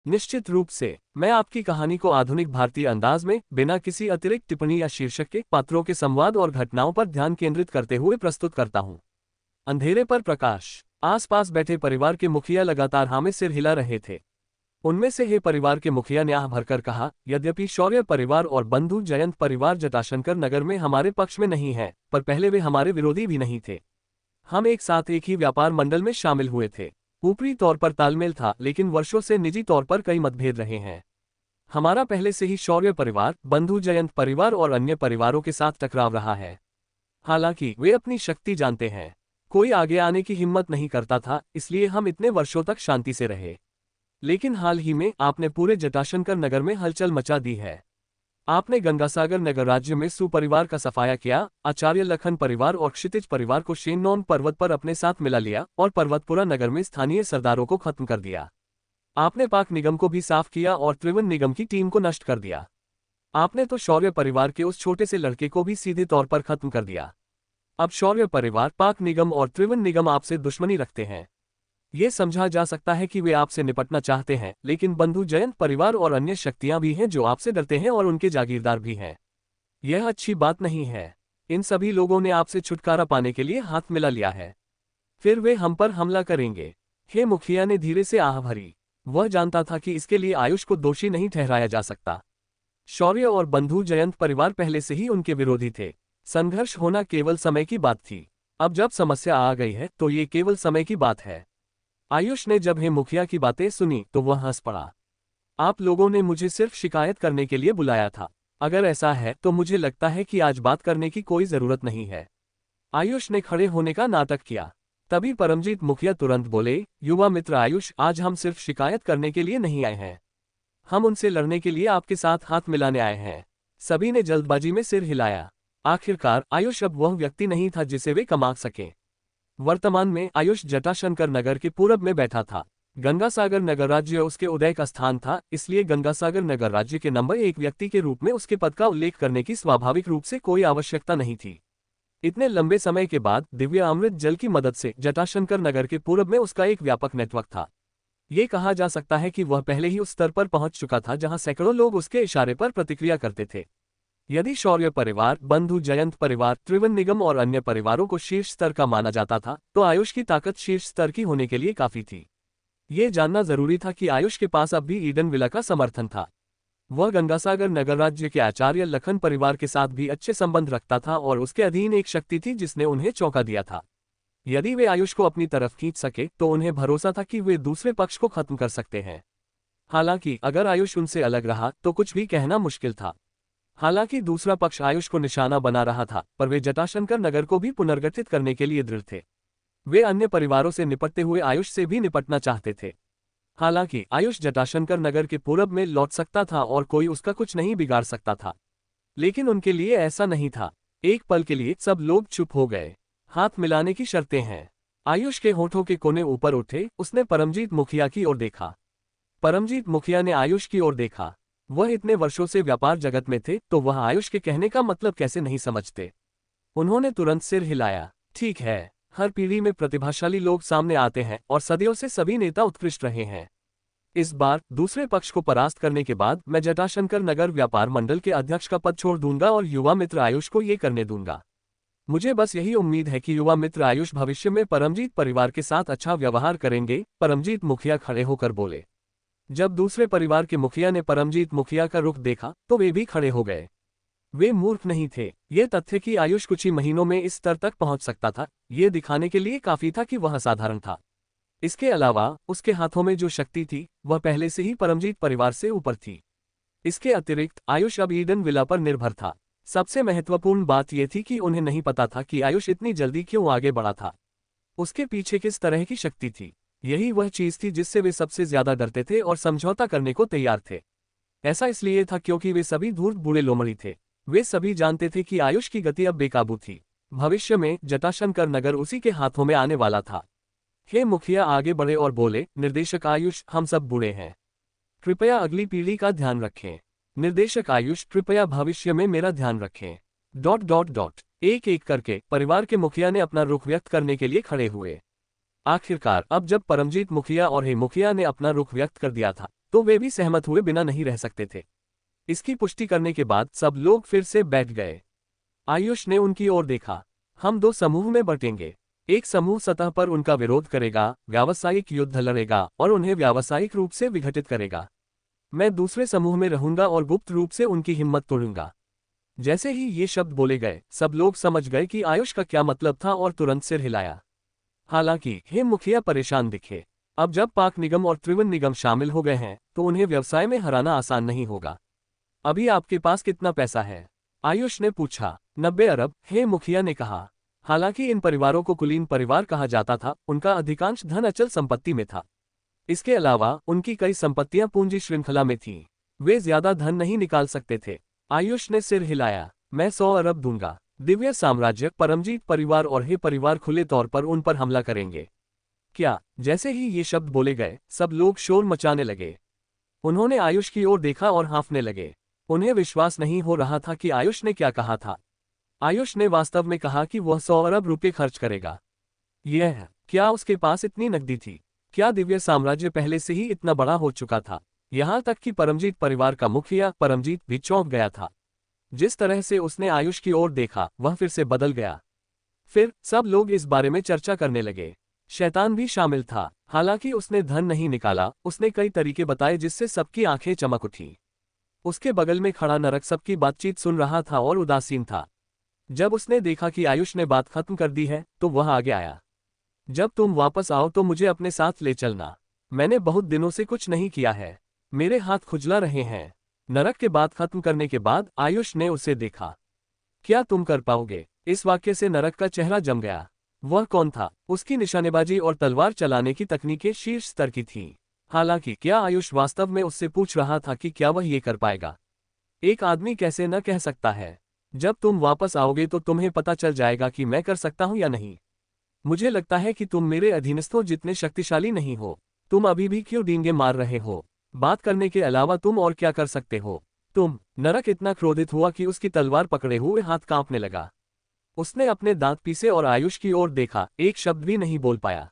निश्चित रूप से, मैं आपकी कहानी को आधुनिक भारतीय अंदाज में, बिना किसी अतिरिक्त टिप्पणी या शीर्षक के, पात्रों के संवाद और घटनाओं पर ध्यान केंद्रित करते हुए प्रस्तुत करता हूँ। अंधेरे पर प्रकाश। आसपास बैठे परिवार के मुखिया लगातार हाँ में सिर हिला रहे थे। उनमें से हे परिवार के मुखिया ने आह भरकर कहा, यद्यपि शौर्य परिवार और बंधु जयंत परिवार जटाशंकर नगर में हमारे पक्ष में नहीं है, पर पहले वे हमारे विरोधी भी नहीं थे। हम एक साथ एक ही व्यापार मंडल में शामिल हुए थे। ऊपरी तौर पर तालमेल था, लेकिन वर्षों से निजी तौर पर कई मतभेद रहे हैं। हमारा पहले से ही शौर्य परिवार, बंधु जयंत परिवार और अन्य परिवारों के साथ टकराव रहा है। हालांकि वे अपनी शक्ति जानते हैं, कोई आगे आने की हिम्मत नहीं करता था, इसलिए हम इतने वर्षों तक शांति से रहे। लेकिन हाल ही में आपने पूरे जटाशंकर नगर में हलचल मचा दी है। आपने गंगासागर नगर राज्य में सुपरिवार का सफाया किया, आचार्य लखन परिवार और क्षितिज परिवार को शेननोन पर्वत पर अपने साथ मिला लिया और पर्वतपुरा नगर में स्थानीय सरदारों को खत्म कर दिया। आपने पाक निगम को भी साफ किया और त्रिवन निगम की टीम को नष्ट कर दिया। आपने तो शौर्य परिवार के उस छोटे से लड़के को भी सीधे तौर पर खत्म कर दिया। अब शौर्य परिवार, पाक निगम और त्रिवन निगम आपसे दुश्मनी रखते हैं। ये समझा जा सकता है कि वे आपसे निपटना चाहते हैं, लेकिन बंधु जयंत परिवार और अन्य शक्तियां भी हैं जो आपसे डरते हैं और उनके जागीरदार भी हैं। यह अच्छी बात नहीं है। इन सभी लोगों ने आपसे छुटकारा पाने के लिए हाथ मिला लिया है। फिर वे हम पर हमला करेंगे। हे मुखिया ने धीरे से आह भरी। वह जानता था कि इसके लिए आयुष को दोषी नहीं ठहराया जा सकता। शौर्य और बंधु जयंत परिवार पहले से ही उनके विरोधी थे। संघर्ष होना केवल समय की बात थी। अब जब समस्या आ गई है तो ये केवल समय की बात है। आयुष ने जब हे मुखिया की बातें सुनी तो वह हंस पड़ा। आप लोगों ने मुझे सिर्फ शिकायत करने के लिए बुलाया था। अगर ऐसा है तो मुझे लगता है कि आज बात करने की कोई जरूरत नहीं है। आयुष ने खड़े होने का नाटक किया। तभी परमजीत मुखिया तुरंत बोले, युवा मित्र आयुष, आज हम सिर्फ शिकायत करने के लिए नहीं आए हैं। हम उनसे लड़ने के लिए आपके साथ हाथ मिलाने आए हैं। सभी ने जल्दबाजी में सिर हिलाया। आखिरकार आयुष अब वह व्यक्ति नहीं था जिसे वे कमा सके। वर्तमान में आयुष जटाशंकर नगर के पूरब में बैठा था। गंगासागर नगर राज्य उसके उदय का स्थान था, इसलिए गंगासागर नगर राज्य के नंबर 1 व्यक्ति के रूप में उसके पद का उल्लेख करने की स्वाभाविक रूप से कोई आवश्यकता नहीं थी। इतने लंबे समय के बाद दिव्य अमृत जल की मदद से जटाशंकर नगर के पूरब में उसका एक व्यापक नेटवर्क था। ये कहा जा सकता है कि वह पहले ही उस स्तर पर पहुंच चुका था जहां सैकड़ों लोग उसके इशारे पर प्रतिक्रिया करते थे। यदि शौर्य परिवार, बंधु जयंत परिवार, त्रिवन निगम और अन्य परिवारों को शीर्ष स्तर का माना जाता था, तो आयुष की ताकत शीर्ष स्तर की होने के लिए काफी थी। ये जानना जरूरी था कि आयुष के पास अब भी ईडन विला का समर्थन था। वह गंगासागर नगर राज्य के आचार्य लखन परिवार के साथ भी अच्छे संबंध रखता था और उसके अधीन एक शक्ति थी जिसने उन्हें चौंका दिया था। यदि वे आयुष को अपनी तरफ खींच सके तो उन्हें भरोसा था कि वे दूसरे पक्ष को खत्म कर सकते हैं। हालांकि अगर आयुष उनसे अलग रहा तो कुछ भी कहना मुश्किल था। हालांकि दूसरा पक्ष आयुष को निशाना बना रहा था, पर वे जटाशंकर नगर को भी पुनर्गठित करने के लिए दृढ़ थे। वे अन्य परिवारों से निपटते हुए आयुष से भी निपटना चाहते थे। हालांकि आयुष जटाशंकर नगर के पूरब में लौट सकता था और कोई उसका कुछ नहीं बिगाड़ सकता था, लेकिन उनके लिए ऐसा नहीं था। एक पल के लिए सब लोग चुप हो गए। हाथ मिलाने की शर्तें हैं। आयुष के होठों के कोने ऊपर उठे। उसने परमजीत मुखिया की ओर देखा। परमजीत मुखिया ने आयुष की ओर देखा। वह इतने वर्षों से व्यापार जगत में थे, तो वह आयुष के कहने का मतलब कैसे नहीं समझते। उन्होंने तुरंत सिर हिलाया। ठीक है, हर पीढ़ी में प्रतिभाशाली लोग सामने आते हैं और सदियों से सभी नेता उत्कृष्ट रहे हैं। इस बार दूसरे पक्ष को परास्त करने के बाद मैं जटाशंकर नगर व्यापार मंडल के अध्यक्ष का पद छोड़ दूंगा और युवा मित्र आयुष को ये करने दूंगा। मुझे बस यही उम्मीद है कि युवा मित्र आयुष भविष्य में परमजीत परिवार के साथ अच्छा व्यवहार करेंगे। परमजीत मुखिया खड़े होकर बोले। जब दूसरे परिवार के मुखिया ने परमजीत मुखिया का रुख देखा तो वे भी खड़े हो गए। वे मूर्ख नहीं थे। ये तथ्य कि आयुष कुछ ही महीनों में इस स्तर तक पहुंच सकता था, ये दिखाने के लिए काफी था कि वह असाधारण था। इसके अलावा उसके हाथों में जो शक्ति थी वह पहले से ही परमजीत परिवार से ऊपर थी। इसके अतिरिक्त आयुष अब ईडन विला पर निर्भर था। सबसे महत्वपूर्ण बात यह थी कि उन्हें नहीं पता था कि आयुष इतनी जल्दी क्यों आगे बढ़ा था। उसके पीछे किस तरह की शक्ति थी। यही वह चीज थी जिससे वे सबसे ज्यादा डरते थे और समझौता करने को तैयार थे। ऐसा इसलिए था क्योंकि वे सभी धूर्त बूढ़े लोमड़ी थे। वे सभी जानते थे कि आयुष की गति अब बेकाबू थी। भविष्य में जटाशंकर नगर उसी के हाथों में आने वाला था। हे मुखिया आगे बढ़े और बोले, निर्देशक आयुष, हम सब बूढ़े हैं, कृपया अगली पीढ़ी का ध्यान रखें। निर्देशक आयुष, कृपया भविष्य में मेरा ध्यान रखें। एक एक करके परिवार के मुखिया ने अपना रुख व्यक्त करने के लिए खड़े हुए। आखिरकार अब जब परमजीत मुखिया और हे मुखिया ने अपना रुख व्यक्त कर दिया था तो वे भी सहमत हुए बिना नहीं रह सकते थे। इसकी पुष्टि करने के बाद सब लोग फिर से बैठ गए। आयुष ने उनकी ओर देखा। हम दो समूह में बंटेंगे। एक समूह सतह पर उनका विरोध करेगा, व्यावसायिक युद्ध लड़ेगा और उन्हें व्यावसायिक रूप से विघटित करेगा। मैं दूसरे समूह में रहूंगा और गुप्त रूप से उनकी हिम्मत तोड़ूंगा। जैसे ही ये शब्द बोले गए, सब लोग समझ गए कि आयुष का क्या मतलब था और तुरंत सिर हिलाया। हालांकि हे मुखिया परेशान दिखे। अब जब पाक निगम और त्रिवन निगम शामिल हो गए हैं, तो उन्हें व्यवसाय में हराना आसान नहीं होगा। अभी आपके पास कितना पैसा है? आयुष ने पूछा। 90 अरब, हे मुखिया ने कहा। हालांकि इन परिवारों को कुलीन परिवार कहा जाता था, उनका अधिकांश धन अचल संपत्ति में था। इसके अलावा उनकी कई संपत्तियां पूंजी श्रृंखला में थीं। वे ज्यादा धन नहीं निकाल सकते थे। आयुष ने सिर हिलाया। मैं 100 अरब दूंगा। दिव्य साम्राज्य, परमजीत परिवार और हे परिवार खुले तौर पर उन पर हमला करेंगे। क्या? जैसे ही ये शब्द बोले गए, सब लोग शोर मचाने लगे। उन्होंने आयुष की ओर देखा और हाँफने लगे। उन्हें विश्वास नहीं हो रहा था कि आयुष ने क्या कहा था। आयुष ने वास्तव में कहा कि वह 100 अरब रुपये खर्च करेगा। यह क्या उसके पास इतनी नकदी थी? क्या दिव्य साम्राज्य पहले से ही इतना बड़ा हो चुका था? यहाँ तक कि परमजीत परिवार का मुखिया परमजीत भी चौंक गया था। जिस तरह से उसने आयुष की ओर देखा, वह फिर से बदल गया। फिर सब लोग इस बारे में चर्चा करने लगे। शैतान भी शामिल था। हालांकि उसने धन नहीं निकाला, उसने कई तरीके बताए जिससे सबकी आंखें चमक उठी। उसके बगल में खड़ा नरक सबकी बातचीत सुन रहा था और उदासीन था। जब उसने देखा कि आयुष ने बात खत्म कर दी है, तो वह आगे आया। जब तुम वापस आओ तो मुझे अपने साथ ले चलना। मैंने बहुत दिनों से कुछ नहीं किया है। मेरे हाथ खुजला रहे हैं। नरक के बात खत्म करने के बाद आयुष ने उसे देखा। क्या तुम कर पाओगे? इस वाक्य से नरक का चेहरा जम गया। वह कौन था? उसकी निशानेबाजी और तलवार चलाने की तकनीकें शीर्ष स्तर की थीं। हालांकि क्या आयुष वास्तव में उससे पूछ रहा था कि क्या वह ये कर पाएगा? एक आदमी कैसे न कह सकता है, जब तुम वापस आओगे तो तुम्हें पता चल जाएगा कि मैं कर सकता हूं या नहीं। मुझे लगता है कि तुम मेरे अधीनस्थों जितने शक्तिशाली नहीं हो। तुम अभी भी क्यों डींगे मार रहे हो? बात करने के अलावा तुम और क्या कर सकते हो? तुम। नरक इतना क्रोधित हुआ कि उसकी तलवार पकड़े हुए हाथ कांपने लगा। उसने अपने दांत पीसे और आयुष की ओर देखा, एक शब्द भी नहीं बोल पाया।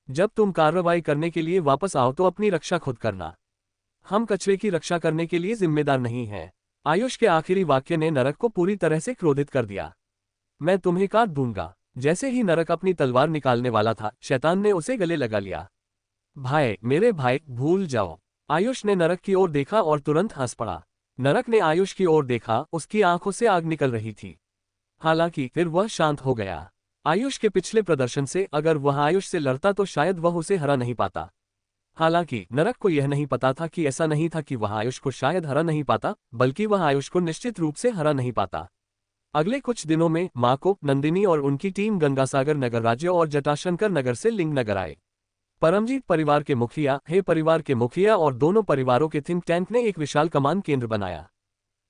जब तुम कार्रवाई करने के लिए वापस आओ तो अपनी रक्षा खुद करना। हम कचरे की रक्षा करने के लिए जिम्मेदार नहीं हैं। आयुष के आखिरी वाक्य ने नरक को पूरी तरह से क्रोधित कर दिया। मैं तुम्हें काट दूंगा। जैसे ही नरक अपनी तलवार निकालने वाला था, शैतान ने उसे गले लगा लिया। भाई, मेरे भाई, भूल जाओ। आयुष ने नरक की ओर देखा और तुरंत हंस पड़ा। नरक ने आयुष की ओर देखा, उसकी आंखों से आग निकल रही थी। हालांकि फिर वह शांत हो गया। आयुष के पिछले प्रदर्शन से अगर वह आयुष से लड़ता तो शायद वह उसे हरा नहीं पाता। हालांकि नरक को यह नहीं पता था कि ऐसा नहीं था कि वह आयुष को शायद हरा नहीं पाता, बल्कि वह आयुष को निश्चित रूप से हरा नहीं पाता। अगले कुछ दिनों में माको, नंदिनी और उनकी टीम गंगासागर नगर राज्य और जटाशंकर नगर से लिंग नगर आए। परमजीत परिवार के मुखिया, हे परिवार के मुखिया और दोनों परिवारों के थिंक टैंक ने एक विशाल कमान केंद्र बनाया।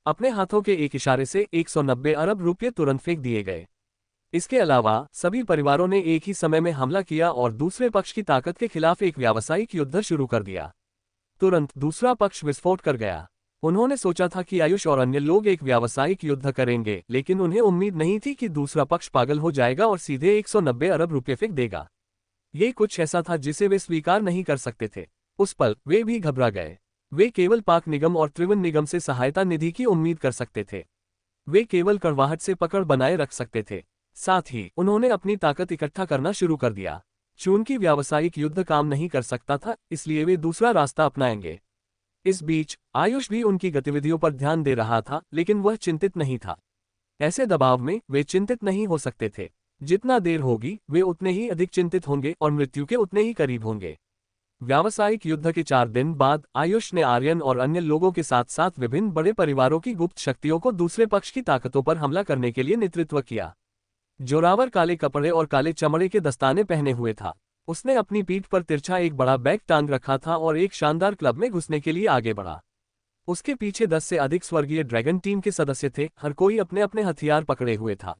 अपने हाथों के एक इशारे से 190 अरब रुपये तुरंत फेंक दिए गए। इसके अलावा सभी परिवारों ने एक ही समय में हमला किया और दूसरे पक्ष की ताकत के खिलाफ एक व्यावसायिक युद्ध शुरू कर दिया। तुरंत दूसरा पक्ष विस्फोट कर गया। उन्होंने सोचा था कि आयुष और अन्य लोग एक व्यावसायिक युद्ध करेंगे, लेकिन उन्हें उम्मीद नहीं थी कि दूसरा पक्ष पागल हो जाएगा और सीधे 190 अरब रुपये फेंक देगा। ये कुछ ऐसा था जिसे वे स्वीकार नहीं कर सकते थे। उस पल वे भी घबरा गए। वे केवल पाक निगम और त्रिवन निगम से सहायता निधि की उम्मीद कर सकते थे। वे केवल कड़वाहट से पकड़ बनाए रख सकते थे। साथ ही उन्होंने अपनी ताकत इकट्ठा करना शुरू कर दिया। चूंकि व्यावसायिक युद्ध काम नहीं कर सकता था, इसलिए वे दूसरा रास्ता अपनाएंगे। इस बीच आयुष भी उनकी गतिविधियों पर ध्यान दे रहा था, लेकिन वह चिंतित नहीं था। ऐसे दबाव में वे चिंतित नहीं हो सकते थे। जितना देर होगी, वे उतने ही अधिक चिंतित होंगे और मृत्यु के उतने ही करीब होंगे। व्यावसायिक युद्ध के 4 दिन बाद आयुष ने आर्यन और अन्य लोगों के साथ साथ विभिन्न बड़े परिवारों की गुप्त शक्तियों को दूसरे पक्ष की ताकतों पर हमला करने के लिए नेतृत्व किया। जोरावर काले कपड़े और काले चमड़े के दस्ताने पहने हुए था। उसने अपनी पीठ पर तिरछा एक बड़ा बैग टांग रखा था और एक शानदार क्लब में घुसने के लिए आगे बढ़ा। उसके पीछे 10 से अधिक स्वर्गीय ड्रैगन टीम के सदस्य थे, हर कोई अपने अपने हथियार पकड़े हुए था।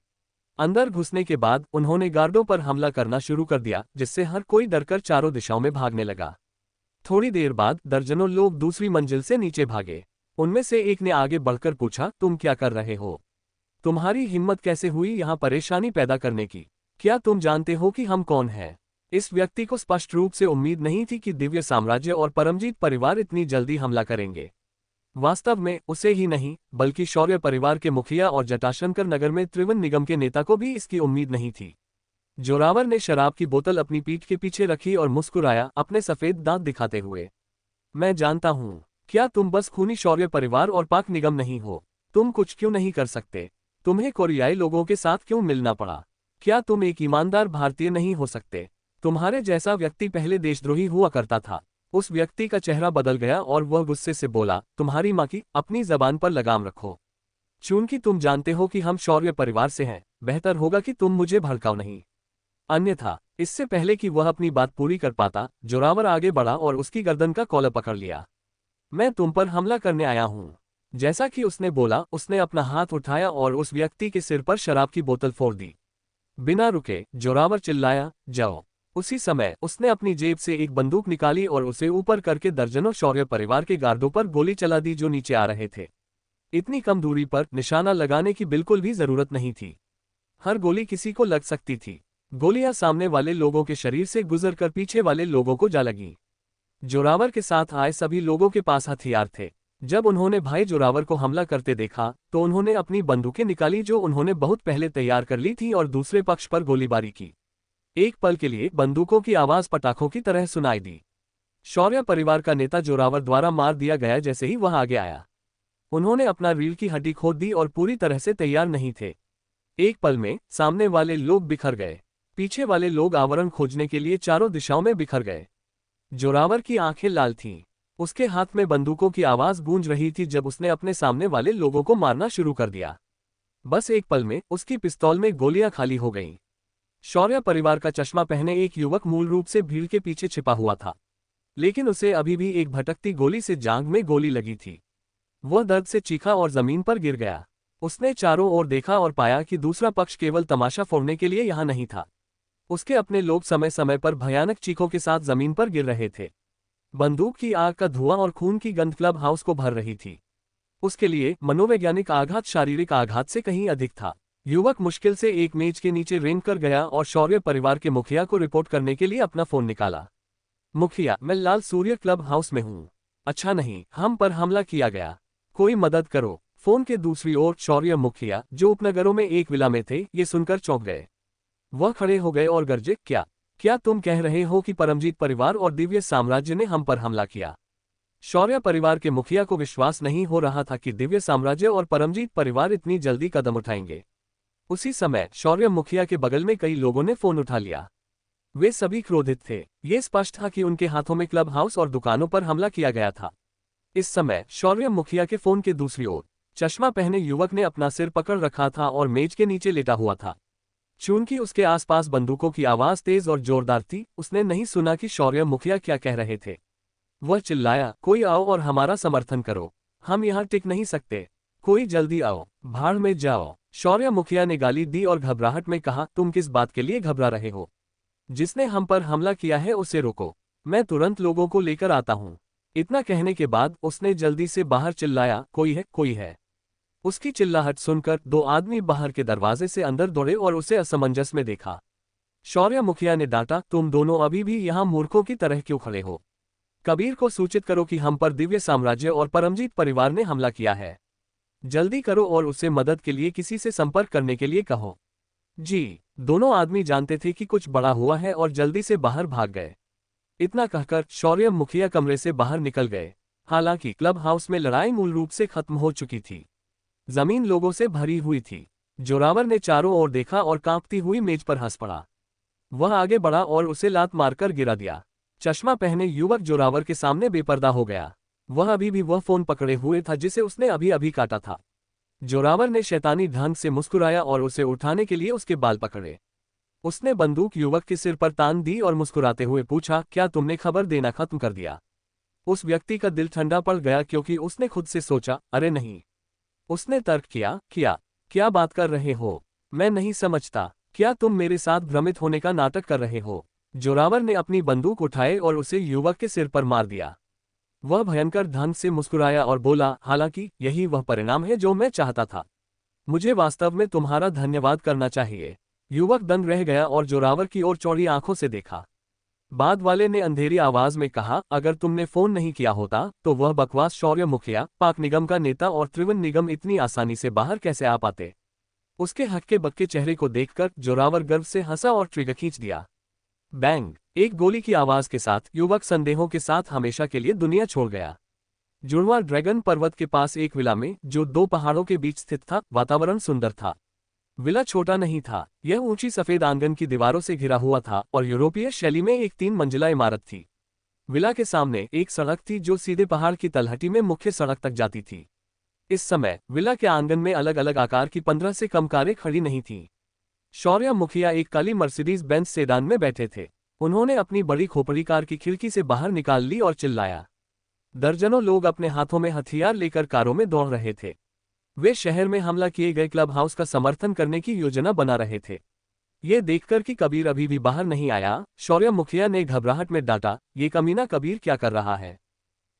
अंदर घुसने के बाद उन्होंने गार्डों पर हमला करना शुरू कर दिया, जिससे हर कोई डरकर चारों दिशाओं में भागने लगा। थोड़ी देर बाद दर्जनों लोग दूसरी मंजिल से नीचे भागे। उनमें से एक ने आगे बढ़कर पूछा, तुम क्या कर रहे हो? तुम्हारी हिम्मत कैसे हुई यहाँ परेशानी पैदा करने की? क्या तुम जानते हो कि हम कौन हैं? इस व्यक्ति को स्पष्ट रूप से उम्मीद नहीं थी कि दिव्य साम्राज्य और परमजीत परिवार इतनी जल्दी हमला करेंगे। वास्तव में उसे ही नहीं, बल्कि शौर्य परिवार के मुखिया और जटाशंकर नगर में त्रिवन निगम के नेता को भी इसकी उम्मीद नहीं थी। जोरावर ने शराब की बोतल अपनी पीठ के पीछे रखी और मुस्कुराया, अपने सफेद दांत दिखाते हुए। मैं जानता हूं, क्या तुम बस खूनी शौर्य परिवार और पाक निगम नहीं हो? तुम कुछ क्यों नहीं कर सकते? तुम्हें कोरियाई लोगों के साथ क्यों मिलना पड़ा? क्या तुम एक ईमानदार भारतीय नहीं हो सकते? तुम्हारे जैसा व्यक्ति पहले देशद्रोही हुआ करता था। उस व्यक्ति का चेहरा बदल गया और वह गुस्से से बोला, तुम्हारी माँ की, अपनी जबान पर लगाम रखो। चूंकि तुम जानते हो कि हम शौर्य परिवार से हैं, बेहतर होगा कि तुम मुझे भड़काओ नहीं। अन्यथा, इससे पहले कि वह अपनी बात पूरी कर पाता, जोरावर आगे बढ़ा और उसकी गर्दन का कॉलर पकड़ लिया। मैं तुम पर हमला करने आया हूं। जैसा कि उसने बोला, उसने अपना हाथ उठाया और उस व्यक्ति के सिर पर शराब की बोतल फोड़ दी। बिना रुके जोरावर चिल्लाया, जाओ। उसी समय उसने अपनी जेब से एक बंदूक निकाली और उसे ऊपर करके दर्जनों शौर्य परिवार के गार्डों पर गोली चला दी जो नीचे आ रहे थे। इतनी कम दूरी पर निशाना लगाने की बिल्कुल भी जरूरत नहीं थी। हर गोली किसी को लग सकती थी। गोलियां सामने वाले लोगों के शरीर से गुजरकर पीछे वाले लोगों को जा लगीं। जोरावर के साथ आए सभी लोगों के पास हथियार थे। जब उन्होंने भाई जोरावर को हमला करते देखा तो उन्होंने अपनी बंदूकें निकाली जो उन्होंने बहुत पहले तैयार कर ली थी और दूसरे पक्ष पर गोलीबारी की। एक पल के लिए बंदूकों की आवाज पटाखों की तरह सुनाई दी। शौर्य परिवार का नेता जोरावर द्वारा मार दिया गया जैसे ही वह आगे आया। उन्होंने अपना रीढ़ की हड्डी खोद दी और पूरी तरह से तैयार नहीं थे। एक पल में सामने वाले लोग बिखर गए। पीछे वाले लोग आवरण खोजने के लिए चारों दिशाओं में बिखर गए। जोरावर की आंखें लाल थीं। उसके हाथ में बंदूकों की आवाज गूंज रही थी जब उसने अपने सामने वाले लोगों को मारना शुरू कर दिया। बस एक पल में उसकी पिस्तौल में गोलियां खाली हो गईं। शौर्य परिवार का चश्मा पहने एक युवक मूल रूप से भीड़ के पीछे छिपा हुआ था, लेकिन उसे अभी भी एक भटकती गोली से जांघ में गोली लगी थी। वह दर्द से चीखा और जमीन पर गिर गया। उसने चारों ओर देखा और पाया कि दूसरा पक्ष केवल तमाशा फोड़ने के लिए यहां नहीं था। उसके अपने लोग समय समय पर भयानक चीखों के साथ जमीन पर गिर रहे थे। बंदूक की आग का धुआं और खून की गंध क्लब हाउस को भर रही थी। उसके लिए मनोवैज्ञानिक आघात शारीरिक आघात से कहीं अधिक था। युवक मुश्किल से एक मेज के नीचे रेंग कर गया और शौर्य परिवार के मुखिया को रिपोर्ट करने के लिए अपना फोन निकाला। मुखिया, मैं लाल सूर्य क्लब हाउस में हूँ। अच्छा नहीं, हम पर हमला किया गया। कोई मदद करो। फोन के दूसरी ओर शौर्य मुखिया, जो उपनगरों में एक विला में थे, ये सुनकर चौंक गए। वह खड़े हो गए और गरजे, क्या तुम कह रहे हो कि परमजीत परिवार और दिव्य साम्राज्य ने हम पर हमला किया? शौर्य परिवार के मुखिया को विश्वास नहीं हो रहा था कि दिव्य साम्राज्य और परमजीत परिवार इतनी जल्दी कदम उठाएंगे। उसी समय शौर्य मुखिया के बगल में कई लोगों ने फोन उठा लिया। वे सभी क्रोधित थे। ये स्पष्ट था कि उनके हाथों में क्लब हाउस और दुकानों पर हमला किया गया था। इस समय शौर्य मुखिया के फोन के दूसरी ओर चश्मा पहने युवक ने अपना सिर पकड़ रखा था और मेज के नीचे लेटा हुआ था। चूंकि उसके आसपास बंदूकों की आवाज तेज और जोरदार थी, उसने नहीं सुना कि शौर्य मुखिया क्या कह रहे थे। वह चिल्लाया, कोई आओ और हमारा समर्थन करो। हम यहाँ टिक नहीं सकते। कोई जल्दी आओ, भाड़ में जाओ। शौर्य मुखिया ने गाली दी और घबराहट में कहा, तुम किस बात के लिए घबरा रहे हो? जिसने हम पर हमला किया है उसे रोको। मैं तुरंत लोगों को लेकर आता हूँ। इतना कहने के बाद उसने जल्दी से बाहर चिल्लाया, कोई है, कोई है। उसकी चिल्लाहट सुनकर दो आदमी बाहर के दरवाजे से अंदर दौड़े और उसे असमंजस में देखा। शौर्य मुखिया ने डांटा, तुम दोनों अभी भी यहाँ मूर्खों की तरह क्यों खड़े हो? कबीर को सूचित करो कि हम पर दिव्य साम्राज्य और परमजीत परिवार ने हमला किया है। जल्दी करो और उसे मदद के लिए किसी से संपर्क करने के लिए कहो। जी। दोनों आदमी जानते थे कि कुछ बड़ा हुआ है और जल्दी से बाहर भाग गए। इतना कहकर शौर्य मुखिया कमरे से बाहर निकल गए। हालांकि क्लब हाउस में लड़ाई मूल रूप से खत्म हो चुकी थी। जमीन लोगों से भरी हुई थी। जोरावर ने चारों ओर देखा और कांपती हुई मेज पर हंस पड़ा। वह आगे बढ़ा और उसे लात मारकर गिरा दिया। चश्मा पहने युवक जोरावर के सामने बेपर्दा हो गया। वह अभी भी वह फोन पकड़े हुए था जिसे उसने अभी अभी काटा था। जोरावर ने शैतानी ढंग से मुस्कुराया और उसे उठाने के लिए उसके बाल पकड़े। उसने बंदूक युवक के सिर पर तान दी और मुस्कुराते हुए पूछा, क्या तुमने खबर देना खत्म कर दिया? उस व्यक्ति का दिल ठंडा पड़ गया क्योंकि उसने खुद से सोचा, अरे नहीं। उसने तर्क किया, क्या बात कर रहे हो? मैं नहीं समझता। क्या तुम मेरे साथ भ्रमित होने का नाटक कर रहे हो? जोरावर ने अपनी बंदूक उठाए और उसे युवक के सिर पर मार दिया। वह भयंकर ढंग से मुस्कुराया और बोला, हालांकि यही वह परिणाम है जो मैं चाहता था। मुझे वास्तव में तुम्हारा धन्यवाद करना चाहिए। युवक दंग रह गया और जोरावर की ओर चौड़ी आंखों से देखा। बाद वाले ने अंधेरी आवाज में कहा, अगर तुमने फोन नहीं किया होता तो वह बकवास शौर्य मुखिया, पाक निगम का नेता और त्रिवन निगम इतनी आसानी से बाहर कैसे आ पाते। उसके हक्के बक्के चेहरे को देखकर जोरावर गर्व से हंसा और ट्रिगर खींच दिया। बैंग, एक गोली की आवाज के साथ युवक संदेहों के साथ हमेशा के लिए दुनिया छोड़ गया। जुड़वा ड्रैगन पर्वत के पास एक विला में, जो दो पहाड़ों के बीच स्थित था, वातावरण सुंदर था। विला छोटा नहीं था, यह ऊंची सफेद आंगन की दीवारों से घिरा हुआ था और यूरोपीय शैली में एक 3 मंजिला इमारत थी। विला के सामने एक सड़क थी जो सीधे पहाड़ की तलहटी में मुख्य सड़क तक जाती थी। इस समय विला के आंगन में अलग अलग आकार की 15 से कम कारें खड़ी नहीं थीं। शौर्य मुखिया एक काली मर्सिडीज बेंज सेडान में बैठे थे। उन्होंने अपनी बड़ी खोपड़ी कार की खिड़की से बाहर निकाल ली और चिल्लाया। दर्जनों लोग अपने हाथों में हथियार लेकर कारों में दौड़ रहे थे। वे शहर में हमला किए गए क्लब हाउस का समर्थन करने की योजना बना रहे थे। ये देखकर कि कबीर अभी भी बाहर नहीं आया, शौर्य मुखिया ने घबराहट में डांटा, ये कमीना कबीर क्या कर रहा है?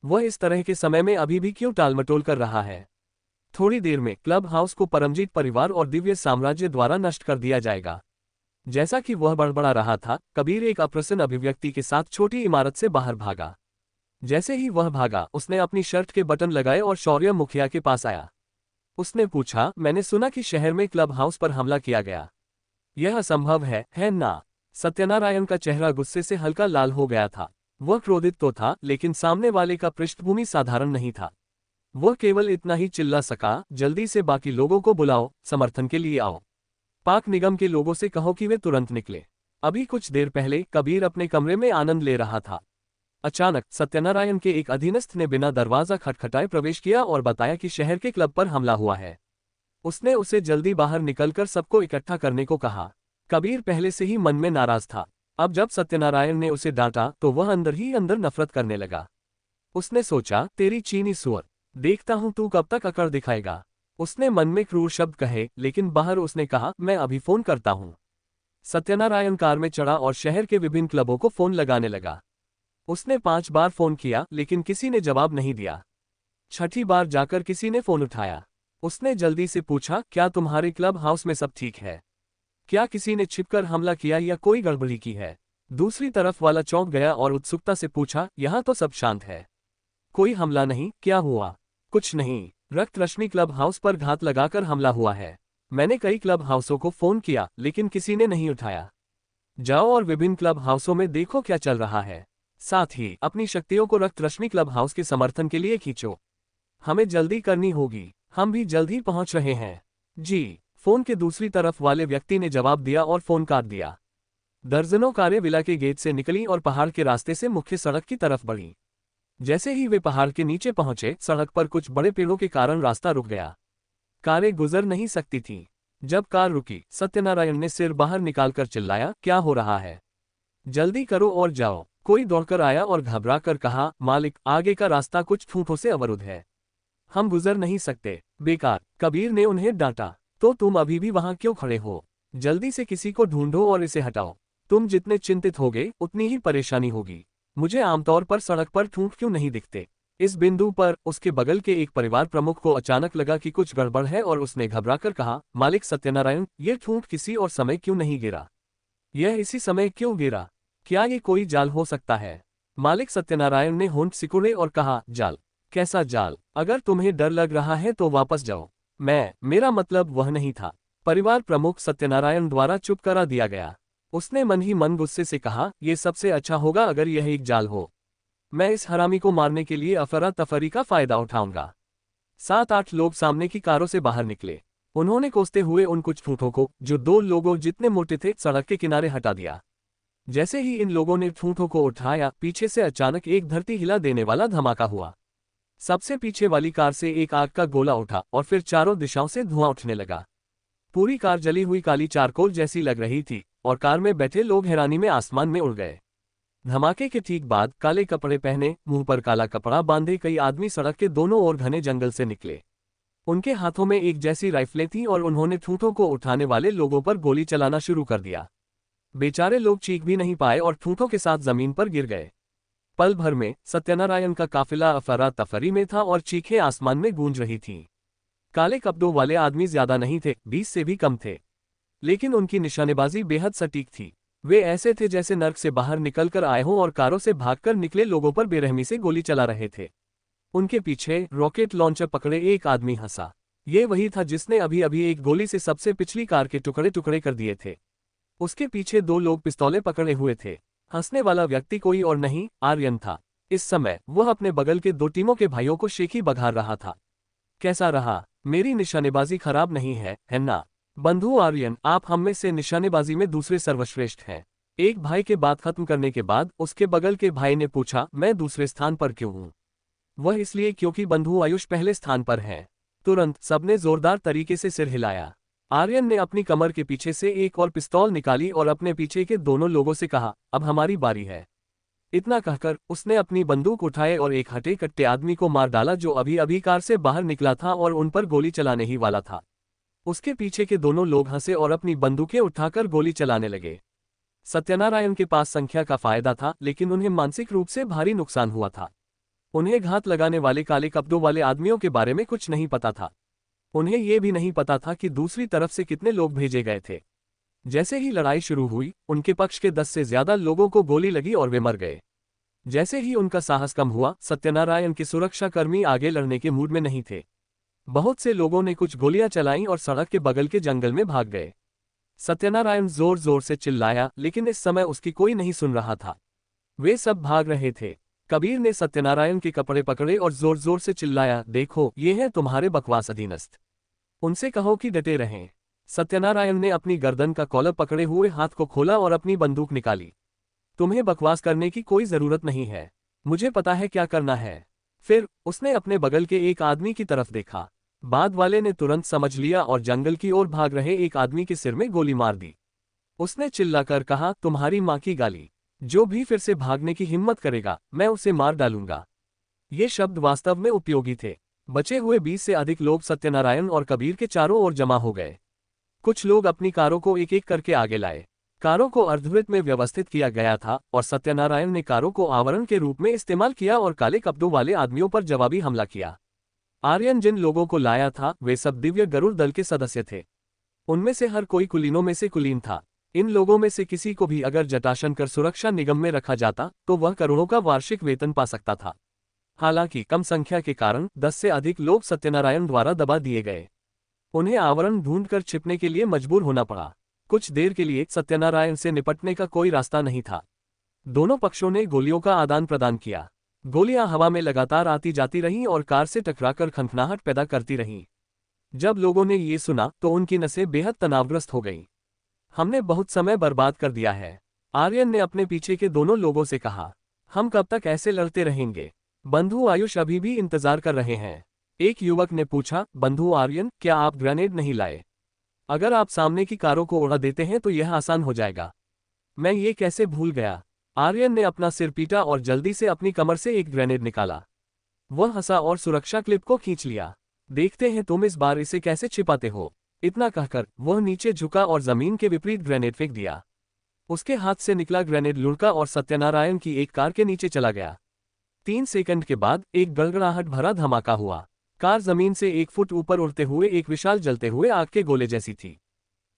वह इस तरह के समय में अभी भी क्यों टालमटोल कर रहा है? थोड़ी देर में क्लब हाउस को परमजीत परिवार और दिव्य साम्राज्य द्वारा नष्ट कर दिया जाएगा। जैसा कि वह बड़बड़ा रहा था, कबीर एक अप्रसन्न अभिव्यक्ति के साथ छोटी इमारत से बाहर भागा। जैसे ही वह भागा, उसने अपनी शर्ट के बटन लगाए और शौर्य मुखिया के पास आया। उसने पूछा, मैंने सुना कि शहर में क्लब हाउस पर हमला किया गया। यह असंभव है ना? सत्यनारायण का चेहरा गुस्से से हल्का लाल हो गया था। वह क्रोधित तो था, लेकिन सामने वाले का पृष्ठभूमि साधारण नहीं था। वह केवल इतना ही चिल्ला सका, जल्दी से बाकी लोगों को बुलाओ, समर्थन के लिए आओ। पाक निगम के लोगों से कहो कि वे तुरंत निकले। अभी कुछ देर पहले कबीर अपने कमरे में आनंद ले रहा था। अचानक सत्यनारायण के एक अधीनस्थ ने बिना दरवाजा खटखटाए प्रवेश किया और बताया कि शहर के क्लब पर हमला हुआ है। उसने उसे जल्दी बाहर निकलकर सबको इकट्ठा करने को कहा। कबीर पहले से ही मन में नाराज था। अब जब सत्यनारायण ने उसे डांटा तो वह अंदर ही अंदर नफरत करने लगा। उसने सोचा, तेरी चीनी सुअर, देखता हूं तू कब तक अकड़ दिखाएगा। उसने मन में क्रूर शब्द कहे, लेकिन बाहर उसने कहा, मैं अभी फोन करता हूं। सत्यनारायण कार में चढ़ा और शहर के विभिन्न क्लबों को फोन लगाने लगा। उसने 5 बार फोन किया, लेकिन किसी ने जवाब नहीं दिया। छठी बार जाकर किसी ने फोन उठाया। उसने जल्दी से पूछा, क्या तुम्हारे क्लब हाउस में सब ठीक है? क्या किसी ने छिपकर हमला किया या कोई गड़बड़ी की है? दूसरी तरफ वाला चौंक गया और उत्सुकता से पूछा, यहाँ तो सब शांत है। कोई हमला नहीं, क्या हुआ? कुछ नहीं, रक्त रश्मि क्लब हाउस पर घात लगाकर हमला हुआ है। मैंने कई क्लब हाउसों को फोन किया, लेकिन किसी ने नहीं उठाया। जाओ और विभिन्न क्लब हाउसों में देखो क्या चल रहा है। साथ ही अपनी शक्तियों को रक्त रश्मि क्लब हाउस के समर्थन के लिए खींचो। हमें जल्दी करनी होगी, हम भी जल्द ही पहुंच रहे हैं। जी। फोन के दूसरी तरफ वाले व्यक्ति ने जवाब दिया और फोन काट दिया। दर्जनों कारें विला के गेट से निकलीं और पहाड़ के रास्ते से मुख्य सड़क की तरफ बढ़ीं। जैसे ही वे पहाड़ के नीचे पहुंचे, सड़क पर कुछ बड़े पेड़ों के कारण रास्ता रुक गया। कारें गुजर नहीं सकती थीं। जब कार रुकी, सत्यनारायण ने सिर बाहर निकालकर चिल्लाया, क्या हो रहा है? जल्दी करो और जाओ। कोई दौड़कर आया और घबरा कर कहा, मालिक, आगे का रास्ता कुछ ठूंठों से अवरुद्ध है, हम गुजर नहीं सकते। बेकार, कबीर ने उन्हें डांटा। तो तुम अभी भी वहां क्यों खड़े हो? जल्दी से किसी को ढूंढो और इसे हटाओ। तुम जितने चिंतित होगे उतनी ही परेशानी होगी। मुझे आमतौर पर सड़क पर ठूंठ क्यों नहीं दिखते? इस बिंदु पर उसके बगल के एक परिवार प्रमुख को अचानक लगा कि कुछ गड़बड़ है और उसने घबराकर कहा, मालिक सत्यनारायण, ये ठूंठ किसी और समय क्यों नहीं गिरा? यह इसी समय क्यों गिरा? क्या ये कोई जाल हो सकता है? मालिक सत्यनारायण ने होंठ सिकुड़े और कहा, जाल? कैसा जाल? अगर तुम्हें डर लग रहा है तो वापस जाओ। मेरा मतलब वह नहीं था। परिवार प्रमुख सत्यनारायण द्वारा चुप करा दिया गया। उसने मन ही मन गुस्से से कहा, यह सबसे अच्छा होगा अगर यह एक जाल हो। मैं इस हरामी को मारने के लिए अफरा तफरी का फायदा उठाऊंगा। 7-8 लोग सामने की कारों से बाहर निकले। उन्होंने कोसते हुए उन कुछ ठूंठों को, जो 2 लोगों जितने मोटे थे, सड़क के किनारे हटा दिया। जैसे ही इन लोगों ने ठूंठों को उठाया, पीछे से अचानक एक धरती हिला देने वाला धमाका हुआ। सबसे पीछे वाली कार से एक आग का गोला उठा और फिर चारों दिशाओं से धुआं उठने लगा। पूरी कार जली हुई काली चारकोल जैसी लग रही थी और कार में बैठे लोग हैरानी में आसमान में उड़ गए। धमाके के ठीक बाद काले कपड़े पहने, मुंह पर काला कपड़ा बांधे कई आदमी सड़क के दोनों ओर घने जंगल से निकले। उनके हाथों में एक जैसी राइफलें थीं और उन्होंने ठूंठों को उठाने वाले लोगों पर गोली चलाना शुरू कर दिया। बेचारे लोग चीख भी नहीं पाए और ठूंठों के साथ जमीन पर गिर गए। पल भर में सत्यनारायण का काफिला अफरा तफरी में था और चीखें आसमान में गूंज रही थीं। काले कपड़ों वाले आदमी ज्यादा नहीं थे, 20 से भी कम थे, लेकिन उनकी निशानेबाजी बेहद सटीक थी। वे ऐसे थे जैसे नर्क से बाहर निकलकर आए हों और कारों से भागकर निकले लोगों पर बेरहमी से गोली चला रहे थे। उनके पीछे रॉकेट लॉन्चर पकड़े एक आदमी हंसा। ये वही था जिसने अभी अभी एक गोली से सबसे पिछली कार के टुकड़े टुकड़े कर दिए थे। उसके पीछे दो लोग पिस्तौलें पकड़े हुए थे। हंसने वाला व्यक्ति कोई और नहीं, आर्यन था। इस समय वह अपने बगल के दो टीमों के भाइयों को शेखी बघार रहा था। कैसा रहा? मेरी निशानेबाजी खराब नहीं है ना? बंधु आर्यन, आप हम में से निशानेबाजी में दूसरे सर्वश्रेष्ठ हैं। एक भाई के बात खत्म करने के बाद उसके बगल के भाई ने पूछा, मैं दूसरे स्थान पर क्यों हूं? वह इसलिए क्योंकि बंधु आयुष पहले स्थान पर है। तुरंत सबने जोरदार तरीके से सिर हिलाया। आर्यन ने अपनी कमर के पीछे से एक और पिस्तौल निकाली और अपने पीछे के दोनों लोगों से कहा, अब हमारी बारी है। इतना कहकर उसने अपनी बंदूक उठाए और एक हटे कट्टे आदमी को मार डाला जो अभी अभी कार से बाहर निकला था और उन पर गोली चलाने ही वाला था। उसके पीछे के दोनों लोग हंसे और अपनी बंदूकें उठाकर गोली चलाने लगे। सत्यनारायण के पास संख्या का फायदा था, लेकिन उन्हें मानसिक रूप से भारी नुकसान हुआ था। उन्हें घात लगाने वाले काले कपड़ों वाले आदमियों के बारे में कुछ नहीं पता था। उन्हें यह भी नहीं पता था कि दूसरी तरफ से कितने लोग भेजे गए थे। जैसे ही लड़ाई शुरू हुई, उनके पक्ष के 10 से ज्यादा लोगों को गोली लगी और वे मर गए। जैसे ही उनका साहस कम हुआ, सत्यनारायण के सुरक्षाकर्मी आगे लड़ने के मूड में नहीं थे। बहुत से लोगों ने कुछ गोलियां चलाईं और सड़क के बगल के जंगल में भाग गए। सत्यनारायण जोर जोर से चिल्लाया, लेकिन इस समय उसकी कोई नहीं सुन रहा था। वे सब भाग रहे थे। कबीर ने सत्यनारायण के कपड़े पकड़े और जोर जोर से चिल्लाया, देखो ये हैं तुम्हारे बकवास अधीनस्थ, उनसे कहो कि डटे रहें। सत्यनारायण ने अपनी गर्दन का कॉलर पकड़े हुए हाथ को खोला और अपनी बंदूक निकाली। तुम्हें बकवास करने की कोई जरूरत नहीं है, मुझे पता है क्या करना है। फिर उसने अपने बगल के एक आदमी की तरफ देखा। बाद वाले ने तुरंत समझ लिया और जंगल की ओर भाग रहे एक आदमी के सिर में गोली मार दी। उसने चिल्लाकर कहा, तुम्हारी मां की गाली, जो भी फिर से भागने की हिम्मत करेगा मैं उसे मार डालूंगा। ये शब्द वास्तव में उपयोगी थे। बचे हुए 20 से अधिक लोग सत्यनारायण और कबीर के चारों ओर जमा हो गए। कुछ लोग अपनी कारों को एक एक करके आगे लाए। कारों को अर्धवृत्त में व्यवस्थित किया गया था और सत्यनारायण ने कारों को आवरण के रूप में इस्तेमाल किया और काले कपड़ों वाले आदमियों पर जवाबी हमला किया। आर्यन जिन लोगों को लाया था वे सब दिव्य गरुड़ दल के सदस्य थे। उनमें से हर कोई कुलीनों में से कुलीन था। इन लोगों में से किसी को भी अगर जटाशन कर सुरक्षा निगम में रखा जाता तो वह करोड़ों का वार्षिक वेतन पा सकता था। हालांकि कम संख्या के कारण 10 से अधिक लोग सत्यनारायण द्वारा दबा दिए गए। उन्हें आवरण ढूंढकर छिपने के लिए मजबूर होना पड़ा। कुछ देर के लिए सत्यनारायण से निपटने का कोई रास्ता नहीं था। दोनों पक्षों ने गोलियों का आदान प्रदान किया। गोलियां हवा में लगातार आती जाती रहीं और कार से टकराकर खनखनाहट पैदा करती रहीं। जब लोगों ने ये सुना तो उनकी नसें बेहद तनावग्रस्त हो गईं। हमने बहुत समय बर्बाद कर दिया है, आर्यन ने अपने पीछे के दोनों लोगों से कहा। हम कब तक ऐसे लड़ते रहेंगे? बंधु आयुष अभी भी इंतजार कर रहे हैं। एक युवक ने पूछा, बंधु आर्यन, क्या आप ग्रेनेड नहीं लाए? अगर आप सामने की कारों को उड़ा देते हैं तो यह आसान हो जाएगा। मैं ये कैसे भूल गया। आर्यन ने अपना सिर पीटा और जल्दी से अपनी कमर से एक ग्रेनेड निकाला। वह हंसा और सुरक्षा क्लिप को खींच लिया। देखते हैं तुम इस बार इसे कैसे छिपाते हो। इतना कहकर वह नीचे झुका और जमीन के विपरीत ग्रेनेड फेंक दिया। उसके हाथ से निकला ग्रेनेड लुढ़का और सत्यनारायण की एक कार के नीचे चला गया। 3 सेकंड के बाद एक गड़गड़ाहट भरा धमाका हुआ। कार जमीन से 1 फुट ऊपर उड़ते हुए एक विशाल जलते हुए आग के गोले जैसी थी।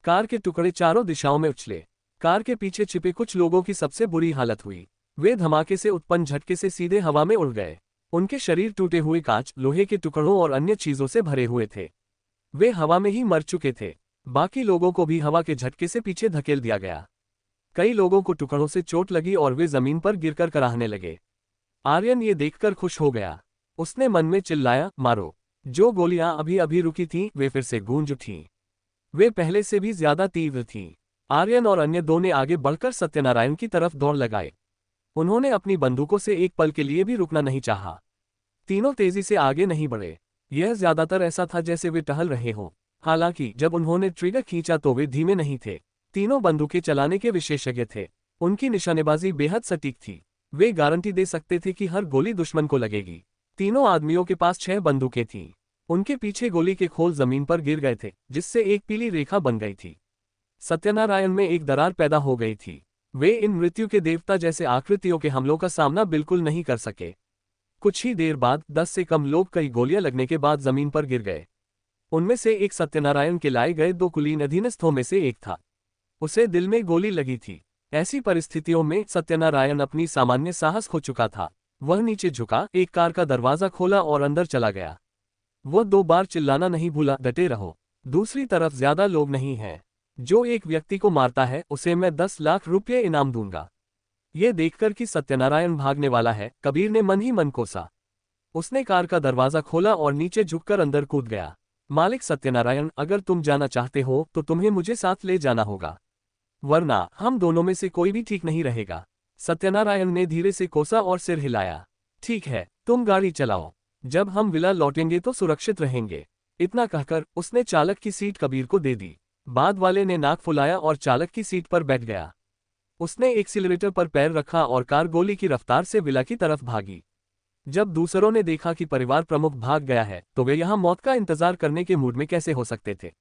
कार के टुकड़े चारों दिशाओं में उछले। कार के पीछे छिपे कुछ लोगों की सबसे बुरी हालत हुई। वे धमाके से उत्पन्न झटके से सीधे हवा में उड़ गए। उनके शरीर टूटे हुए कांच, लोहे के टुकड़ों और अन्य चीजों से भरे हुए थे। वे हवा में ही मर चुके थे। बाकी लोगों को भी हवा के झटके से पीछे धकेल दिया गया। कई लोगों को टुकड़ों से चोट लगी और वे जमीन पर गिरकर कराहने लगे। आर्यन ये देखकर खुश हो गया। उसने मन में चिल्लाया, मारो। जो गोलियां अभी अभी रुकी थीं, वे फिर से गूंज उठीं। वे पहले से भी ज्यादा तीव्र थीं। आर्यन और अन्य दो ने आगे बढ़कर सत्यनारायण की तरफ दौड़ लगाए। उन्होंने अपनी बंदूकों से एक पल के लिए भी रुकना नहीं चाहा। तीनों तेजी से आगे नहीं बढ़े। यह ज्यादातर ऐसा था जैसे वे टहल रहे हों। हालांकि जब उन्होंने ट्रिगर खींचा तो वे धीमे नहीं थे। तीनों बंदूकें चलाने के विशेषज्ञ थे। उनकी निशानेबाजी बेहद सटीक थी। वे गारंटी दे सकते थे कि हर गोली दुश्मन को लगेगी। तीनों आदमियों के पास 6 बंदूकें थीं। उनके पीछे गोली के खोल जमीन पर गिर गए थे, जिससे एक पीली रेखा बन गई थी। सत्यनारायण में एक दरार पैदा हो गई थी। वे इन मृत्यु के देवता जैसे आकृतियों के हमलों का सामना बिल्कुल नहीं कर सके। कुछ ही देर बाद 10 से कम लोग कई गोलियां लगने के बाद जमीन पर गिर गए। उनमें से एक सत्यनारायण के लाए गए 2 कुलीन अधीनस्थों में से एक था। उसे दिल में गोली लगी थी। ऐसी परिस्थितियों में सत्यनारायण अपनी सामान्य साहस खो चुका था। वह नीचे झुका, एक कार का दरवाजा खोला और अंदर चला गया। वह 2 बार चिल्लाना नहीं भूला, डटे रहो। दूसरी तरफ ज्यादा लोग नहीं हैं। जो एक व्यक्ति को मारता है उसे मैं 10 लाख रुपये इनाम दूंगा। ये देखकर कि सत्यनारायण भागने वाला है, कबीर ने मन ही मन कोसा। उसने कार का दरवाजा खोला और नीचे झुककर अंदर कूद गया। मालिक सत्यनारायण, अगर तुम जाना चाहते हो तो तुम्हें मुझे साथ ले जाना होगा, वरना हम दोनों में से कोई भी ठीक नहीं रहेगा। सत्यनारायण ने धीरे से कोसा और सिर हिलाया। ठीक है, तुम गाड़ी चलाओ, जब हम विला लौटेंगे तो सुरक्षित रहेंगे। इतना कहकर उसने चालक की सीट कबीर को दे दी। बाद वाले ने नाक फुलाया और चालक की सीट पर बैठ गया। उसने एक्सीलरेटर पर पैर रखा और कार गोली की रफ्तार से विला की तरफ भागी। जब दूसरों ने देखा कि परिवार प्रमुख भाग गया है तो वे यहाँ मौत का इंतजार करने के मूड में कैसे हो सकते थे।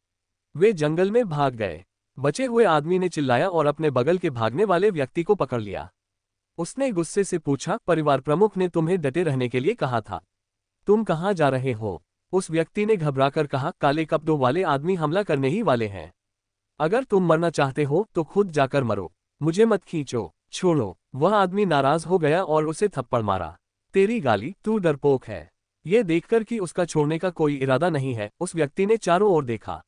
वे जंगल में भाग गए। बचे हुए आदमी ने चिल्लाया और अपने बगल के भागने वाले व्यक्ति को पकड़ लिया। उसने गुस्से से पूछा, परिवार प्रमुख ने तुम्हें डटे रहने के लिए कहा था, तुम कहाँ जा रहे हो? उस व्यक्ति ने घबराकर कहा, काले कपड़ों वाले आदमी हमला करने ही वाले हैं। अगर तुम मरना चाहते हो तो खुद जाकर मरो, मुझे मत खींचो, छोड़ो। वह आदमी नाराज हो गया और उसे थप्पड़ मारा। तेरी गाली, तू डरपोक है। ये देखकर कि उसका छोड़ने का कोई इरादा नहीं है, उस व्यक्ति ने चारों ओर देखा।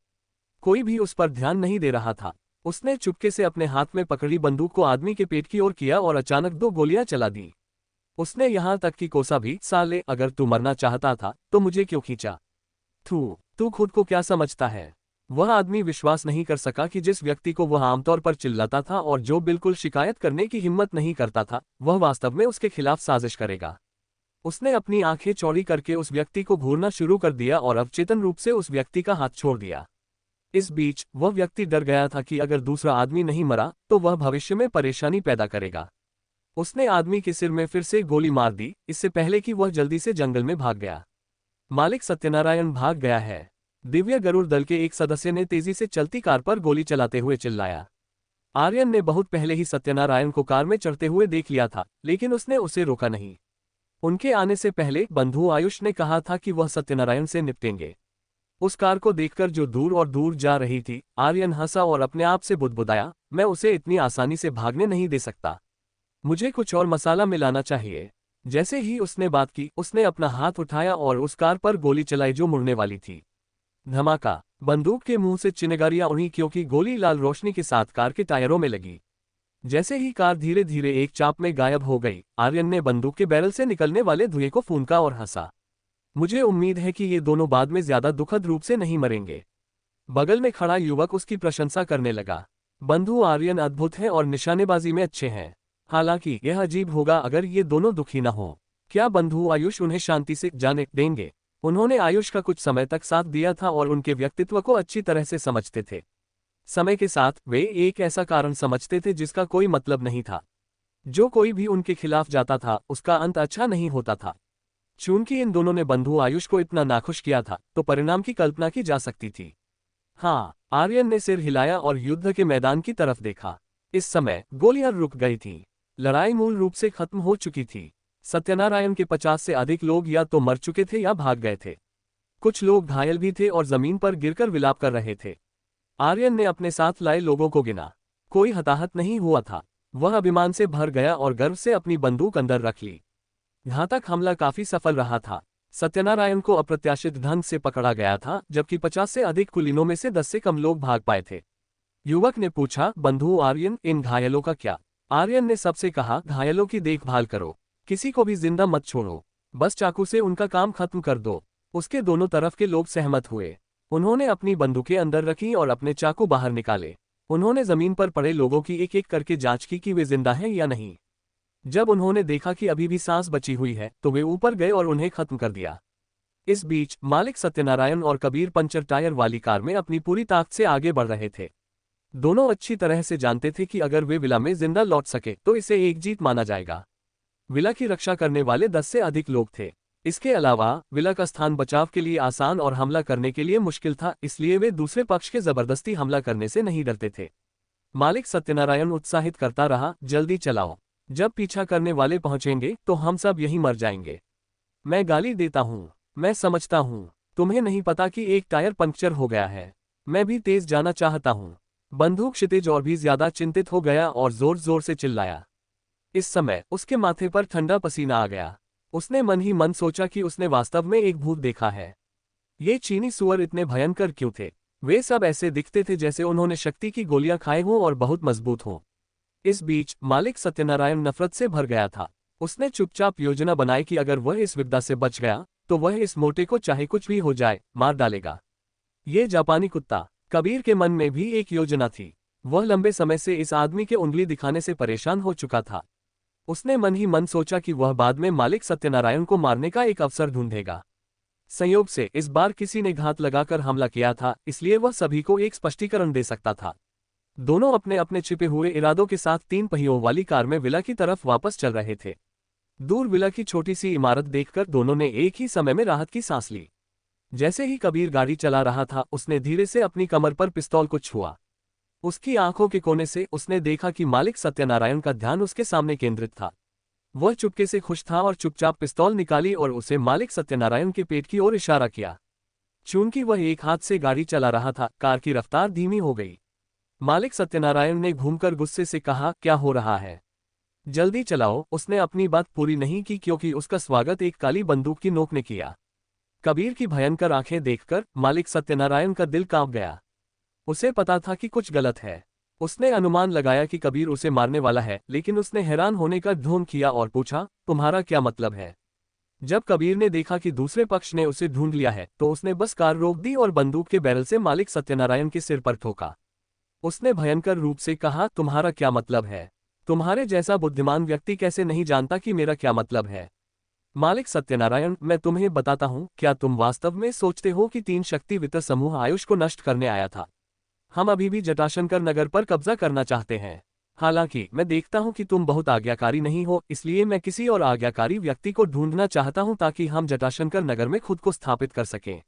कोई भी उस पर ध्यान नहीं दे रहा था। उसने चुपके से अपने हाथ में पकड़ी बंदूक को आदमी के पेट की ओर किया और अचानक 2 गोलियां चला दी। उसने यहां तक कि कोसा भी, साले, अगर तू मरना चाहता था तो मुझे क्यों खींचा? तू खुद को क्या समझता है? वह आदमी विश्वास नहीं कर सका कि जिस व्यक्ति को वह आमतौर पर चिल्लाता था और जो बिल्कुल शिकायत करने की हिम्मत नहीं करता था, वह वास्तव में उसके खिलाफ साजिश करेगा। उसने अपनी आंखें चौड़ी करके उस व्यक्ति को घूरना शुरू कर दिया और अवचेतन रूप से उस व्यक्ति का हाथ छोड़ दिया। इस बीच वह व्यक्ति डर गया था कि अगर दूसरा आदमी नहीं मरा तो वह भविष्य में परेशानी पैदा करेगा। उसने आदमी के सिर में फिर से गोली मार दी, इससे पहले कि वह जल्दी से जंगल में भाग गया। मालिक सत्यनारायण भाग गया है। दिव्य गरुड़ दल के एक सदस्य ने तेजी से चलती कार पर गोली चलाते हुए चिल्लाया। आर्यन ने बहुत पहले ही सत्यनारायण को कार में चढ़ते हुए देख लिया था, लेकिन उसने उसे रोका नहीं। उनके आने से पहले बंधु आयुष ने कहा था कि वह सत्यनारायण से निपटेंगे। उस कार को देखकर जो दूर और दूर जा रही थी, आर्यन हंसा और अपने आप से बुदबुदाया, मैं उसे इतनी आसानी से भागने नहीं दे सकता। मुझे कुछ और मसाला मिलाना चाहिए। जैसे ही उसने बात की, उसने अपना हाथ उठाया और उस कार पर गोली चलाई जो मुड़ने वाली थी। धमाका! बंदूक के मुंह से चिंगारियां उड़ी क्योंकि गोली लाल रोशनी के साथ कार के टायरों में लगी। जैसे ही कार धीरे धीरे एक चाप में गायब हो गई, आर्यन ने बंदूक के बैरल से निकलने वाले धुएं को फूंका और हंसा। मुझे उम्मीद है कि ये दोनों बाद में ज्यादा दुखद रूप से नहीं मरेंगे। बगल में खड़ा युवक उसकी प्रशंसा करने लगा। बंधु आर्यन अद्भुत है और निशानेबाजी में अच्छे हैं। हालांकि यह अजीब होगा अगर ये दोनों दुखी न हो। क्या बंधु आयुष उन्हें शांति से जाने देंगे? उन्होंने आयुष का कुछ समय तक साथ दिया था और उनके व्यक्तित्व को अच्छी तरह से समझते थे। समय के साथ वे एक ऐसा कारण समझते थे जिसका कोई मतलब नहीं था। जो कोई भी उनके खिलाफ जाता था उसका अंत अच्छा नहीं होता था। चूंकि इन दोनों ने बंधु आयुष को इतना नाखुश किया था तो परिणाम की कल्पना की जा सकती थी। हाँ, आर्यन ने सिर हिलाया और युद्ध के मैदान की तरफ देखा। इस समय गोलियां रुक गई थीं। लड़ाई मूल रूप से खत्म हो चुकी थी। सत्यनारायण के 50 से अधिक लोग या तो मर चुके थे या भाग गए थे। कुछ लोग घायल भी थे और जमीन पर गिरकर विलाप कर रहे थे। आर्यन ने अपने साथ लाए लोगों को गिना। कोई हताहत नहीं हुआ था। वह अभिमान से भर गया और गर्व से अपनी बंदूक अंदर रख ली। घातक हमला काफी सफल रहा था। सत्यनारायण को अप्रत्याशित ढंग से पकड़ा गया था, जबकि 50 से अधिक कुलीनों में से 10 से कम लोग भाग पाए थे। युवक ने पूछा, बंधु आर्यन, इन घायलों का क्या? आर्यन ने सबसे कहा, घायलों की देखभाल करो, किसी को भी जिंदा मत छोड़ो, बस चाकू से उनका काम खत्म कर दो। उसके दोनों तरफ के लोग सहमत हुए। उन्होंने अपनी बंदूकें अंदर रखीं और अपने चाकू बाहर निकाले। उन्होंने जमीन पर पड़े लोगों की एक एक करके जांच की कि वे जिंदा हैं या नहीं। जब उन्होंने देखा कि अभी भी सांस बची हुई है तो वे ऊपर गए और उन्हें खत्म कर दिया। इस बीच मालिक सत्यनारायण और कबीर पंचर टायर वाली कार में अपनी पूरी ताकत से आगे बढ़ रहे थे। दोनों अच्छी तरह से जानते थे कि अगर वे विला में जिंदा लौट सके तो इसे एक जीत माना जाएगा। विला की रक्षा करने वाले 10 से अधिक लोग थे। इसके अलावा विला का स्थान बचाव के लिए आसान और हमला करने के लिए मुश्किल था, इसलिए वे दूसरे पक्ष के जबरदस्ती हमला करने से नहीं डरते थे। मालिक सत्यनारायण उत्साहित करता रहा, जल्दी चलाओ, जब पीछा करने वाले पहुंचेंगे तो हम सब यहीं मर जाएंगे। मैं गाली देता हूं, मैं समझता हूं, तुम्हें नहीं पता कि एक टायर पंक्चर हो गया है। मैं भी तेज जाना चाहता हूं। बंदूक क्षितिज और भी ज्यादा चिंतित हो गया और जोर जोर से चिल्लाया। इस समय उसके माथे पर ठंडा पसीना आ गया। उसने मन ही मन सोचा कि उसने वास्तव में एक भूत देखा है। ये चीनी सुअर इतने भयंकर क्यों थे? वे सब ऐसे दिखते थे जैसे उन्होंने शक्ति की गोलियां खाए हों और बहुत मजबूत हों। इस बीच मालिक सत्यनारायण नफरत से भर गया था। उसने चुपचाप योजना बनाई कि अगर वह इस विपदा से बच गया तो वह इस मोटे को चाहे कुछ भी हो जाए मार डालेगा। ये जापानी कुत्ता। कबीर के मन में भी एक योजना थी। वह लंबे समय से इस आदमी के उंगली दिखाने से परेशान हो चुका था। उसने मन ही मन सोचा कि वह बाद में मालिक सत्यनारायण को मारने का एक अवसर ढूंढेगा। संयोग से इस बार किसी ने घात लगाकर हमला किया था, इसलिए वह सभी को एक स्पष्टीकरण दे सकता था। दोनों अपने अपने छिपे हुए इरादों के साथ 3 पहियों वाली कार में विला की तरफ वापस चल रहे थे। दूर विला की छोटी सी इमारत देखकर दोनों ने एक ही समय में राहत की सांस ली। जैसे ही कबीर गाड़ी चला रहा था, उसने धीरे से अपनी कमर पर पिस्तौल को छुआ। उसकी आंखों के कोने से उसने देखा कि मालिक सत्यनारायण का ध्यान उसके सामने केंद्रित था। वह चुपके से खुश था और चुपचाप पिस्तौल निकाली और उसे मालिक सत्यनारायण के पेट की ओर इशारा किया। चूंकि वह एक हाथ से गाड़ी चला रहा था, कार की रफ्तार धीमी हो गई। मालिक सत्यनारायण ने घूमकर गुस्से से कहा, क्या हो रहा है? जल्दी चलाओ। उसने अपनी बात पूरी नहीं की क्योंकि उसका स्वागत एक काली बंदूक की नोक ने किया। कबीर की भयंकर आंखें देखकर मालिक सत्यनारायण का दिल कांप गया। उसे पता था कि कुछ गलत है। उसने अनुमान लगाया कि कबीर उसे मारने वाला है, लेकिन उसने हैरान होने का ढोंग किया और पूछा, तुम्हारा क्या मतलब है? जब कबीर ने देखा कि दूसरे पक्ष ने उसे ढूंढ लिया है तो उसने बस कार रोक दी और बंदूक के बैरल से मालिक सत्यनारायण के सिर पर ठोका। उसने भयंकर रूप से कहा, तुम्हारा क्या मतलब है? तुम्हारे जैसा बुद्धिमान व्यक्ति कैसे नहीं जानता कि मेरा क्या मतलब है? मालिक सत्यनारायण, मैं तुम्हें बताता हूं, क्या तुम वास्तव में सोचते हो कि 3 शक्ति वित्त समूह आयुष को नष्ट करने आया था? हम अभी भी जटाशंकर नगर पर कब्जा करना चाहते हैं। हालांकि मैं देखता हूं कि तुम बहुत आज्ञाकारी नहीं हो, इसलिए मैं किसी और आज्ञाकारी व्यक्ति को ढूंढना चाहता हूं ताकि हम जटाशंकर नगर में खुद को स्थापित कर सकें।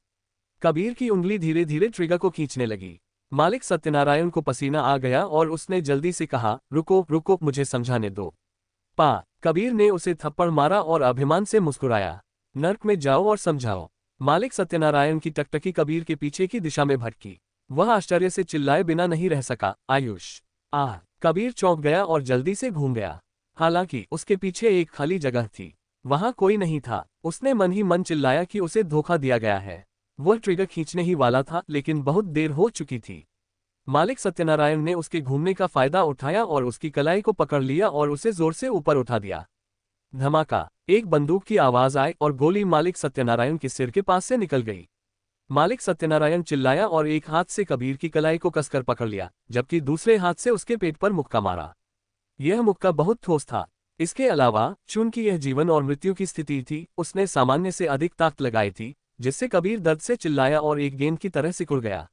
कबीर की उंगली धीरे धीरे ट्रिगर को खींचने लगी। मालिक सत्यनारायण को पसीना आ गया और उसने जल्दी से कहा, रुको रुको, मुझे समझाने दो। कबीर ने उसे थप्पड़ मारा और अभिमान से मुस्कुराया। नर्क में जाओ और समझाओ। मालिक सत्यनारायण की टकटकी कबीर के पीछे की दिशा में भटकी। वह आश्चर्य से चिल्लाए बिना नहीं रह सका, आयुष। कबीर चौंक गया और जल्दी से घूम गया। हालांकि उसके पीछे एक खाली जगह थी। वहां कोई नहीं था। उसने मन ही मन चिल्लाया कि उसे धोखा दिया गया है। वह ट्रिगर खींचने ही वाला था, लेकिन बहुत देर हो चुकी थी। मालिक सत्यनारायण ने उसके घूमने का फायदा उठाया और उसकी कलाई को पकड़ लिया और उसे जोर से ऊपर उठा दिया। धमाका! एक बंदूक की आवाज आई और गोली मालिक सत्यनारायण के सिर के पास से निकल गई। मालिक सत्यनारायण चिल्लाया और एक हाथ से कबीर की कलाई को कसकर पकड़ लिया, जबकि दूसरे हाथ से उसके पेट पर मुक्का मारा। यह मुक्का बहुत ठोस था। इसके अलावा, चूंकि यह जीवन और मृत्यु की स्थिति थी, उसने सामान्य से अधिक ताकत लगाई थी, जिससे कबीर दर्द से चिल्लाया और एक गेंद की तरह सिकुड़ गया।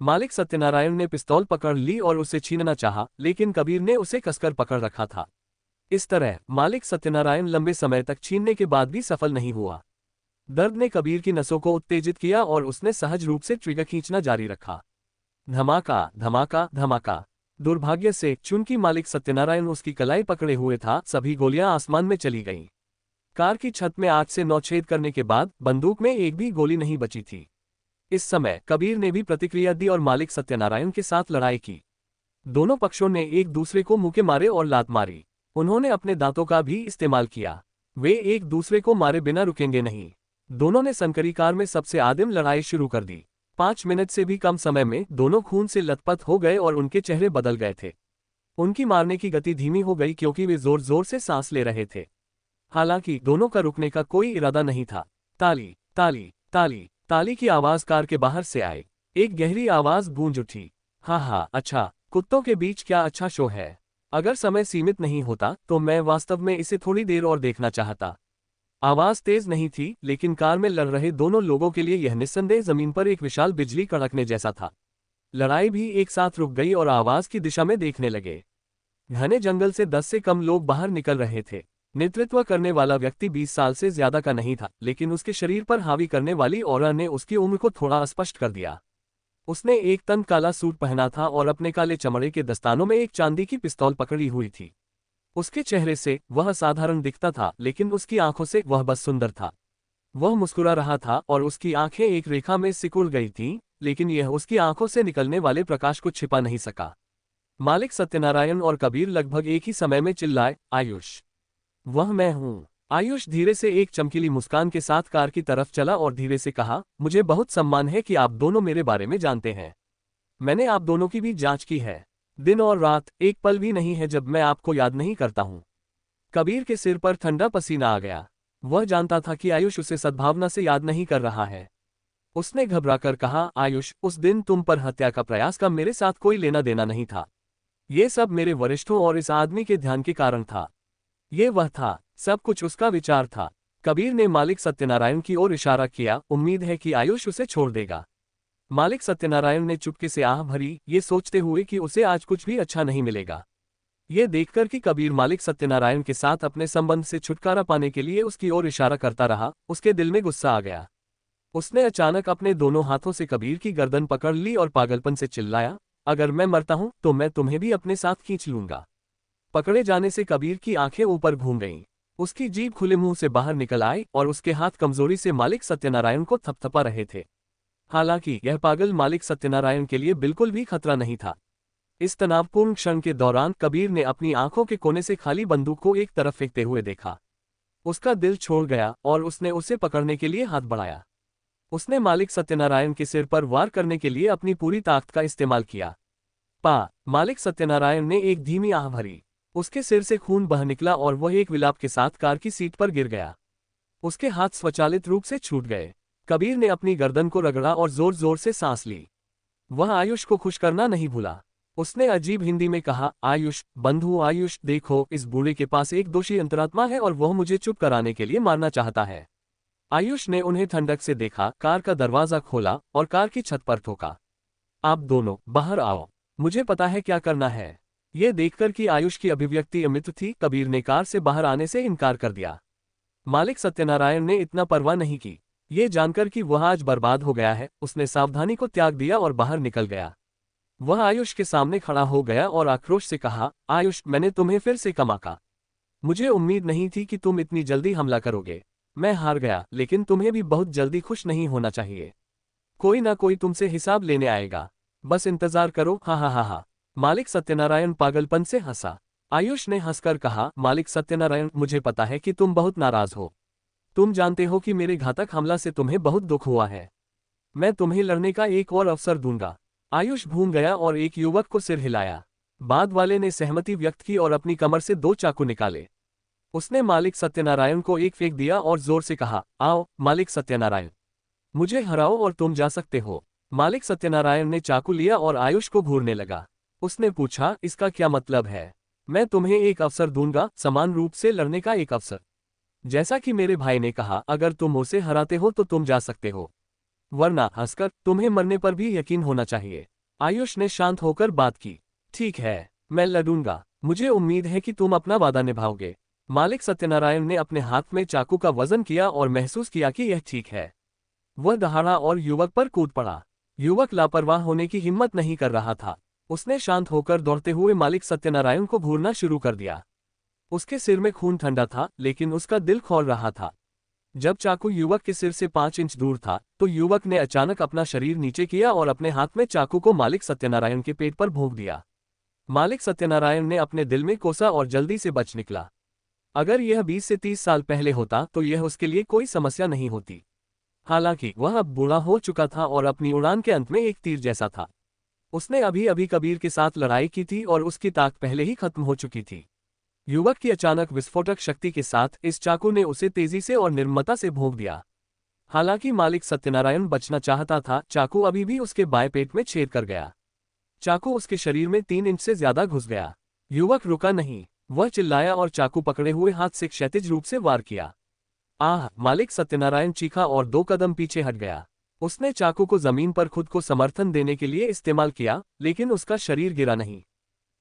मालिक सत्यनारायण ने पिस्तौल पकड़ ली और उसे छीनना चाहा, लेकिन कबीर ने उसे कसकर पकड़ रखा था। इस तरह मालिक सत्यनारायण लंबे समय तक छीनने के बाद भी सफल नहीं हुआ। दर्द ने कबीर की नसों को उत्तेजित किया और उसने सहज रूप से ट्रिगर खींचना जारी रखा। धमाका धमाका धमाका। दुर्भाग्य से, चूंकि मालिक सत्यनारायण उसकी कलाई पकड़े हुए था, सभी गोलियां आसमान में चली गईं। कार की छत में 8 से 9 छेद करने के बाद बंदूक में एक भी गोली नहीं बची थी। इस समय कबीर ने भी प्रतिक्रिया दी और मालिक सत्यनारायण के साथ लड़ाई की। दोनों पक्षों ने एक दूसरे को मुक्के मारे और लात मारी। उन्होंने अपने दांतों का भी इस्तेमाल किया। वे एक दूसरे को मारे बिना रुकेंगे नहीं। दोनों ने संकरी कार में सबसे आदिम लड़ाई शुरू कर दी। 5 मिनट से भी कम समय में दोनों खून से लथपथ हो गए और उनके चेहरे बदल गए थे। उनकी मारने की गति धीमी हो गई क्योंकि वे जोर जोर से सांस ले रहे थे। हालांकि दोनों का रुकने का कोई इरादा नहीं था। ताली ताली ताली ताली की आवाज कार के बाहर से आई। एक गहरी आवाज गूंज उठी। हाँ, अच्छा, कुत्तों के बीच क्या अच्छा शो है। अगर समय सीमित नहीं होता तो मैं वास्तव में इसे थोड़ी देर और देखना चाहता। आवाज तेज नहीं थी, लेकिन कार में लड़ रहे दोनों लोगों के लिए यह निस्संदेह जमीन पर एक विशाल बिजली कड़कने जैसा था। लड़ाई भी एक साथ रुक गई और आवाज की दिशा में देखने लगे। घने जंगल से 10 से कम लोग बाहर निकल रहे थे। नेतृत्व करने वाला व्यक्ति 20 साल से ज्यादा का नहीं था, लेकिन उसके शरीर पर हावी करने वाली ऑरा ने उसकी उम्र को थोड़ा स्पष्ट कर दिया। उसने एक तन काला सूट पहना था और अपने काले चमड़े के दस्तानों में एक चांदी की पिस्तौल पकड़ी हुई थी। उसके चेहरे से वह साधारण दिखता था, लेकिन उसकी आंखों से वह बस सुंदर था। वह मुस्कुरा रहा था और उसकी आंखें एक रेखा में सिकुड़ गई थीं, लेकिन यह उसकी आंखों से निकलने वाले प्रकाश को छिपा नहीं सका। मालिक सत्यनारायण और कबीर लगभग एक ही समय में चिल्लाए, आयुष, वह मैं हूँ। आयुष धीरे से एक चमकीली मुस्कान के साथ कार की तरफ चला और धीरे से कहा, मुझे बहुत सम्मान है कि आप दोनों मेरे बारे में जानते हैं। मैंने आप दोनों की भी जांच की है। दिन और रात एक पल भी नहीं है जब मैं आपको याद नहीं करता हूँ। कबीर के सिर पर ठंडा पसीना आ गया। वह जानता था कि आयुष उसे सद्भावना से याद नहीं कर रहा है। उसने घबराकर कहा, आयुष, उस दिन तुम पर हत्या का प्रयास का मेरे साथ कोई लेना देना नहीं था। ये सब मेरे वरिष्ठों और इस आदमी के ध्यान के कारण था। ये वह था, सब कुछ उसका विचार था। कबीर ने मालिक सत्यनारायण की ओर इशारा किया, उम्मीद है कि आयुष उसे छोड़ देगा। मालिक सत्यनारायण ने चुपके से आह भरी, ये सोचते हुए कि उसे आज कुछ भी अच्छा नहीं मिलेगा। ये देखकर कि कबीर मालिक सत्यनारायण के साथ अपने संबंध से छुटकारा पाने के लिए उसकी ओर इशारा करता रहा, उसके दिल में गुस्सा आ गया। उसने अचानक अपने दोनों हाथों से कबीर की गर्दन पकड़ ली और पागलपन से चिल्लाया, अगर मैं मरता हूं तो मैं तुम्हें भी अपने साथ खींच लूंगा। पकड़े जाने से कबीर की आंखें ऊपर घूम गईं। उसकी जीभ खुले मुंह से बाहर निकल आई और उसके हाथ कमजोरी से मालिक सत्यनारायण को थपथपा रहे थे। हालांकि यह पागल मालिक सत्यनारायण के लिए बिल्कुल भी खतरा नहीं था। इस तनावपूर्ण क्षण के दौरान कबीर ने अपनी आंखों के कोने से खाली बंदूक को एक तरफ फेंकते हुए देखा। उसका दिल छोड़ गया और उसने उसे पकड़ने के लिए हाथ बढ़ाया। उसने मालिक सत्यनारायण के सिर पर वार करने के लिए अपनी पूरी ताकत का इस्तेमाल किया। मालिक सत्यनारायण ने एक धीमी आह भरी। उसके सिर से खून बह निकला और वह एक विलाप के साथ कार की सीट पर गिर गया। उसके हाथ स्वचालित रूप से छूट गए। कबीर ने अपनी गर्दन को रगड़ा और जोर जोर से सांस ली। वह आयुष को खुश करना नहीं भूला। उसने अजीब हिंदी में कहा, आयुष, बंधु आयुष, देखो, इस बूढ़े के पास एक दोषी अंतरात्मा है और वह मुझे चुप कराने के लिए मारना चाहता है। आयुष ने उन्हें ठंडक से देखा, कार का दरवाजा खोला और कार की छत पर ठोका। आप दोनों बाहर आओ, मुझे पता है क्या करना है। ये देखकर कि आयुष की अभिव्यक्ति अमित थी, कबीर ने कार से बाहर आने से इनकार कर दिया। मालिक सत्यनारायण ने इतना परवाह नहीं की। ये जानकर कि वह आज बर्बाद हो गया है, उसने सावधानी को त्याग दिया और बाहर निकल गया। वह आयुष के सामने खड़ा हो गया और आक्रोश से कहा, आयुष, मैंने तुम्हें फिर से कमाका। मुझे उम्मीद नहीं थी कि तुम इतनी जल्दी हमला करोगे। मैं हार गया, लेकिन तुम्हें भी बहुत जल्दी खुश नहीं होना चाहिए। कोई ना कोई तुमसे हिसाब लेने आएगा, बस इंतजार करो। हा हा हा हा। मालिक सत्यनारायण पागलपन से हंसा। आयुष ने हंसकर कहा, मालिक सत्यनारायण, मुझे पता है कि तुम बहुत नाराज हो। तुम जानते हो कि मेरे घातक हमला से तुम्हें बहुत दुख हुआ है। मैं तुम्हें लड़ने का एक और अवसर दूंगा। आयुष भून गया और एक युवक को सिर हिलाया। बाद वाले ने सहमति व्यक्त की और अपनी कमर से 2 चाकू निकाले। उसने मालिक सत्यनारायण को एक फेंक दिया और जोर से कहा, आओ मालिक सत्यनारायण, मुझे हराओ और तुम जा सकते हो। मालिक सत्यनारायण ने चाकू लिया और आयुष को घूरने लगा। उसने पूछा, इसका क्या मतलब है? मैं तुम्हें एक अवसर दूंगा, समान रूप से लड़ने का एक अवसर। जैसा कि मेरे भाई ने कहा, अगर तुम उसे हराते हो तो तुम जा सकते हो, वरना हंसकर तुम्हें मरने पर भी यकीन होना चाहिए। आयुष ने शांत होकर बात की। ठीक है, मैं लड़ूंगा। मुझे उम्मीद है कि तुम अपना वादा निभाओगे। मालिक सत्यनारायण ने अपने हाथ में चाकू का वजन किया और महसूस किया कि यह ठीक है। वह दहाड़ा और युवक पर कूद पड़ा। युवक लापरवाह होने की हिम्मत नहीं कर रहा था। उसने शांत होकर दौड़ते हुए मालिक सत्यनारायण को घूरना शुरू कर दिया। उसके सिर में खून ठंडा था, लेकिन उसका दिल खौल रहा था। जब चाकू युवक के सिर से 5 इंच दूर था, तो युवक ने अचानक अपना शरीर नीचे किया और अपने हाथ में चाकू को मालिक सत्यनारायण के पेट पर भोंक दिया। मालिक सत्यनारायण ने अपने दिल में कोसा और जल्दी से बच निकला। अगर यह 20 से 30 साल पहले होता तो यह उसके लिए कोई समस्या नहीं होती। हालांकि वह अब बूढ़ा हो चुका था और अपनी उड़ान के अंत में एक तीर जैसा था। उसने अभी अभी कबीर के साथ लड़ाई की थी और उसकी ताकत पहले ही खत्म हो चुकी थी। युवक की अचानक विस्फोटक शक्ति के साथ इस चाकू ने उसे तेजी से और निर्ममता से भोंक दिया। हालांकि मालिक सत्यनारायण बचना चाहता था, चाकू अभी भी उसके बाएं पेट में छेद कर गया। चाकू उसके शरीर में 3 इंच से ज्यादा घुस गया। युवक रुका नहीं, वह चिल्लाया और चाकू पकड़े हुए हाथ से क्षैतिज रूप से वार किया। आह! मालिक सत्यनारायण चीखा और 2 कदम पीछे हट गया। उसने चाकू को जमीन पर खुद को समर्थन देने के लिए इस्तेमाल किया, लेकिन उसका शरीर गिरा नहीं।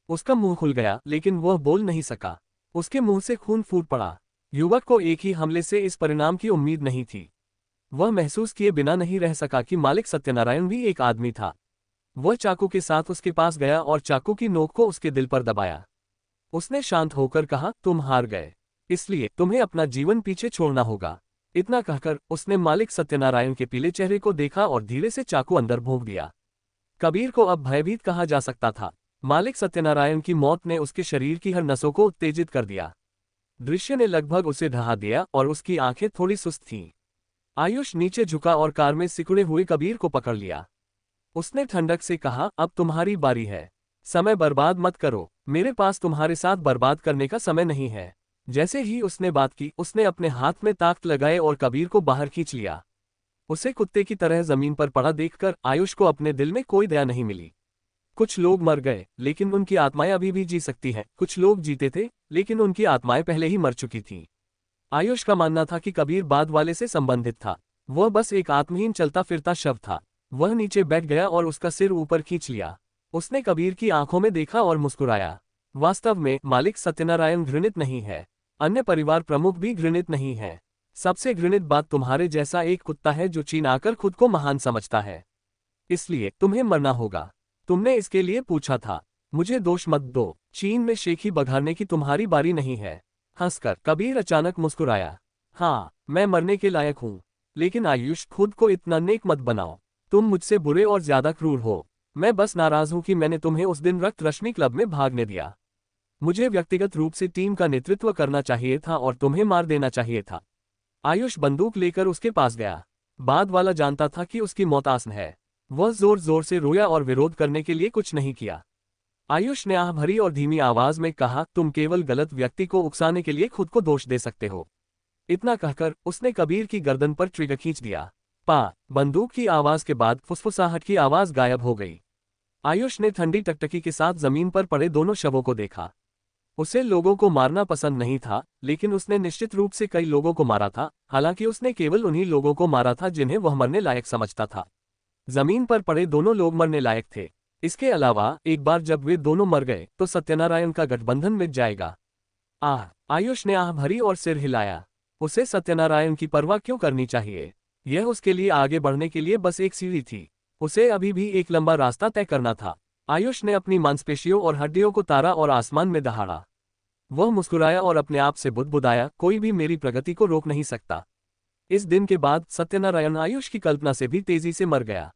उसका मुंह खुल गया, लेकिन वह बोल नहीं सका। उसके मुंह से खून फूट पड़ा। युवक को एक ही हमले से इस परिणाम की उम्मीद नहीं थी। वह महसूस किए बिना नहीं रह सका कि मालिक सत्यनारायण भी एक आदमी था। वह चाकू के साथ उसके पास गया और चाकू की नोक को उसके दिल पर दबाया। उसने शांत होकर कहा, तुम हार गए, इसलिए तुम्हें अपना जीवन पीछे छोड़ना होगा। इतना कहकर उसने मालिक सत्यनारायण के पीले चेहरे को देखा और धीरे से चाकू अंदर भोंक दिया। कबीर को अब भयभीत कहा जा सकता था। मालिक सत्यनारायण की मौत ने उसके शरीर की हर नसों को उत्तेजित कर दिया। दृश्य ने लगभग उसे ढहा दिया और उसकी आंखें थोड़ी सुस्त थीं। आयुष नीचे झुका और कार में सिकुड़े हुए कबीर को पकड़ लिया। उसने ठंडक से कहा, अब तुम्हारी बारी है। समय बर्बाद मत करो, मेरे पास तुम्हारे साथ बर्बाद करने का समय नहीं है। जैसे ही उसने बात की, उसने अपने हाथ में ताकत लगाए और कबीर को बाहर खींच लिया। उसे कुत्ते की तरह जमीन पर पड़ा देखकर आयुष को अपने दिल में कोई दया नहीं मिली। कुछ लोग मर गए, लेकिन उनकी आत्माएं अभी भी जी सकती हैं। कुछ लोग जीते थे, लेकिन उनकी आत्माएं पहले ही मर चुकी थीं। आयुष का मानना था कि कबीर बाद वाले से संबंधित था। वह बस एक आत्महीन चलता फिरता शव था। वह नीचे बैठ गया और उसका सिर ऊपर खींच लिया। उसने कबीर की आंखों में देखा और मुस्कुराया। वास्तव में मालिक सत्यनारायण घृणित नहीं है। अन्य परिवार प्रमुख भी घृणित नहीं है। सबसे घृणित बात तुम्हारे जैसा एक कुत्ता है जो चीन आकर खुद को महान समझता है। इसलिए तुम्हें मरना होगा। तुमने इसके लिए पूछा था। मुझे दोष मत दो। चीन में शेखी बघारने की तुम्हारी बारी नहीं है। हंसकर कबीर अचानक मुस्कुराया। हाँ, मैं मरने के लायक हूँ। लेकिन आयुष, खुद को इतना नेक मत बनाओ। तुम मुझसे बुरे और ज्यादा क्रूर हो। मैं बस नाराज हूं कि मैंने तुम्हें उस दिन रक्त रश्मि क्लब में भागने दिया। मुझे व्यक्तिगत रूप से टीम का नेतृत्व करना चाहिए था और तुम्हें मार देना चाहिए था। आयुष बंदूक लेकर उसके पास गया। बाद वाला जानता था कि उसकी मौत आसन है। वह जोर जोर से रोया और विरोध करने के लिए कुछ नहीं किया। आयुष ने आह भरी और धीमी आवाज में कहा, तुम केवल गलत व्यक्ति को उकसाने के लिए खुद को दोष दे सकते हो। इतना कहकर उसने कबीर की गर्दन पर ट्रिगर खींच दिया। बंदूक की आवाज के बाद फुसफुसाहट की आवाज गायब हो गई। आयुष ने ठंडी टकटकी के साथ जमीन पर पड़े दोनों शवों को देखा। उसे लोगों को मारना पसंद नहीं था, लेकिन उसने निश्चित रूप से कई लोगों को मारा था। हालांकि उसने केवल उन्हीं लोगों को मारा था जिन्हें वह मरने लायक समझता था। जमीन पर पड़े दोनों लोग मरने लायक थे। इसके अलावा एक बार जब वे दोनों मर गए तो सत्यनारायण का गठबंधन मिट जाएगा। आयुष ने आह भरी और सिर हिलाया। उसे सत्यनारायण की परवाह क्यों करनी चाहिए? यह उसके लिए आगे बढ़ने के लिए बस एक सीढ़ी थी। उसे अभी भी एक लंबा रास्ता तय करना था। आयुष ने अपनी मांसपेशियों और हड्डियों को तारा और आसमान में दहाड़ा। वह मुस्कुराया और अपने आप से बुदबुदाया, कोई भी मेरी प्रगति को रोक नहीं सकता। इस दिन के बाद सत्यनारायण आयुष की कल्पना से भी तेजी से मर गया।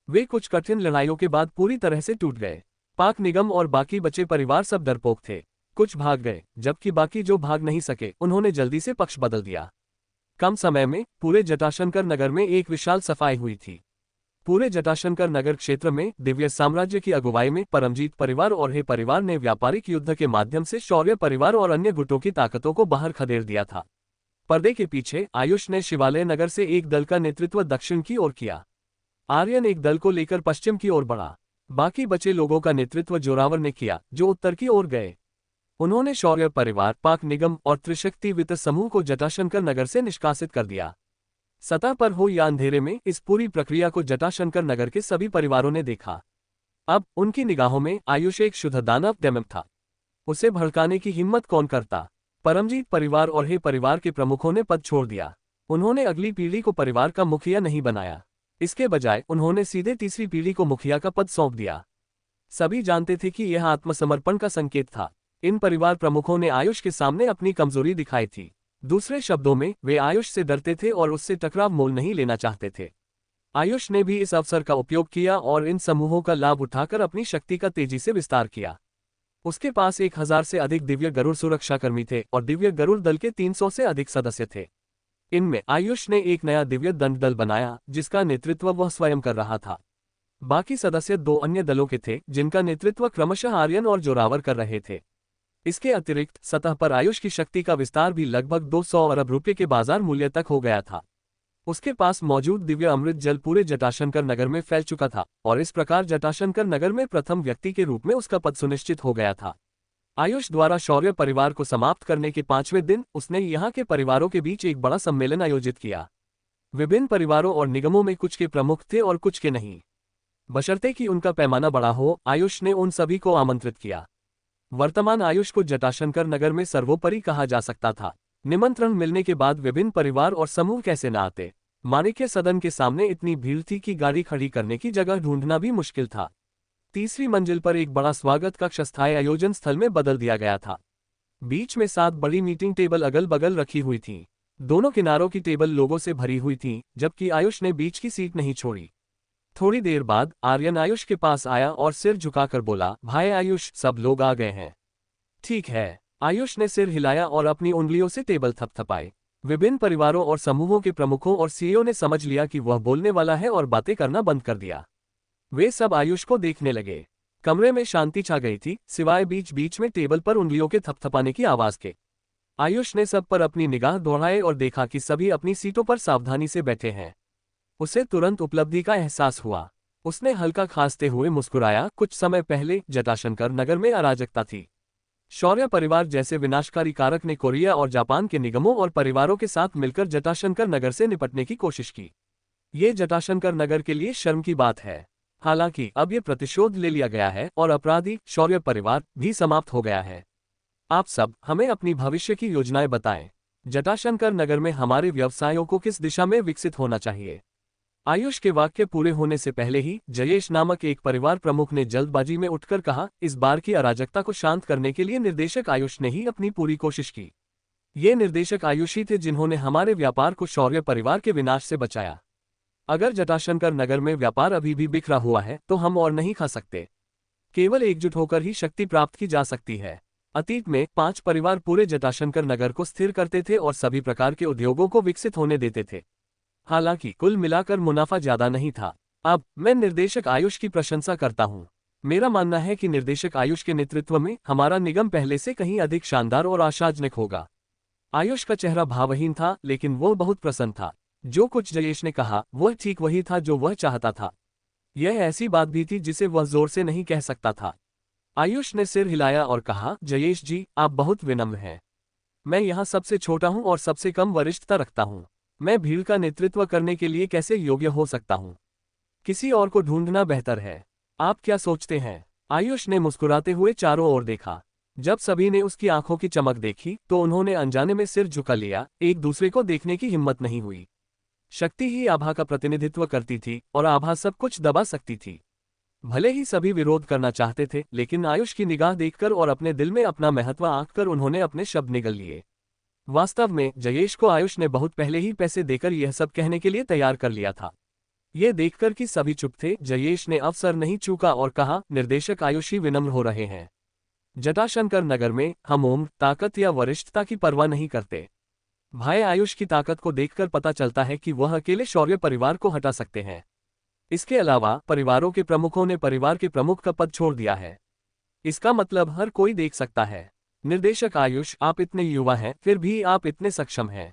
वे कुछ कठिन लड़ाइयों के बाद पूरी तरह से टूट गए। पाक निगम और बाकी बचे परिवार सब डरपोक थे। कुछ भाग गए, जबकि बाकी जो भाग नहीं सके उन्होंने जल्दी से पक्ष बदल दिया। कम समय में पूरे जटाशंकर नगर में एक विशाल सफाई हुई थी। पूरे जटाशंकर नगर क्षेत्र में दिव्य साम्राज्य की अगुवाई में परमजीत परिवार और हे परिवार ने व्यापारिक युद्ध के माध्यम से शौर्य परिवार और अन्य गुटों की ताकतों को बाहर खदेड़ दिया था। पर्दे के पीछे आयुष ने शिवालय नगर से एक दल का नेतृत्व दक्षिण की ओर किया। आर्यन एक दल को लेकर पश्चिम की ओर बढ़ा। बाकी बचे लोगों का नेतृत्व जोरावर ने किया, जो उत्तर की ओर गए। उन्होंने शौर्य परिवार, पाक निगम और त्रिशक्ति वित्त समूह को जटाशंकर नगर से निष्कासित कर दिया। सतह पर हो या अंधेरे में, इस पूरी प्रक्रिया को जटाशंकर नगर के सभी परिवारों ने देखा। अब उनकी निगाहों में आयुष एक शुद्ध दानव डेमन था। उसे भड़काने की हिम्मत कौन करता? परमजीत परिवार और हे परिवार के प्रमुखों ने पद छोड़ दिया। उन्होंने अगली पीढ़ी को परिवार का मुखिया नहीं बनाया। इसके बजाय उन्होंने सीधे तीसरी पीढ़ी को मुखिया का पद सौंप दिया। सभी जानते थे कि यह आत्मसमर्पण का संकेत था। इन परिवार प्रमुखों ने आयुष के सामने अपनी कमजोरी दिखाई थी। दूसरे शब्दों में, वे आयुष से डरते थे और उससे टकराव मोल नहीं लेना चाहते थे। आयुष ने भी इस अवसर का उपयोग किया और इन समूहों का लाभ उठाकर अपनी शक्ति का तेजी से विस्तार किया। उसके पास 1000 से अधिक दिव्य गरुड़ सुरक्षाकर्मी थे और दिव्य गरुड़ दल के 300 से अधिक सदस्य थे। इनमें आयुष ने एक नया दिव्य दंड दल बनाया, जिसका नेतृत्व वह स्वयं कर रहा था। बाकी सदस्य 2 अन्य दलों के थे, जिनका नेतृत्व क्रमशः आर्यन और जोरावर कर रहे थे। इसके अतिरिक्त सतह पर आयुष की शक्ति का विस्तार भी लगभग 200 अरब रुपये के बाजार मूल्य तक हो गया था। उसके पास मौजूद दिव्य अमृत जल पूरे जटाशंकर नगर में फैल चुका था और इस प्रकार जटाशंकर नगर में प्रथम व्यक्ति के रूप में उसका पद सुनिश्चित हो गया था। आयुष द्वारा शौर्य परिवार को समाप्त करने के 5वें दिन उसने यहाँ के परिवारों के बीच एक बड़ा सम्मेलन आयोजित किया। विभिन्न परिवारों और निगमों में कुछ के प्रमुख थे और कुछ के नहीं। बशर्ते कि उनका पैमाना बड़ा हो, आयुष ने उन सभी को आमंत्रित किया। वर्तमान आयुष को जटाशंकर नगर में सर्वोपरि कहा जा सकता था। निमंत्रण मिलने के बाद विभिन्न परिवार और समूह कैसे न आते। माणिक्य सदन के सामने इतनी भीड़ थी कि गाड़ी खड़ी करने की जगह ढूंढना भी मुश्किल था। तीसरी मंजिल पर एक बड़ा स्वागत कक्ष अस्थायी आयोजन स्थल में बदल दिया गया था। बीच में 7 बड़ी मीटिंग टेबल अगल बगल रखी हुई थीं। दोनों किनारों की टेबल लोगों से भरी हुई थी, जबकि आयुष ने बीच की सीट नहीं छोड़ी। थोड़ी देर बाद आर्यन आयुष के पास आया और सिर झुकाकर बोला, भाई आयुष, सब लोग आ गए हैं। ठीक है। आयुष ने सिर हिलाया और अपनी उंगलियों से टेबल थपथपाई। विभिन्न परिवारों और समूहों के प्रमुखों और सीईओ ने समझ लिया कि वह बोलने वाला है और बातें करना बंद कर दिया। वे सब आयुष को देखने लगे। कमरे में शांति छा गई थी, सिवाय बीच बीच में टेबल पर उंगलियों के थपथपाने की आवाज के। आयुष ने सब पर अपनी निगाह दौड़ाई और देखा कि सभी अपनी सीटों पर सावधानी से बैठे हैं। उसे तुरंत उपलब्धि का एहसास हुआ। उसने हल्का खांसते हुए मुस्कुराया। कुछ समय पहले जटाशंकर नगर में अराजकता थी। शौर्य परिवार जैसे विनाशकारी कारक ने कोरिया और जापान के निगमों और परिवारों के साथ मिलकर जटाशंकर नगर से निपटने की कोशिश की। ये जटाशंकर नगर के लिए शर्म की बात है। हालांकि अब ये प्रतिशोध ले लिया गया है और अपराधी शौर्य परिवार भी समाप्त हो गया है। आप सब हमें अपनी भविष्य की योजनाएं बताएं। जटाशंकर नगर में हमारे व्यवसायों को किस दिशा में विकसित होना चाहिए। आयुष के वाक्य पूरे होने से पहले ही जयेश नामक एक परिवार प्रमुख ने जल्दबाजी में उठकर कहा, इस बार की अराजकता को शांत करने के लिए निर्देशक आयुष ने ही अपनी पूरी कोशिश की। ये निर्देशक आयुष ही थे जिन्होंने हमारे व्यापार को शौर्य परिवार के विनाश से बचाया। अगर जटाशंकर नगर में व्यापार अभी भी बिखरा हुआ है तो हम और नहीं खा सकते। केवल एकजुट होकर ही शक्ति प्राप्त की जा सकती है। अतीत में 5 परिवार पूरे जटाशंकर नगर को स्थिर करते थे और सभी प्रकार के उद्योगों को विकसित होने देते थे। हालांकि कुल मिलाकर मुनाफा ज्यादा नहीं था। अब मैं निर्देशक आयुष की प्रशंसा करता हूं। मेरा मानना है कि निर्देशक आयुष के नेतृत्व में हमारा निगम पहले से कहीं अधिक शानदार और आशाजनक होगा। आयुष का चेहरा भावहीन था, लेकिन वो बहुत प्रसन्न था। जो कुछ जयेश ने कहा वह ठीक वही था जो वह चाहता था। यह ऐसी बात भी थी जिसे वह जोर से नहीं कह सकता था। आयुष ने सिर हिलाया और कहा, जयेश जी, आप बहुत विनम्र हैं। मैं यहाँ सबसे छोटा हूँ और सबसे कम वरिष्ठता रखता हूँ। मैं भीड़ का नेतृत्व करने के लिए कैसे योग्य हो सकता हूँ? किसी और को ढूंढना बेहतर है। आप क्या सोचते हैं? आयुष ने मुस्कुराते हुए चारों ओर देखा। जब सभी ने उसकी आंखों की चमक देखी तो उन्होंने अनजाने में सिर झुका लिया। एक दूसरे को देखने की हिम्मत नहीं हुई। शक्ति ही आभा का प्रतिनिधित्व करती थी और आभा सब कुछ दबा सकती थी। भले ही सभी विरोध करना चाहते थे, लेकिन आयुष की निगाह देखकर और अपने दिल में अपना महत्व आंककर उन्होंने अपने शब्द निगल लिए। वास्तव में जयेश को आयुष ने बहुत पहले ही पैसे देकर यह सब कहने के लिए तैयार कर लिया था। ये देखकर कि सभी चुप थे, जयेश ने अवसर नहीं चूका और कहा, निर्देशक आयुष ही विनम्र हो रहे हैं। जटाशंकर नगर में हम उम्र, ताकत या वरिष्ठता की परवाह नहीं करते। भाई आयुष की ताकत को देखकर पता चलता है कि वह अकेले शौर्य परिवार को हटा सकते हैं। इसके अलावा परिवारों के प्रमुखों ने परिवार के प्रमुख का पद छोड़ दिया है। इसका मतलब हर कोई देख सकता है। निर्देशक आयुष, आप इतने युवा हैं, फिर भी आप इतने सक्षम हैं।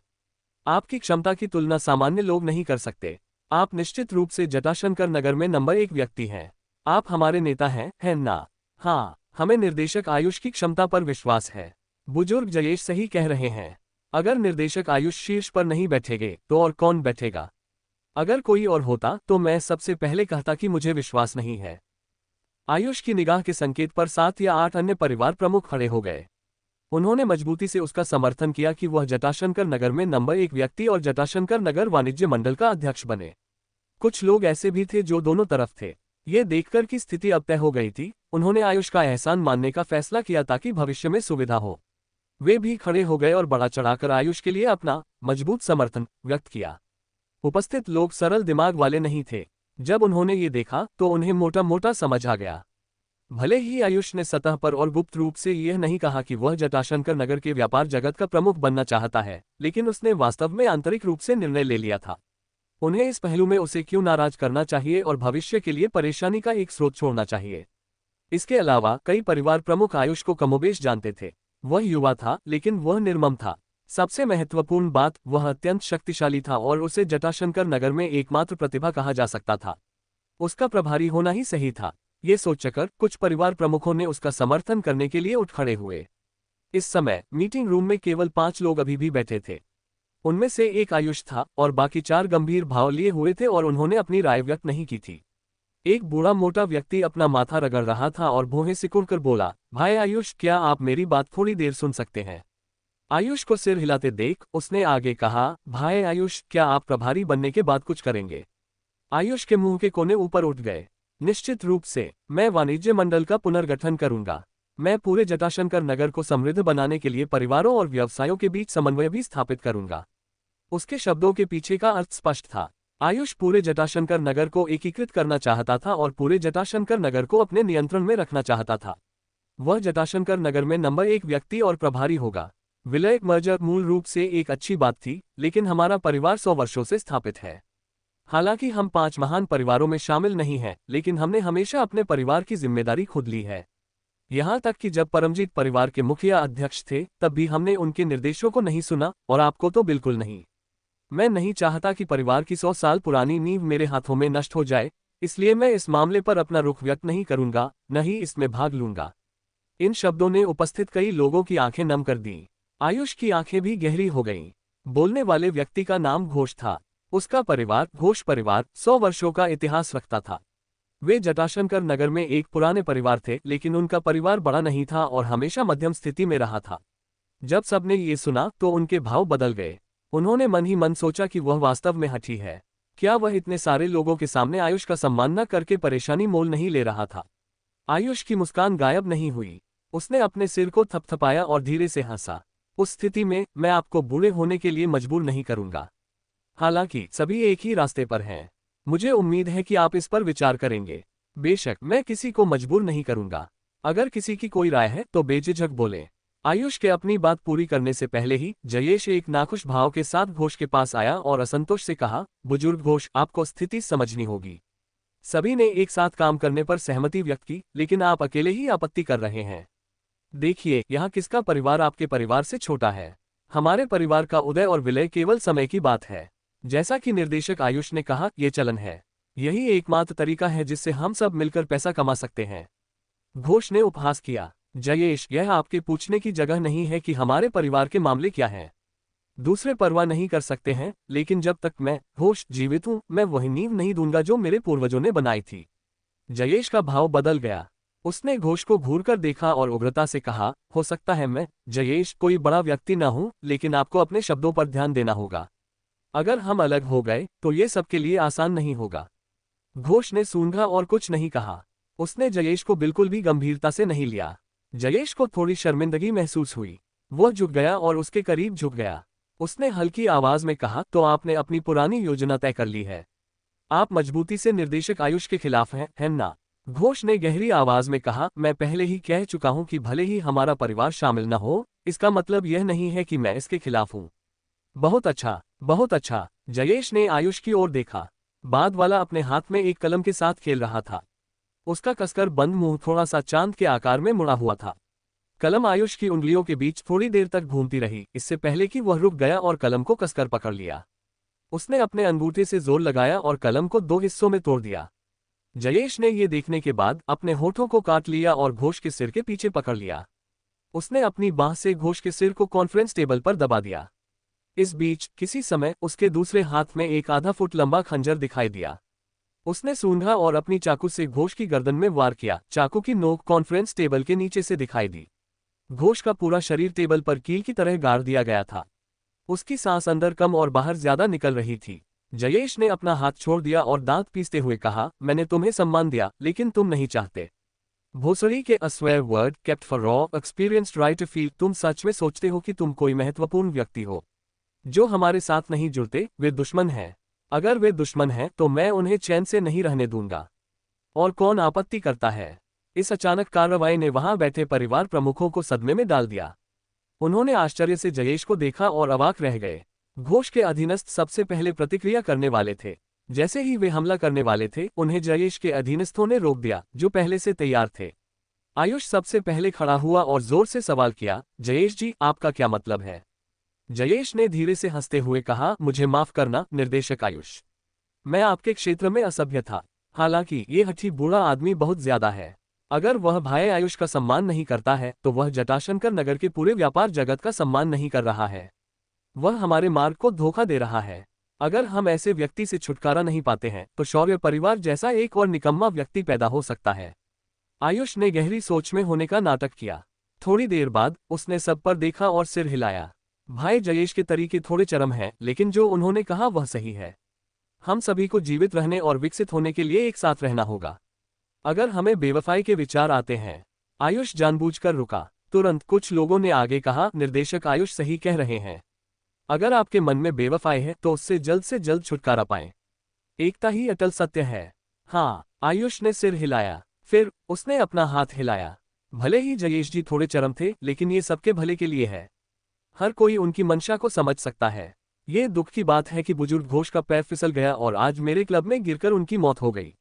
आपकी क्षमता की तुलना सामान्य लोग नहीं कर सकते। आप निश्चित रूप से जटाशंकर नगर में नंबर 1 व्यक्ति हैं। आप हमारे नेता हैं ना? हाँ, हमें निर्देशक आयुष की क्षमता पर विश्वास है। बुजुर्ग जयेश सही कह रहे हैं। अगर निर्देशक आयुष शीर्ष पर नहीं बैठेंगे तो और कौन बैठेगा? अगर कोई और होता तो मैं सबसे पहले कहता कि मुझे विश्वास नहीं है। आयुष की निगाह के संकेत पर 7 या 8 अन्य परिवार प्रमुख खड़े हो गए। उन्होंने मजबूती से उसका समर्थन किया कि वह जटाशंकर नगर में नंबर 1 व्यक्ति और जटाशंकर नगर वाणिज्य मंडल का अध्यक्ष बने। कुछ लोग ऐसे भी थे जो दोनों तरफ थे। ये देखकर कि स्थिति अब तय हो गई थी, उन्होंने आयुष का एहसान मानने का फैसला किया ताकि भविष्य में सुविधा हो। वे भी खड़े हो गए और बढ़ा चढ़ाकर आयुष के लिए अपना मजबूत समर्थन व्यक्त किया। उपस्थित लोग सरल दिमाग वाले नहीं थे। जब उन्होंने ये देखा तो उन्हें मोटा मोटा समझ आ गया। भले ही आयुष ने सतह पर और गुप्त रूप से यह नहीं कहा कि वह जटाशंकर नगर के व्यापार जगत का प्रमुख बनना चाहता है, लेकिन उसने वास्तव में आंतरिक रूप से निर्णय ले लिया था। उन्हें इस पहलू में उसे क्यों नाराज करना चाहिए और भविष्य के लिए परेशानी का एक स्रोत छोड़ना चाहिए। इसके अलावा कई परिवार प्रमुख आयुष को कमोबेश जानते थे। वह युवा था, लेकिन वह निर्मम था। सबसे महत्वपूर्ण बात, वह अत्यंत शक्तिशाली था और उसे जटाशंकर नगर में एकमात्र प्रतिभा कहा जा सकता था। उसका प्रभारी होना ही सही था। ये सोचकर कुछ परिवार प्रमुखों ने उसका समर्थन करने के लिए उठ खड़े हुए। इस समय मीटिंग रूम में केवल 5 लोग अभी भी बैठे थे। उनमें से एक आयुष था और बाकी 4 गंभीर भाव लिए हुए थे और उन्होंने अपनी राय व्यक्त नहीं की थी। एक बूढ़ा मोटा व्यक्ति अपना माथा रगड़ रहा था और भौहें सिकुड़कर बोला, भाई आयुष, क्या आप मेरी बात थोड़ी देर सुन सकते हैं? आयुष को सिर हिलाते देख उसने आगे कहा, भाई आयुष, क्या आप प्रभारी बनने के बाद कुछ करेंगे? आयुष के मुंह के कोने ऊपर उठ गए। निश्चित रूप से, मैं वाणिज्य मंडल का पुनर्गठन करूंगा। मैं पूरे जटाशंकर नगर को समृद्ध बनाने के लिए परिवारों और व्यवसायों के बीच समन्वय भी स्थापित करूंगा। उसके शब्दों के पीछे का अर्थ स्पष्ट था। आयुष पूरे जटाशंकर नगर को एकीकृत करना चाहता था और पूरे जटाशंकर नगर को अपने नियंत्रण में रखना चाहता था। वह जटाशंकर नगर में नंबर 1 व्यक्ति और प्रभारी होगा। विलय मर्जर मूल रूप से एक अच्छी बात थी, लेकिन हमारा परिवार 100 वर्षों से स्थापित है। हालांकि हम 5 महान परिवारों में शामिल नहीं हैं, लेकिन हमने हमेशा अपने परिवार की जिम्मेदारी खुद ली है। यहाँ तक कि जब परमजीत परिवार के मुखिया अध्यक्ष थे, तब भी हमने उनके निर्देशों को नहीं सुना, और आपको तो बिल्कुल नहीं। मैं नहीं चाहता कि परिवार की 100 साल पुरानी नींव मेरे हाथों में नष्ट हो जाए, इसलिए मैं इस मामले पर अपना रुख व्यक्त नहीं करूंगा, न ही इसमें भाग लूंगा। इन शब्दों ने उपस्थित कई लोगों की आंखें नम कर दी। आयुष की आंखें भी गहरी हो गईं। बोलने वाले व्यक्ति का नाम घोष था। उसका परिवार, घोष परिवार, 100 वर्षों का इतिहास रखता था। वे जटाशंकर नगर में एक पुराने परिवार थे, लेकिन उनका परिवार बड़ा नहीं था और हमेशा मध्यम स्थिति में रहा था। जब सबने ये सुना तो उनके भाव बदल गए। उन्होंने मन ही मन सोचा कि वह वास्तव में हठी है। क्या वह इतने सारे लोगों के सामने आयुष का सम्मान न करके परेशानी मोल नहीं ले रहा था? आयुष की मुस्कान गायब नहीं हुई। उसने अपने सिर को थपथपाया और धीरे से हंसा। उस स्थिति में मैं आपको बूढ़े होने के लिए मजबूर नहीं करूंगा। हालांकि सभी एक ही रास्ते पर हैं। मुझे उम्मीद है कि आप इस पर विचार करेंगे। बेशक मैं किसी को मजबूर नहीं करूंगा। अगर किसी की कोई राय है तो बेझिझक बोले। आयुष के अपनी बात पूरी करने से पहले ही जयेश एक नाखुश भाव के साथ घोष के पास आया और असंतोष से कहा, बुजुर्ग घोष, आपको स्थिति समझनी होगी। सभी ने एक साथ काम करने पर सहमति व्यक्त की, लेकिन आप अकेले ही आपत्ति कर रहे हैं। देखिए, यहाँ किसका परिवार आपके परिवार से छोटा है? हमारे परिवार का उदय और विलय केवल समय की बात है। जैसा कि निर्देशक आयुष ने कहा, ये चलन है। यही एकमात्र तरीका है जिससे हम सब मिलकर पैसा कमा सकते हैं। घोष ने उपहास किया। जयेश, यह आपके पूछने की जगह नहीं है कि हमारे परिवार के मामले क्या हैं। दूसरे परवाह नहीं कर सकते हैं, लेकिन जब तक मैं, घोष, जीवित हूं, मैं वही नींव नहीं दूंगा जो मेरे पूर्वजों ने बनाई थी। जयेश का भाव बदल गया। उसने घोष को घूरकर देखा और उग्रता से कहा, हो सकता है मैं, जयेश, कोई बड़ा व्यक्ति न हूं, लेकिन आपको अपने शब्दों पर ध्यान देना होगा। अगर हम अलग हो गए तो ये सबके लिए आसान नहीं होगा। घोष ने सूंघा और कुछ नहीं कहा। उसने जयेश को बिल्कुल भी गंभीरता से नहीं लिया। जयेश को थोड़ी शर्मिंदगी महसूस हुई। वह झुक गया और उसके करीब झुक गया। उसने हल्की आवाज में कहा, तो आपने अपनी पुरानी योजना तय कर ली है? आप मजबूती से निर्देशक आयुष के खिलाफ हैं, है ना? घोष ने गहरी आवाज में कहा, मैं पहले ही कह चुका हूं कि भले ही हमारा परिवार शामिल न हो, इसका मतलब यह नहीं है कि मैं इसके खिलाफ हूं। बहुत अच्छा, बहुत अच्छा। जयेश ने आयुष की ओर देखा। बाद वाला अपने हाथ में एक कलम के साथ खेल रहा था। उसका कसकर बंद मुंह थोड़ा सा चांद के आकार में मुड़ा हुआ था। कलम आयुष की उंगलियों के बीच थोड़ी देर तक घूमती रही, इससे पहले कि वह रुक गया और कलम को कसकर पकड़ लिया। उसने अपने अंगूठे से जोर लगाया और कलम को 2 हिस्सों में तोड़ दिया। जयेश ने यह देखने के बाद अपने होठों को काट लिया और घोष के सिर के पीछे पकड़ लिया। उसने अपनी बांह से घोष के सिर को कॉन्फ्रेंस टेबल पर दबा दिया। इस बीच किसी समय उसके दूसरे हाथ में एक आधा फुट लंबा खंजर दिखाई दिया। उसने सूंघा और अपनी चाकू से घोष की गर्दन में वार किया। चाकू की नोक कॉन्फ्रेंस टेबल के नीचे से दिखाई दी। घोष का पूरा शरीर टेबल पर कील की तरह गाड़ दिया गया था। उसकी सांस अंदर कम और बाहर ज्यादा निकल रही थी। जयेश ने अपना हाथ छोड़ दिया और दांत पीसते हुए कहा, मैंने तुम्हें सम्मान दिया, लेकिन तुम नहीं चाहते। भोसड़ी के a swear word kept for raw experienced right to feel. तुम सच में सोचते हो कि तुम कोई महत्वपूर्ण व्यक्ति हो? जो हमारे साथ नहीं जुड़ते वे दुश्मन हैं। अगर वे दुश्मन हैं तो मैं उन्हें चैन से नहीं रहने दूंगा। और कौन आपत्ति करता है? इस अचानक कार्रवाई ने वहां बैठे परिवार प्रमुखों को सदमे में डाल दिया। उन्होंने आश्चर्य से जयेश को देखा और अवाक रह गए। घोष के अधीनस्थ सबसे पहले प्रतिक्रिया करने वाले थे। जैसे ही वे हमला करने वाले थे, उन्हें जयेश के अधीनस्थों ने रोक दिया, जो पहले से तैयार थे। आयुष सबसे पहले खड़ा हुआ और जोर से सवाल किया, जयेश जी, आपका क्या मतलब है? जयेश ने धीरे से हंसते हुए कहा, मुझे माफ करना निर्देशक आयुष। मैं आपके क्षेत्र में असभ्य था। हालांकि ये हठी बूढ़ा आदमी बहुत ज्यादा है। अगर वह भाई आयुष का सम्मान नहीं करता है तो वह जटाशंकर नगर के पूरे व्यापार जगत का सम्मान नहीं कर रहा है। वह हमारे मार्ग को धोखा दे रहा है। अगर हम ऐसे व्यक्ति से छुटकारा नहीं पाते हैं तो शौर्य परिवार जैसा एक और निकम्मा व्यक्ति पैदा हो सकता है। आयुष ने गहरी सोच में होने का नाटक किया। थोड़ी देर बाद उसने सब पर देखा और सिर हिलाया। भाई जयेश के तरीके थोड़े चरम हैं, लेकिन जो उन्होंने कहा वह सही है। हम सभी को जीवित रहने और विकसित होने के लिए एक साथ रहना होगा। अगर हमें बेवफाई के विचार आते हैं। आयुष जानबूझकर रुका। तुरंत कुछ लोगों ने आगे कहा, निर्देशक आयुष सही कह रहे हैं। अगर आपके मन में बेवफाई है तो उससे जल्द से जल्द छुटकारा पाएं। एकता ही अटल सत्य है। हाँ, आयुष ने सिर हिलाया। फिर उसने अपना हाथ हिलाया। भले ही जयेश जी थोड़े चरम थे, लेकिन ये सबके भले के लिए है। हर कोई उनकी मंशा को समझ सकता है। ये दुख की बात है कि बुजुर्ग घोष का पैर फिसल गया और आज मेरे क्लब में गिरकर उनकी मौत हो गई।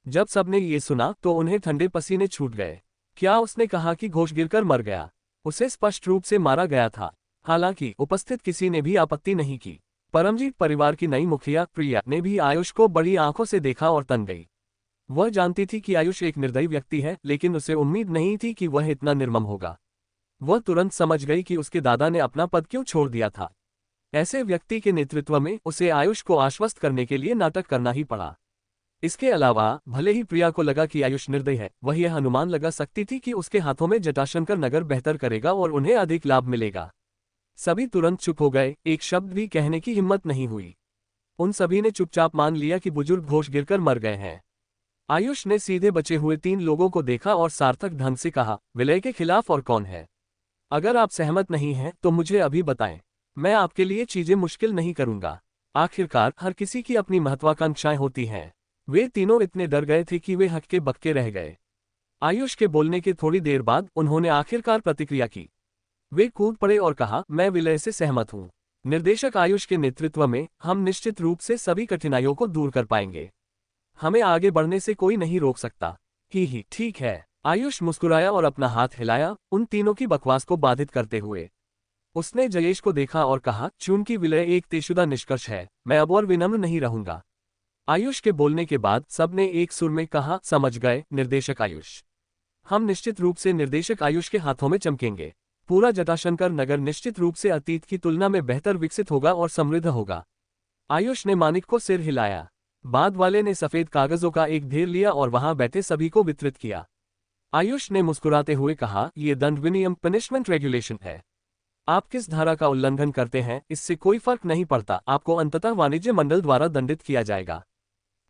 जब सबने ये सुना तो उन्हें ठंडे पसीने छूट गए। क्या उसने कहा कि घोष गिरकर मर गया? उसे स्पष्ट रूप से मारा गया था। हालांकि उपस्थित किसी ने भी आपत्ति नहीं की। परमजीत परिवार की नई मुखिया प्रिया ने भी आयुष को बड़ी आंखों से देखा और तन गई। वह जानती थी कि आयुष एक निर्दयी व्यक्ति है, लेकिन उसे उम्मीद नहीं थी कि वह इतना निर्मम होगा। वह तुरंत समझ गई कि उसके दादा ने अपना पद क्यों छोड़ दिया था। ऐसे व्यक्ति के नेतृत्व में उसे आयुष को आश्वस्त करने के लिए नाटक करना ही पड़ा। इसके अलावा भले ही प्रिया को लगा कि आयुष निर्दयी है, वह यह अनुमान लगा सकती थी कि उसके हाथों में जटाशंकर नगर बेहतर करेगा और उन्हें अधिक लाभ मिलेगा। सभी तुरंत चुप हो गए, एक शब्द भी कहने की हिम्मत नहीं हुई। उन सभी ने चुपचाप मान लिया कि बुजुर्ग घोष गिरकर मर गए हैं। आयुष ने सीधे बचे हुए 3 लोगों को देखा और सार्थक ढंग से कहा, विलय के खिलाफ और कौन है? अगर आप सहमत नहीं हैं तो मुझे अभी बताएं। मैं आपके लिए चीजें मुश्किल नहीं करूंगा। आखिरकार हर किसी की अपनी महत्वाकांक्षाएं होती हैं। वे तीनों इतने डर गए थे कि वे हक्के बक्के रह गए। आयुष के बोलने के थोड़ी देर बाद उन्होंने आखिरकार प्रतिक्रिया की। वे कूद पड़े और कहा, मैं विलय से सहमत हूं। निर्देशक आयुष के नेतृत्व में हम निश्चित रूप से सभी कठिनाइयों को दूर कर पाएंगे। हमें आगे बढ़ने से कोई नहीं रोक सकता। ही ठीक है। आयुष मुस्कुराया और अपना हाथ हिलाया, उन तीनों की बकवास को बाधित करते हुए। उसने जयेश को देखा और कहा, चूंकि विलय एक तयशुदा निष्कर्ष है, मैं अब और विनम्र नहीं रहूंगा। आयुष के बोलने के बाद सबने एक सुर में कहा, समझ गए निर्देशक आयुष। हम निश्चित रूप से निर्देशक आयुष के हाथों में चमकेंगे। पूरा जटाशंकर नगर निश्चित रूप से अतीत की तुलना में बेहतर विकसित होगा और समृद्ध होगा। आयुष ने मानिक को सिर हिलाया। बाद वाले ने सफेद कागजों का एक ढेर लिया और वहां बैठे सभी को वितरित किया। आयुष ने मुस्कुराते हुए कहा, यह दंड विनियम पनिशमेंट रेगुलेशन है। आप किस धारा का उल्लंघन करते हैं इससे कोई फर्क नहीं पड़ता, आपको अंततः वाणिज्य मंडल द्वारा दंडित किया जाएगा।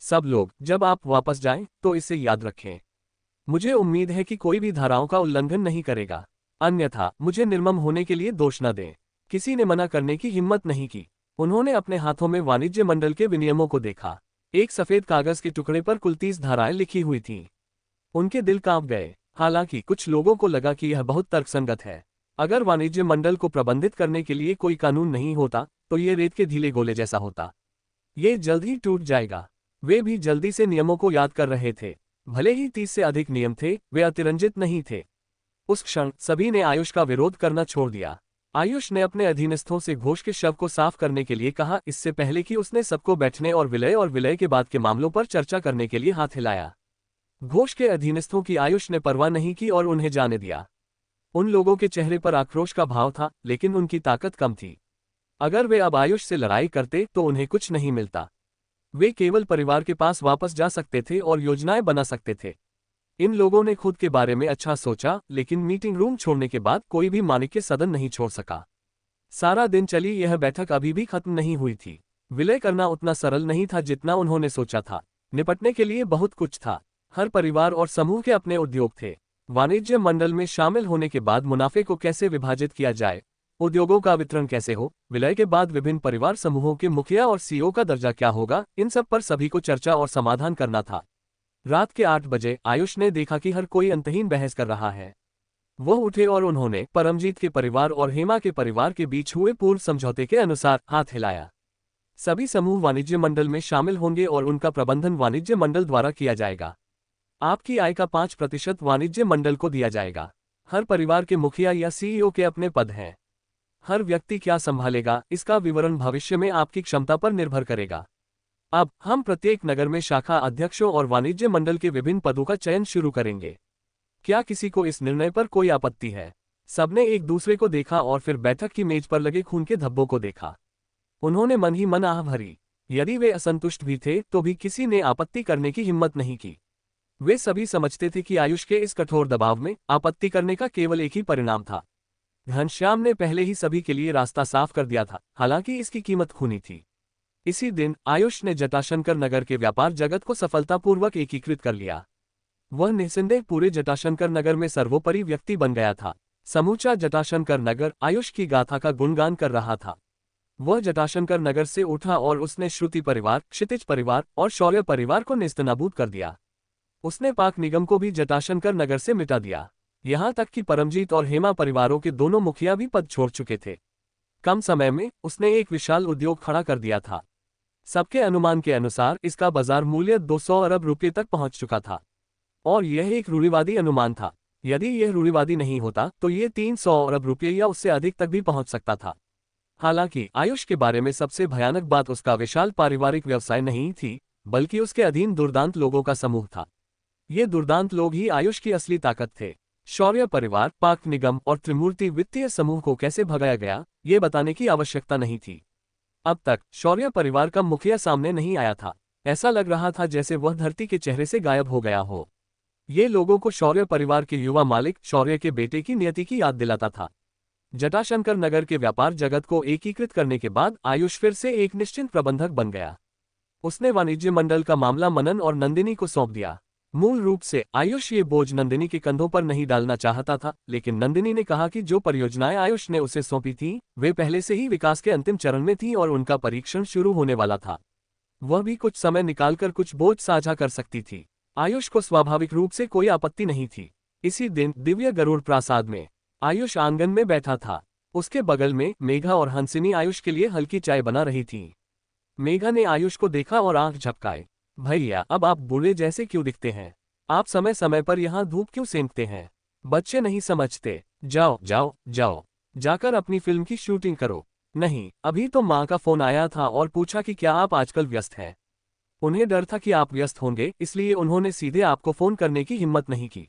सब लोग जब आप वापस जाएं तो इसे याद रखें। मुझे उम्मीद है कि कोई भी धाराओं का उल्लंघन नहीं करेगा, अन्यथा मुझे निर्मम होने के लिए दोष न दें। किसी ने मना करने की हिम्मत नहीं की। उन्होंने अपने हाथों में वाणिज्य मंडल के विनियमों को देखा। एक सफेद कागज के टुकड़े पर कुल 30 धाराएं लिखी हुई थीं। उनके दिल कांप गए। हालांकि कुछ लोगों को लगा कि यह बहुत तर्कसंगत है। अगर वाणिज्य मंडल को प्रबंधित करने के लिए कोई कानून नहीं होता तो ये रेत के ढीले गोले जैसा होता। ये जल्द ही टूट जाएगा। वे भी जल्दी से नियमों को याद कर रहे थे। भले ही 30 से अधिक नियम थे, वे अतिरंजित नहीं थे। उस क्षण सभी ने आयुष का विरोध करना छोड़ दिया। आयुष ने अपने अधीनस्थों से घोष के शव को साफ करने के लिए कहा, इससे पहले कि उसने सबको बैठने और विलय के बाद के मामलों पर चर्चा करने के लिए हाथ हिलाया। घोष के अधीनस्थों की आयुष ने परवाह नहीं की और उन्हें जाने दिया। उन लोगों के चेहरे पर आक्रोश का भाव था, लेकिन उनकी ताकत कम थी। अगर वे अब आयुष से लड़ाई करते तो उन्हें कुछ नहीं मिलता। वे केवल परिवार के पास वापस जा सकते थे और योजनाएं बना सकते थे। इन लोगों ने खुद के बारे में अच्छा सोचा, लेकिन मीटिंग रूम छोड़ने के बाद कोई भी मानिक के सदन नहीं छोड़ सका। सारा दिन चली यह बैठक अभी भी खत्म नहीं हुई थी। विलय करना उतना सरल नहीं था जितना उन्होंने सोचा था। निपटने के लिए बहुत कुछ था। हर परिवार और समूह के अपने उद्योग थे। वाणिज्य मंडल में शामिल होने के बाद मुनाफे को कैसे विभाजित किया जाए, उद्योगों का वितरण कैसे हो, विलय के बाद विभिन्न परिवार समूहों के मुखिया और सीईओ का दर्जा क्या होगा, इन सब पर सभी को चर्चा और समाधान करना था। रात के 8 बजे आयुष ने देखा कि हर कोई अंतहीन बहस कर रहा है। वह उठे और उन्होंने परमजीत के परिवार और हेमा के परिवार के बीच हुए पूर्व समझौते के अनुसार हाथ हिलाया। सभी समूह वाणिज्य मंडल में शामिल होंगे और उनका प्रबंधन वाणिज्य मंडल द्वारा किया जाएगा। आपकी आय का 5% वाणिज्य मंडल को दिया जाएगा। हर परिवार के मुखिया या सीईओ के अपने पद हैं। हर व्यक्ति क्या संभालेगा, इसका विवरण भविष्य में आपकी क्षमता पर निर्भर करेगा। अब हम प्रत्येक नगर में शाखा अध्यक्षों और वाणिज्य मंडल के विभिन्न पदों का चयन शुरू करेंगे। क्या किसी को इस निर्णय पर कोई आपत्ति है? सबने एक दूसरे को देखा और फिर बैठक की मेज पर लगे खून के धब्बों को देखा। उन्होंने मन ही मन आह भरी। यदि वे असंतुष्ट भी थे तो भी किसी ने आपत्ति करने की हिम्मत नहीं की। वे सभी समझते थे कि आयुष के इस कठोर दबाव में आपत्ति करने का केवल एक ही परिणाम था। घनश्याम ने पहले ही सभी के लिए रास्ता साफ कर दिया था, हालांकि इसकी कीमत खूनी थी। इसी दिन आयुष ने जटाशंकर नगर के व्यापार जगत को सफलतापूर्वक एकीकृत कर लिया। वह निस्संदेह पूरे जटाशंकर नगर में सर्वोपरि व्यक्ति बन गया था। समूचा जटाशंकर नगर आयुष की गाथा का गुणगान कर रहा था। वह जटाशंकर नगर से उठा और उसने श्रुति परिवार, क्षितिज परिवार और शौर्य परिवार को नेस्तनाबूद कर दिया। उसने पाक निगम को भी जटाशंकर नगर से मिटा दिया। यहाँ तक कि परमजीत और हेमा परिवारों के दोनों मुखिया भी पद छोड़ चुके थे। कम समय में उसने एक विशाल उद्योग खड़ा कर दिया था। सबके अनुमान के अनुसार इसका बाजार मूल्य 200 अरब रुपये तक पहुंच चुका था। और यह एक रूढ़िवादी अनुमान था। यदि यह रूढ़िवादी नहीं होता तो ये 300 अरब रुपये या उससे अधिक तक भी पहुंच सकता था। हालांकि आयुष के बारे में सबसे भयानक बात उसका विशाल पारिवारिक व्यवसाय नहीं थी, बल्कि उसके अधीन दुर्दांत लोगों का समूह था। ये दुर्दांत लोग ही आयुष की असली ताकत थे। शौर्य परिवार, पाक निगम और त्रिमूर्ति वित्तीय समूह को कैसे भगाया गया, ये बताने की आवश्यकता नहीं थी। अब तक शौर्य परिवार का मुखिया सामने नहीं आया था। ऐसा लग रहा था जैसे वह धरती के चेहरे से गायब हो गया हो। ये लोगों को शौर्य परिवार के युवा मालिक शौर्य के बेटे की नियति की याद दिलाता था। जटाशंकर नगर के व्यापार जगत को एकीकृत करने के बाद आयुष फिर से एक निश्चिंत प्रबंधक बन गया। उसने वाणिज्य मंडल का मामला मनन और नंदिनी को सौंप दिया। मूल रूप से आयुष ये बोझ नंदिनी के कंधों पर नहीं डालना चाहता था, लेकिन नंदिनी ने कहा कि जो परियोजनाएं आयुष ने उसे सौंपी थीं, वे पहले से ही विकास के अंतिम चरण में थीं और उनका परीक्षण शुरू होने वाला था। वह भी कुछ समय निकालकर कुछ बोझ साझा कर सकती थी। आयुष को स्वाभाविक रूप से कोई आपत्ति नहीं थी। इसी दिन दिव्य गरुड़ प्रासाद में आयुष आंगन में बैठा था। उसके बगल में मेघा और हंसिनी आयुष के लिए हल्की चाय बना रही थीं। मेघा ने आयुष को देखा और आंख झपकाए। भैया, अब आप बूढ़े जैसे क्यों दिखते हैं? आप समय समय पर यहाँ धूप क्यों सेंकते हैं? बच्चे नहीं समझते। जाओ जाओ जाओ, जाकर अपनी फिल्म की शूटिंग करो। नहीं, अभी तो माँ का फोन आया था और पूछा कि क्या आप आजकल व्यस्त हैं। उन्हें डर था कि आप व्यस्त होंगे, इसलिए उन्होंने सीधे आपको फोन करने की हिम्मत नहीं की।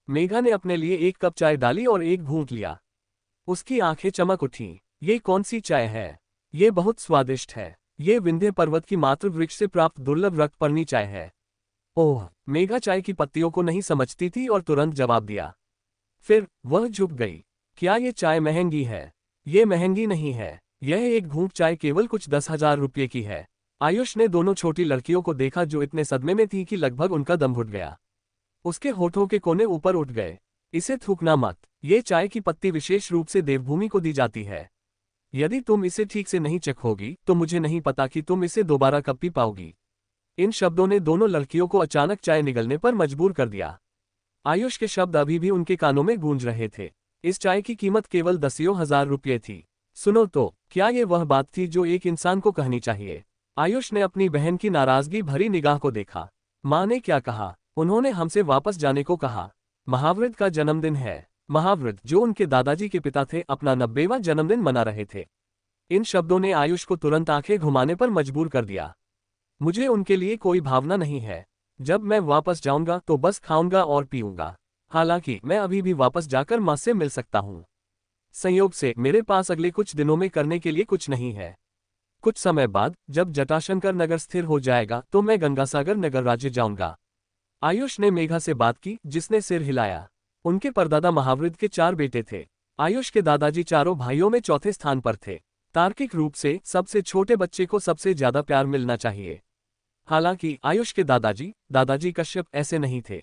मेघा ने अपने लिए एक कप चाय डाली और एक घूंट लिया। उसकी आंखें चमक उठीं। ये कौन सी चाय है? ये बहुत स्वादिष्ट है। ये विंध्य पर्वत की मातृ वृक्ष से प्राप्त दुर्लभ रक्तपर्णी चाय है। ओह, मेघा चाय की पत्तियों को नहीं समझती थी और तुरंत जवाब दिया। फिर वह झुक गई। क्या ये चाय महंगी है? ये महंगी नहीं है। यह एक घूंट चाय केवल कुछ 10,000 रुपये की है। आयुष ने दोनों छोटी लड़कियों को देखा जो इतने सदमे में थी कि लगभग उनका दम घुट गया। उसके होठों के कोने ऊपर उठ गए। इसे थूकना मत। ये चाय की पत्ती विशेष रूप से देवभूमि को दी जाती है। यदि तुम इसे ठीक से नहीं चखोगी तो मुझे नहीं पता कि तुम इसे दोबारा कब पी पाओगी। इन शब्दों ने दोनों लड़कियों को अचानक चाय निगलने पर मजबूर कर दिया। आयुष के शब्द अभी भी उनके कानों में गूंज रहे थे। इस चाय की कीमत केवल 10,000 रुपये थी। सुनो तो, क्या ये वह बात थी जो एक इंसान को कहनी चाहिए? आयुष ने अपनी बहन की नाराजगी भरी निगाह को देखा। माँ ने क्या कहा? उन्होंने हमसे वापस जाने को कहा। महावृत का जन्मदिन है। महावृत, जो उनके दादाजी के पिता थे, अपना 90वां जन्मदिन मना रहे थे। इन शब्दों ने आयुष को तुरंत आंखें घुमाने पर मजबूर कर दिया। मुझे उनके लिए कोई भावना नहीं है। जब मैं वापस जाऊंगा तो बस खाऊंगा और पीऊंगा। हालांकि मैं अभी भी वापस जाकर माँ से मिल सकता हूँ। संयोग से मेरे पास अगले कुछ दिनों में करने के लिए कुछ नहीं है। कुछ समय बाद जब जटाशंकर नगर स्थिर हो जाएगा तो मैं गंगासागर नगर राज्य जाऊंगा। आयुष ने मेघा से बात की, जिसने सिर हिलाया। उनके परदादा महावृत के 4 बेटे थे। आयुष के दादाजी चारों भाइयों में चौथे स्थान पर थे। तार्किक रूप से सबसे छोटे बच्चे को सबसे ज्यादा प्यार मिलना चाहिए। हालांकि आयुष के दादाजी कश्यप ऐसे नहीं थे।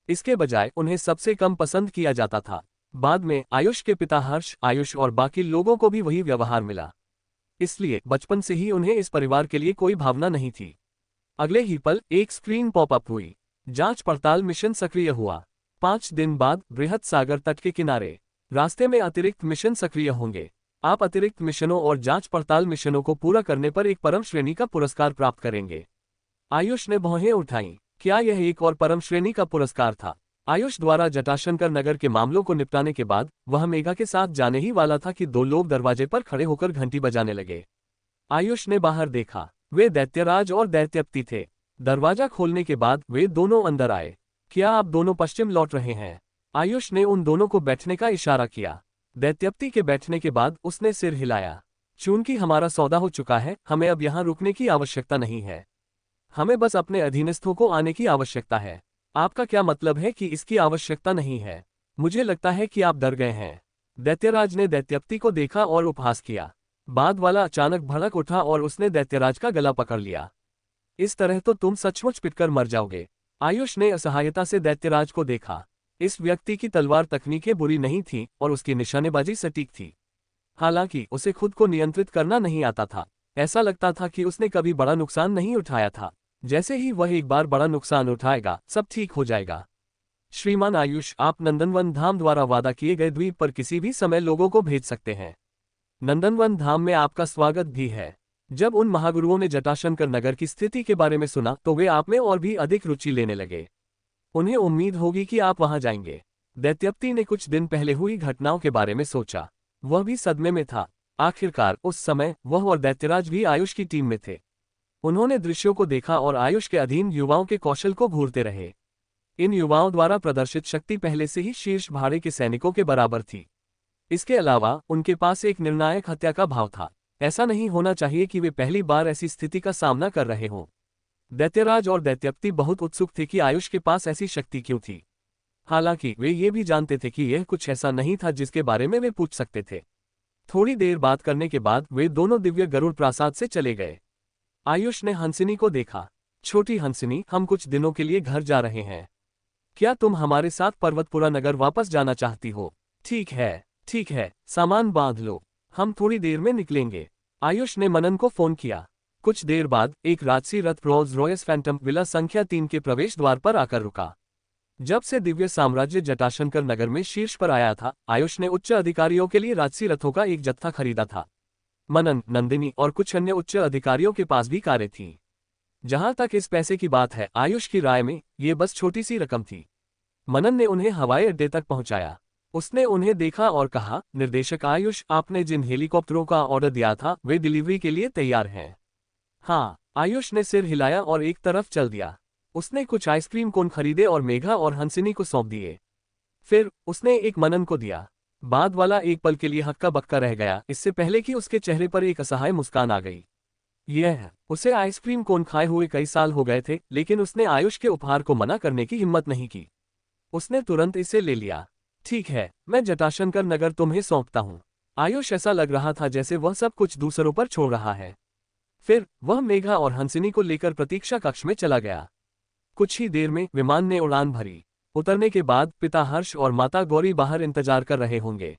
इसके बजाय उन्हें सबसे कम पसंद किया जाता था। बाद में आयुष के पिता हर्ष, आयुष और बाकी लोगों को भी वही व्यवहार मिला। इसलिए बचपन से ही उन्हें इस परिवार के लिए कोई भावना नहीं थी। अगले ही पल एक स्क्रीन पॉपअप हुई। जांच पड़ताल मिशन सक्रिय हुआ। 5 दिन बाद बृहद सागर तट के किनारे रास्ते में अतिरिक्त मिशन सक्रिय होंगे। आप अतिरिक्त मिशनों और जांच पड़ताल मिशनों को पूरा करने पर एक परम श्रेणी का पुरस्कार प्राप्त करेंगे। आयुष ने भौहें उठाईं। क्या यह एक और परम श्रेणी का पुरस्कार था? आयुष द्वारा जटाशंकर नगर के मामलों को निपटाने के बाद वह मेघा के साथ जाने ही वाला था कि 2 लोग दरवाजे पर खड़े होकर घंटी बजाने लगे। आयुष ने बाहर देखा। वे दैत्यराज और दैत्यप्ती थे। दरवाजा खोलने के बाद वे दोनों अंदर आए। क्या आप दोनों पश्चिम लौट रहे हैं? आयुष ने उन दोनों को बैठने का इशारा किया। दैत्यप्ती के बैठने के बाद उसने सिर हिलाया। चूंकि हमारा सौदा हो चुका है, हमें अब यहाँ रुकने की आवश्यकता नहीं है। हमें बस अपने अधीनस्थों को आने की आवश्यकता है। आपका क्या मतलब है कि इसकी आवश्यकता नहीं है? मुझे लगता है कि आप डर गए हैं। दैत्यराज ने दैत्यप्ती को देखा और उपहास किया। बाद वाला अचानक भड़क उठा और उसने दैत्यराज का गला पकड़ लिया। इस तरह तो तुम सचमुच पिटकर मर जाओगे। आयुष ने असहायता से दैत्यराज को देखा। इस व्यक्ति की तलवार तकनीकें बुरी नहीं थीं और उसकी निशानेबाजी सटीक थी। हालांकि उसे खुद को नियंत्रित करना नहीं आता था। ऐसा लगता था कि उसने कभी बड़ा नुकसान नहीं उठाया था। जैसे ही वह एक बार बड़ा नुकसान उठाएगा, सब ठीक हो जाएगा। श्रीमान आयुष, आप नंदनवन धाम द्वारा वादा किए गए द्वीप पर किसी भी समय लोगों को भेज सकते हैं। नंदनवन धाम में आपका स्वागत भी है। जब उन महागुरुओं ने जटाशंकर नगर की स्थिति के बारे में सुना तो वे आप में और भी अधिक रुचि लेने लगे। उन्हें उम्मीद होगी कि आप वहां जाएंगे। दैत्यप्ति ने कुछ दिन पहले हुई घटनाओं के बारे में सोचा। वह भी सदमे में था। आखिरकार उस समय वह और दैत्यराज भी आयुष की टीम में थे। उन्होंने दृश्यों को देखा और आयुष के अधीन युवाओं के कौशल को घूरते रहे। इन युवाओं द्वारा प्रदर्शित शक्ति पहले से ही शीर्ष भाड़े के सैनिकों के बराबर थी। इसके अलावा उनके पास एक निर्णायक हत्या का भाव था। ऐसा नहीं होना चाहिए कि वे पहली बार ऐसी स्थिति का सामना कर रहे हों। दैत्यराज और दैत्यप्ति बहुत उत्सुक थे कि आयुष के पास ऐसी शक्ति क्यों थी। हालांकि वे ये भी जानते थे कि यह कुछ ऐसा नहीं था जिसके बारे में वे पूछ सकते थे। थोड़ी देर बात करने के बाद वे दोनों दिव्य गरुड़ प्रासाद से चले गए। आयुष ने हंसिनी को देखा। छोटी हंसिनी, हम कुछ दिनों के लिए घर जा रहे हैं। क्या तुम हमारे साथ पर्वतपुरा नगर वापस जाना चाहती हो? ठीक है, सामान बांध लो, हम थोड़ी देर में निकलेंगे। आयुष ने मनन को फोन किया। कुछ देर बाद एक राजसी रथ रोल्स रॉयस फैंटम विला संख्या 3 के प्रवेश द्वार पर आकर रुका। जब से दिव्य साम्राज्य जटाशंकर नगर में शीर्ष पर आया था, आयुष ने उच्च अधिकारियों के लिए राजसी रथों का एक जत्था खरीदा था। मनन, नंदिनी और कुछ अन्य उच्च अधिकारियों के पास भी कारें थीं। जहां तक इस पैसे की बात है, आयुष की राय में ये बस छोटी सी रकम थी। मनन ने उन्हें हवाई अड्डे तक पहुंचाया। उसने उन्हें देखा और कहा, निर्देशक आयुष, आपने जिन हेलीकॉप्टरों का ऑर्डर दिया था वे डिलीवरी के लिए तैयार हैं। हाँ, आयुष ने सिर हिलाया और एक तरफ चल दिया। उसने कुछ आइसक्रीम कोन खरीदे और मेघा और हंसिनी को सौंप दिए। फिर उसने एक मनन को दिया। बाद वाला एक पल के लिए हक्का बक्का रह गया, इससे पहले कि उसके चेहरे पर एक असहाय मुस्कान आ गई। उसे आइसक्रीम कोन खाए हुए कई साल हो गए थे, लेकिन उसने आयुष के उपहार को मना करने की हिम्मत नहीं की। उसने तुरंत इसे ले लिया। ठीक है, मैं जटाशंकर नगर तुम्हें सौंपता हूँ। आयुष ऐसा लग रहा था जैसे वह सब कुछ दूसरों पर छोड़ रहा है। फिर वह मेघा और हंसिनी को लेकर प्रतीक्षा कक्ष में चला गया। कुछ ही देर में विमान ने उड़ान भरी। उतरने के बाद पिता हर्ष और माता गौरी बाहर इंतजार कर रहे होंगे।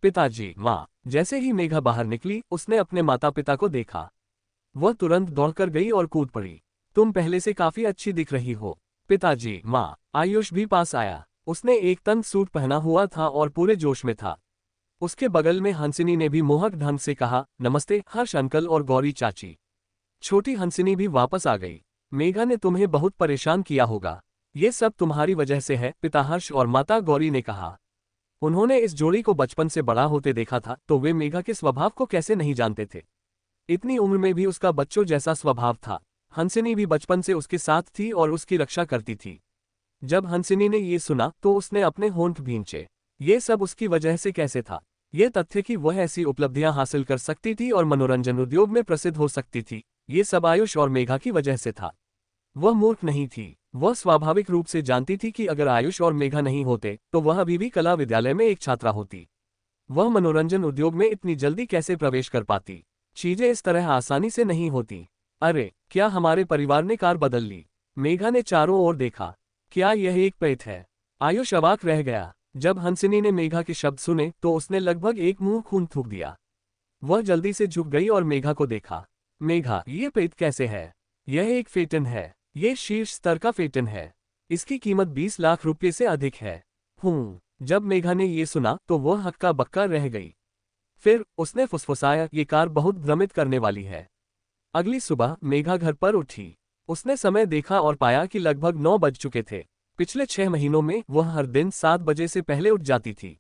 पिताजी, माँ। जैसे ही मेघा बाहर निकली, उसने अपने माता पिता को देखा। वह तुरंत दौड़कर गई और कूद पड़ी। तुम पहले से काफी अच्छी दिख रही हो। पिताजी, माँ। आयुष भी पास आया। उसने एक तंग सूट पहना हुआ था और पूरे जोश में था। उसके बगल में हंसिनी ने भी मोहक ढंग से कहा, नमस्ते हर्ष अंकल और गौरी चाची। छोटी हंसिनी भी वापस आ गई। मेघा ने तुम्हें बहुत परेशान किया होगा। ये सब तुम्हारी वजह से है, पिता हर्ष और माता गौरी ने कहा। उन्होंने इस जोड़ी को बचपन से बड़ा होते देखा था, तो वे मेघा के स्वभाव को कैसे नहीं जानते थे। इतनी उम्र में भी उसका बच्चों जैसा स्वभाव था। हंसिनी भी बचपन से उसके साथ थी और उसकी रक्षा करती थी। जब हंसिनी ने ये सुना तो उसने अपने होंठ भींचे। ये सब उसकी वजह से कैसे था? ये तथ्य कि वह ऐसी उपलब्धियां हासिल कर सकती थी और मनोरंजन उद्योग में प्रसिद्ध हो सकती थी, ये सब आयुष और मेघा की वजह से था। वह मूर्ख नहीं थी। वह स्वाभाविक रूप से जानती थी कि अगर आयुष और मेघा नहीं होते तो वह अभी भी कला विद्यालय में एक छात्रा होती। वह मनोरंजन उद्योग में इतनी जल्दी कैसे प्रवेश कर पाती? चीजें इस तरह आसानी से नहीं होती। अरे, क्या हमारे परिवार ने कार बदल ली? मेघा ने चारों ओर देखा। क्या यह एक प्रेत है? आयुष अवाक रह गया। जब हंसिनी ने मेघा के शब्द सुने तो उसने लगभग एक मुंह खून थूक दिया। वह जल्दी से झुक गई और मेघा को देखा। मेघा, ये प्रेत कैसे है? यह एक फेटन है। ये शीर्ष स्तर का फेटन है। इसकी कीमत 20 लाख रुपये से अधिक है। जब मेघा ने ये सुना तो वह हक्का बक्का रह गई। फिर उसने फुसफुसाया, ये कार बहुत भ्रमित करने वाली है। अगली सुबह मेघा घर पर उठी। उसने समय देखा और पाया कि लगभग 9 बज चुके थे। पिछले 6 महीनों में वह हर दिन 7 बजे से पहले उठ जाती थी।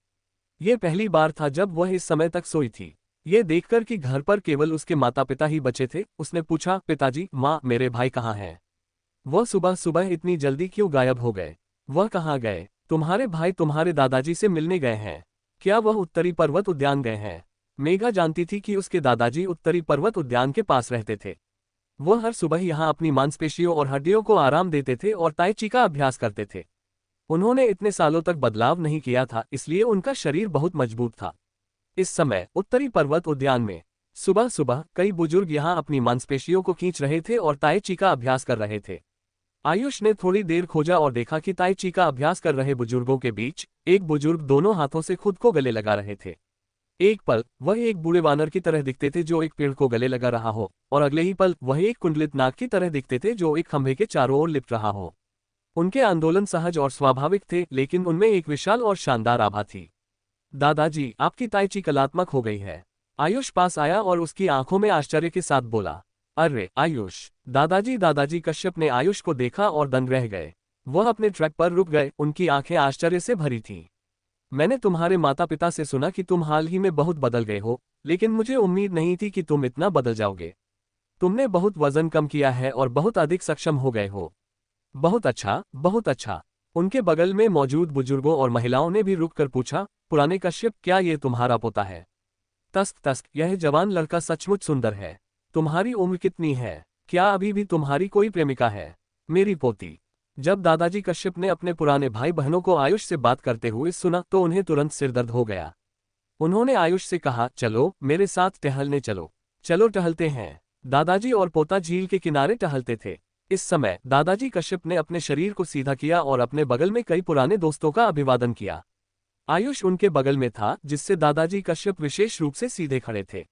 ये पहली बार था जब वह इस समय तक सोई थी। ये देखकर कि घर पर केवल उसके माता पिता ही बचे थे, उसने पूछा, पिताजी, माँ, मेरे भाई कहाँ हैं? वह सुबह सुबह इतनी जल्दी क्यों गायब हो गए? वह कहाँ गए? तुम्हारे भाई तुम्हारे दादाजी से मिलने गए हैं। क्या वह उत्तरी पर्वत उद्यान गए हैं? मेघा जानती थी कि उसके दादाजी उत्तरी पर्वत उद्यान के पास रहते थे। वह हर सुबह यहाँ अपनी मांसपेशियों और हड्डियों को आराम देते थे और ताई ची का अभ्यास करते थे। उन्होंने इतने सालों तक बदलाव नहीं किया था, इसलिए उनका शरीर बहुत मजबूत था। इस समय उत्तरी पर्वत उद्यान में सुबह सुबह कई बुजुर्ग यहाँ अपनी मांसपेशियों को खींच रहे थे और ताई ची का अभ्यास कर रहे थे। आयुष ने थोड़ी देर खोजा और देखा कि ताई ची का अभ्यास कर रहे बुजुर्गों के बीच एक बुजुर्ग दोनों हाथों से खुद को गले लगा रहे थे। एक पल वह एक बूढ़े वानर की तरह दिखते थे जो एक पेड़ को गले लगा रहा हो, और अगले ही पल वह एक कुंडलित नाग की तरह दिखते थे जो एक खंभे के चारों ओर लिपट रहा हो। उनके आंदोलन सहज और स्वाभाविक थे, लेकिन उनमें एक विशाल और शानदार आभा थी। दादाजी, आपकी ताइची कलात्मक हो गई है। आयुष पास आया और उसकी आंखों में आश्चर्य के साथ बोला। अरे आयुष! दादाजी कश्यप ने आयुष को देखा और दंग रह गए। वह अपने ट्रैक पर रुक गए, उनकी आंखें आश्चर्य से भरी थीं। मैंने तुम्हारे माता पिता से सुना कि तुम हाल ही में बहुत बदल गए हो, लेकिन मुझे उम्मीद नहीं थी कि तुम इतना बदल जाओगे। तुमने बहुत वजन कम किया है और बहुत अधिक सक्षम हो गए हो। बहुत अच्छा, बहुत अच्छा। उनके बगल में मौजूद बुजुर्गों और महिलाओं ने भी रुककर पूछा, पुराने कश्यप, क्या ये तुम्हारा पोता है? तस्क तस्क, यह जवान लड़का सचमुच सुंदर है। तुम्हारी उम्र कितनी है? क्या अभी भी तुम्हारी कोई प्रेमिका है? मेरी पोती। जब दादाजी कश्यप ने अपने पुराने भाई बहनों को आयुष से बात करते हुए सुना तो उन्हें तुरंत सिरदर्द हो गया। उन्होंने आयुष से कहा, चलो मेरे साथ टहलने चलो। चलो टहलते हैं। दादाजी और पोता झील के किनारे टहलते थे। इस समय दादाजी कश्यप ने अपने शरीर को सीधा किया और अपने बगल में कई पुराने दोस्तों का अभिवादन किया। आयुष उनके बगल में था, जिससे दादाजी कश्यप विशेष रूप से सीधे खड़े थे।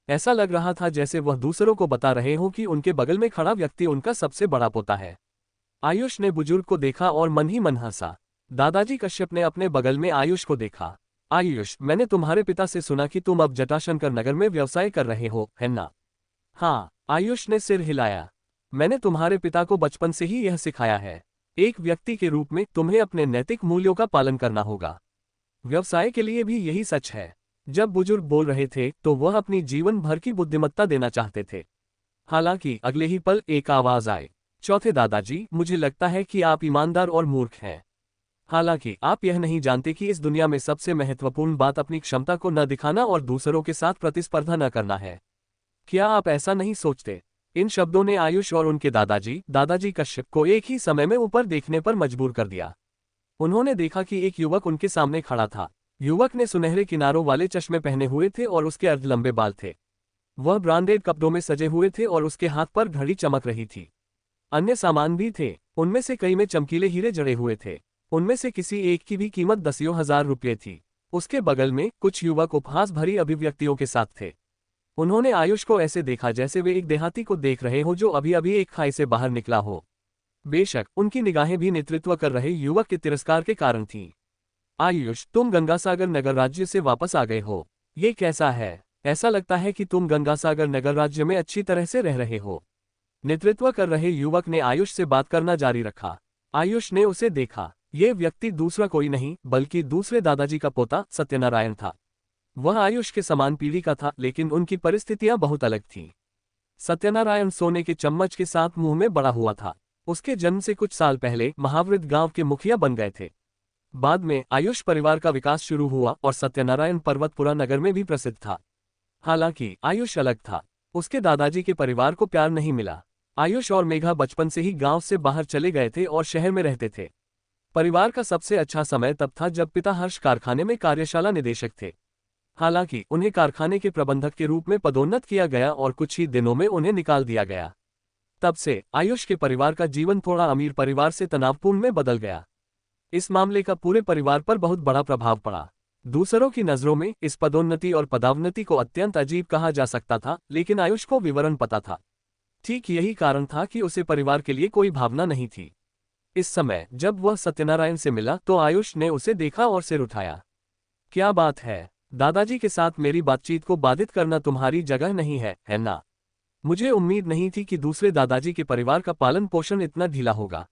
ऐसा लग रहा था जैसे वह दूसरों को बता रहे हों कि उनके बगल में खड़ा व्यक्ति उनका सबसे बड़ा पोता है। आयुष ने बुजुर्ग को देखा और मन ही मन हंसा। दादाजी कश्यप ने अपने बगल में आयुष को देखा। आयुष, मैंने तुम्हारे पिता से सुना कि तुम अब जटाशंकर नगर में व्यवसाय कर रहे हो, है ना? हाँ, आयुष ने सिर हिलाया। मैंने तुम्हारे पिता को बचपन से ही यह सिखाया है। एक व्यक्ति के रूप में तुम्हें अपने नैतिक मूल्यों का पालन करना होगा। व्यवसाय के लिए भी यही सच है। जब बुजुर्ग बोल रहे थे तो वह अपनी जीवन भर की बुद्धिमत्ता देना चाहते थे। हालांकि अगले ही पल एक आवाज आई। चौथे दादाजी, मुझे लगता है कि आप ईमानदार और मूर्ख हैं। हालांकि आप यह नहीं जानते कि इस दुनिया में सबसे महत्वपूर्ण बात अपनी क्षमता को न दिखाना और दूसरों के साथ प्रतिस्पर्धा न करना है। क्या आप ऐसा नहीं सोचते? इन शब्दों ने आयुष और उनके दादाजी कश्यप को एक ही समय में ऊपर देखने पर मजबूर कर दिया। उन्होंने देखा कि एक युवक उनके सामने खड़ा था। युवक ने सुनहरे किनारों वाले चश्मे पहने हुए थे और उसके अर्धलंबे बाल थे। वह ब्रांडेड कपड़ों में सजे हुए थे और उसके हाथ पर घड़ी चमक रही थी। अन्य सामान भी थे, उनमें से कई में चमकीले हीरे जड़े हुए थे। उनमें से किसी एक की भी कीमत दसियों हजार रुपये थी। उसके बगल में कुछ युवक उपहास भरी अभिव्यक्तियों के साथ थे। उन्होंने आयुष को ऐसे देखा जैसे वे एक देहाती को देख रहे हो जो अभी अभी एक खाई से बाहर निकला हो। बेशक उनकी निगाहें भी नेतृत्व कर रहे युवक के तिरस्कार के कारण थीं। आयुष, तुम गंगासागर नगर राज्य से वापस आ गए हो। ये कैसा है? ऐसा लगता है कि तुम गंगासागर नगर राज्य में अच्छी तरह से रह रहे हो। नेतृत्व कर रहे युवक ने आयुष से बात करना जारी रखा। आयुष ने उसे देखा। ये व्यक्ति दूसरा कोई नहीं बल्कि दूसरे दादाजी का पोता सत्यनारायण था। वह आयुष के समान पीढ़ी का था, लेकिन उनकी परिस्थितियां बहुत अलग थीं। सत्यनारायण सोने के चम्मच के साथ मुंह में बड़ा हुआ था। उसके जन्म से कुछ साल पहले महावृत गांव के मुखिया बन गए थे। बाद में आयुष परिवार का विकास शुरू हुआ और सत्यनारायण पर्वतपुरा नगर में भी प्रसिद्ध था। हालांकि आयुष अलग था। उसके दादाजी के परिवार को प्यार नहीं मिला। आयुष और मेघा बचपन से ही गांव से बाहर चले गए थे और शहर में रहते थे। परिवार का सबसे अच्छा समय तब था जब पिता हर्ष कारखाने में कार्यशाला निदेशक थे। हालांकि उन्हें कारखाने के प्रबंधक के रूप में पदोन्नत किया गया और कुछ ही दिनों में उन्हें निकाल दिया गया। तब से आयुष के परिवार का जीवन थोड़ा अमीर परिवार से तनावपूर्ण में बदल गया। इस मामले का पूरे परिवार पर बहुत बड़ा प्रभाव पड़ा। दूसरों की नजरों में इस पदोन्नति और पदावनति को अत्यंत अजीब कहा जा सकता था, लेकिन आयुष को विवरण पता था। ठीक यही कारण था कि उसे परिवार के लिए कोई भावना नहीं थी। इस समय जब वह सत्यनारायण से मिला तो आयुष ने उसे देखा और सिर उठाया। क्या बात है? दादाजी के साथ मेरी बातचीत को बाधित करना तुम्हारी जगह नहीं है, है ना? मुझे उम्मीद नहीं थी कि दूसरे दादाजी के परिवार का पालन पोषण इतना ढीला होगा।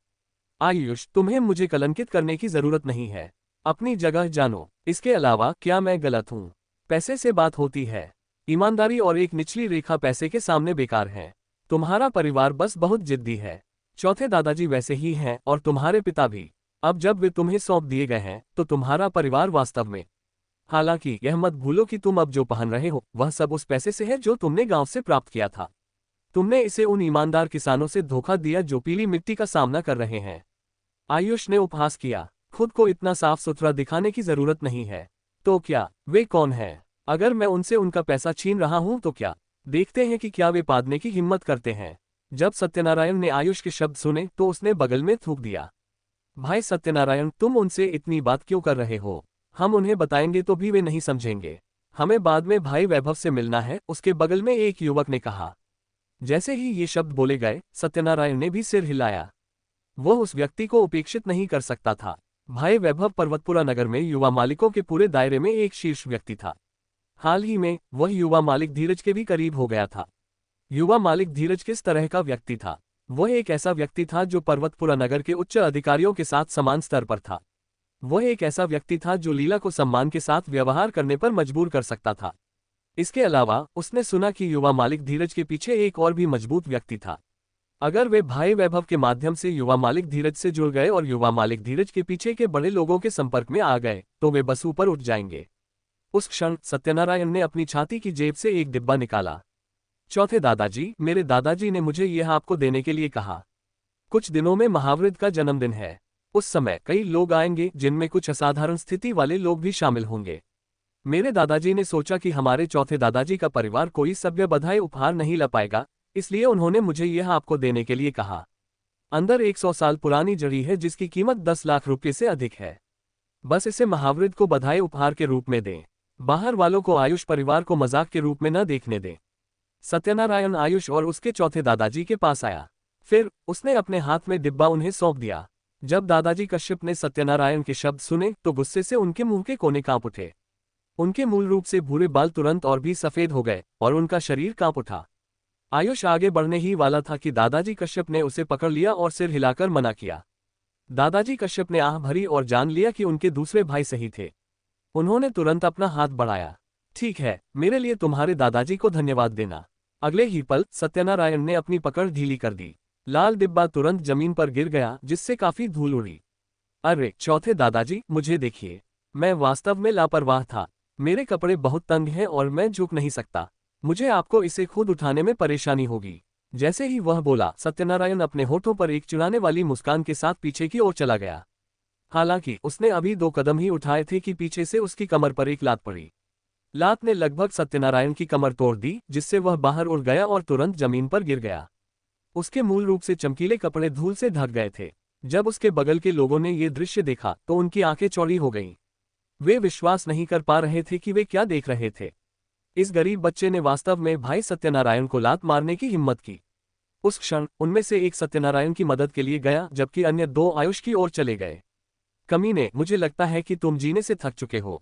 आयुष, तुम्हें मुझे कलंकित करने की जरूरत नहीं है। अपनी जगह जानो। इसके अलावा क्या मैं गलत हूँ? पैसे से बात होती है। ईमानदारी और एक निचली रेखा पैसे के सामने बेकार है। तुम्हारा परिवार बस बहुत जिद्दी है। चौथे दादाजी वैसे ही हैं और तुम्हारे पिता भी। अब जब वे तुम्हें सौंप दिए गए हैं तो तुम्हारा परिवार वास्तव में। हालांकि यह मत भूलो कि तुम अब जो पहन रहे हो वह सब उस पैसे से है जो तुमने गांव से प्राप्त किया था। तुमने इसे उन ईमानदार किसानों से धोखा दिया जो पीली मिट्टी का सामना कर रहे हैं। आयुष ने उपहास किया। खुद को इतना साफ सुथरा दिखाने की जरूरत नहीं है। तो क्या वे कौन हैं? अगर मैं उनसे उनका पैसा छीन रहा हूं तो क्या? देखते हैं कि क्या वे पादने की हिम्मत करते हैं। जब सत्यनारायण ने आयुष के शब्द सुने तो उसने बगल में थूक दिया। भाई सत्यनारायण, तुम उनसे इतनी बात क्यों कर रहे हो? हम उन्हें बताएंगे तो भी वे नहीं समझेंगे। हमें बाद में भाई वैभव से मिलना है, उसके बगल में एक युवक ने कहा। जैसे ही ये शब्द बोले गए, सत्यनारायण ने भी सिर हिलाया। वह उस व्यक्ति को उपेक्षित नहीं कर सकता था। भाई वैभव पर्वतपुरा नगर में युवा मालिकों के पूरे दायरे में एक शीर्ष व्यक्ति था। हाल ही में वह युवा मालिक धीरज के भी करीब हो गया था। युवा मालिक धीरज किस तरह का व्यक्ति था? वह एक ऐसा व्यक्ति था जो पर्वतपुरा नगर के उच्च अधिकारियों के साथ समान स्तर पर था। वह एक ऐसा व्यक्ति था जो लीला को सम्मान के साथ व्यवहार करने पर मजबूर कर सकता था। इसके अलावा उसने सुना कि युवा मालिक धीरज के पीछे एक और भी मजबूत व्यक्ति था। अगर वे भाई वैभव के माध्यम से युवा मालिक धीरज से जुड़ गए और युवा मालिक धीरज के पीछे के बड़े लोगों के संपर्क में आ गए तो वे बस ऊपर उठ जाएंगे। उस क्षण सत्यनारायण ने अपनी छाती की जेब से एक डिब्बा निकाला। चौथे दादाजी, मेरे दादाजी ने मुझे यह आपको देने के लिए कहा। कुछ दिनों में महावृद्ध का जन्मदिन है। उस समय कई लोग आएंगे जिनमें कुछ असाधारण स्थिति वाले लोग भी शामिल होंगे। मेरे दादाजी ने सोचा कि हमारे चौथे दादाजी का परिवार कोई सभ्य बधाई उपहार नहीं ला पाएगा, इसलिए उन्होंने मुझे यह आपको देने के लिए कहा। अंदर 100 साल पुरानी जड़ी है जिसकी कीमत 10 लाख रुपये से अधिक है। बस इसे महावृद्ध को बधाई उपहार के रूप में दें। बाहर वालों को आयुष परिवार को मजाक के रूप में न देखने दें। सत्यनारायण आयुष और उसके चौथे दादाजी के पास आया। फिर उसने अपने हाथ में डिब्बा उन्हें सौंप दिया। जब दादाजी कश्यप ने सत्यनारायण के शब्द सुने तो गुस्से से उनके मुंह के कोने कांप उठे। उनके मूल रूप से भूरे बाल तुरंत और भी सफेद हो गए और उनका शरीर कांप उठा। आयुष आगे बढ़ने ही वाला था कि दादाजी कश्यप ने उसे पकड़ लिया और सिर हिलाकर मना किया। दादाजी कश्यप ने आह भरी और जान लिया कि उनके दूसरे भाई सही थे। उन्होंने तुरंत अपना हाथ बढ़ाया। ठीक है, मेरे लिए तुम्हारे दादाजी को धन्यवाद देना। अगले ही पल सत्यनारायण ने अपनी पकड़ ढीली कर दी। लाल डिब्बा तुरंत जमीन पर गिर गया जिससे काफी धूल उड़ी। अरे चौथे दादाजी, मुझे देखिए, मैं वास्तव में लापरवाह था। मेरे कपड़े बहुत तंग हैं और मैं झुक नहीं सकता। मुझे आपको इसे खुद उठाने में परेशानी होगी। जैसे ही वह बोला, सत्यनारायण अपने होठों पर एक चिढ़ाने वाली मुस्कान के साथ पीछे की ओर चला गया। हालांकि उसने अभी 2 कदम ही उठाए थे कि पीछे से उसकी कमर पर एक लात पड़ी। लात ने लगभग सत्यनारायण की कमर तोड़ दी, जिससे वह बाहर उड़ गया और तुरंत जमीन पर गिर गया। उसके मूल रूप से चमकीले कपड़े धूल से ढक गए थे। जब उसके बगल के लोगों ने ये दृश्य देखा तो उनकी आंखें चौड़ी हो गईं। वे विश्वास नहीं कर पा रहे थे कि वे क्या देख रहे थे। इस गरीब बच्चे ने वास्तव में भाई सत्यनारायण को लात मारने की हिम्मत की। उस क्षण उनमें से एक सत्यनारायण की मदद के लिए गया जबकि अन्य 2 आयुष की ओर चले गए। कमीने, मुझे लगता है कि तुम जीने से थक चुके हो।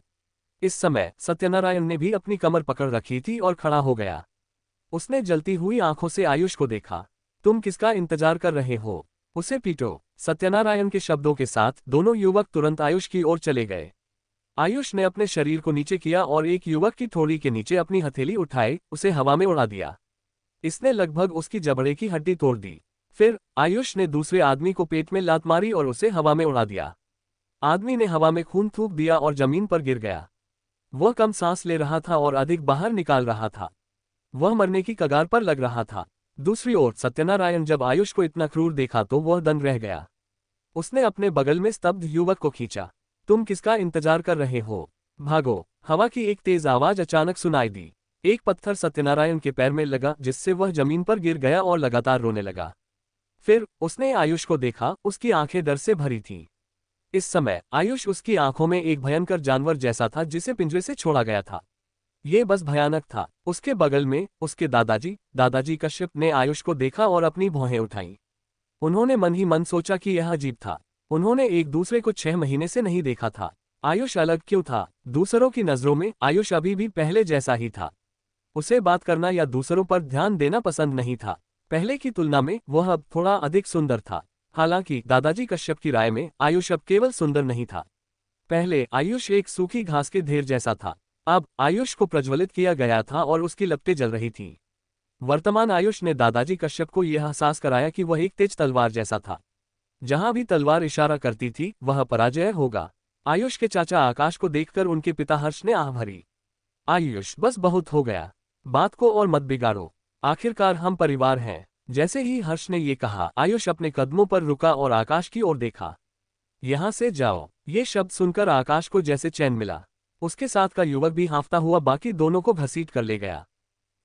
इस समय सत्यनारायण ने भी अपनी कमर पकड़ रखी थी और खड़ा हो गया। उसने जलती हुई आंखों से आयुष को देखा। तुम किसका इंतजार कर रहे हो? उसे पीटो। सत्यनारायण के शब्दों के साथ दोनों युवक तुरंत आयुष की ओर चले गए। आयुष ने अपने शरीर को नीचे किया और एक युवक की थोड़ी के नीचे अपनी हथेली उठाई, उसे हवा में उड़ा दिया। इसने लगभग उसकी जबड़े की हड्डी तोड़ दी। फिर आयुष ने दूसरे आदमी को पेट में लात मारी और उसे हवा में उड़ा दिया। आदमी ने हवा में खून थूक दिया और जमीन पर गिर गया। वह कम सांस ले रहा था और अधिक बाहर निकाल रहा था। वह मरने की कगार पर लग रहा था। दूसरी ओर सत्यनारायण जब आयुष को इतना क्रूर देखा तो वह दंग रह गया। उसने अपने बगल में स्तब्ध युवक को खींचा। तुम किसका इंतजार कर रहे हो? भागो! हवा की एक तेज आवाज अचानक सुनाई दी। एक पत्थर सत्यनारायण के पैर में लगा जिससे वह जमीन पर गिर गया और लगातार रोने लगा। फिर उसने आयुष को देखा, उसकी आंखें डर से भरी थीं। इस समय आयुष उसकी आंखों में एक भयंकर जानवर जैसा था जिसे पिंजरे से छोड़ा गया था। ये बस भयानक था। उसके बगल में उसके दादाजी कश्यप ने आयुष को देखा और अपनी भौहें उठाईं। उन्होंने मन ही मन सोचा कि यह अजीब था। उन्होंने एक दूसरे को 6 महीने से नहीं देखा था। आयुष अलग क्यों था? दूसरों की नजरों में आयुष अभी भी पहले जैसा ही था। उसे बात करना या दूसरों पर ध्यान देना पसंद नहीं था। पहले की तुलना में वह अब थोड़ा अधिक सुंदर था। हालांकि दादाजी कश्यप की राय में आयुष अब केवल सुंदर नहीं था। पहले आयुष एक सूखी घास के ढेर जैसा था। अब आयुष को प्रज्वलित किया गया था और उसकी लपटें जल रही थीं। वर्तमान आयुष ने दादाजी कश्यप को यह एहसास कराया कि वह एक तेज तलवार जैसा था। जहां भी तलवार इशारा करती थी वह पराजय होगा। आयुष के चाचा आकाश को देखकर उनके पिता हर्ष ने आह भरी। आयुष, बस बहुत हो गया। बात को और मत बिगाड़ो। आखिरकार हम परिवार हैं। जैसे ही हर्ष ने ये कहा, आयुष अपने कदमों पर रुका और आकाश की ओर देखा। यहां से जाओ। ये शब्द सुनकर आकाश को जैसे चैन मिला। उसके साथ का युवक भी हांफता हुआ बाकी दोनों को घसीट कर ले गया।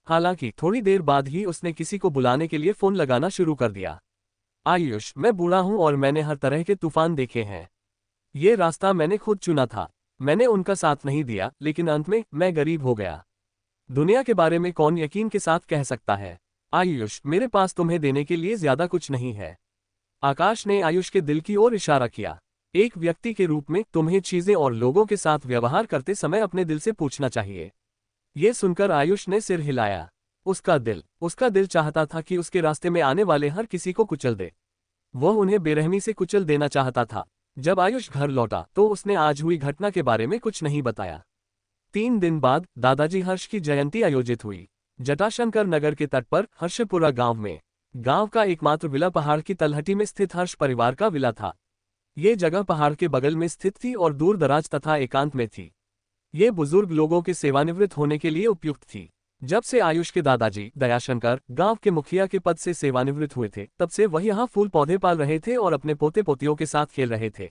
हालांकि थोड़ी देर बाद ही उसने किसी को बुलाने के लिए फोन लगाना शुरू कर दिया। आयुष, मैं बूढ़ा हूं और मैंने हर तरह के तूफान देखे हैं। ये रास्ता मैंने खुद चुना था। मैंने उनका साथ नहीं दिया, लेकिन अंत में मैं गरीब हो गया। दुनिया के बारे में कौन यकीन के साथ कह सकता है? आयुष, मेरे पास तुम्हें देने के लिए ज्यादा कुछ नहीं है। आकाश ने आयुष के दिल की ओर इशारा किया। एक व्यक्ति के रूप में तुम्हें चीजें और लोगों के साथ व्यवहार करते समय अपने दिल से पूछना चाहिए। ये सुनकर आयुष ने सिर हिलाया। उसका दिल चाहता था कि उसके रास्ते में आने वाले हर किसी को कुचल दे। वह उन्हें बेरहमी से कुचल देना चाहता था। जब आयुष घर लौटा तो उसने आज हुई घटना के बारे में कुछ नहीं बताया। 3 दिन बाद दादाजी हर्ष की जयंती आयोजित हुई। जटाशंकर नगर के तट पर हर्षपुरा गांव में। गांव का एकमात्र विला पहाड़ की तलहटी में स्थित हर्ष परिवार का विला था। ये जगह पहाड़ के बगल में स्थित थी और दूर दराज तथा एकांत में थी। ये बुजुर्ग लोगों के सेवानिवृत्त होने के लिए उपयुक्त थी। जब से आयुष के दादाजी दयाशंकर गांव के मुखिया के पद से सेवानिवृत्त हुए थे, तब से वह यहाँ फूल पौधे पाल रहे थे और अपने पोते पोतियों के साथ खेल रहे थे।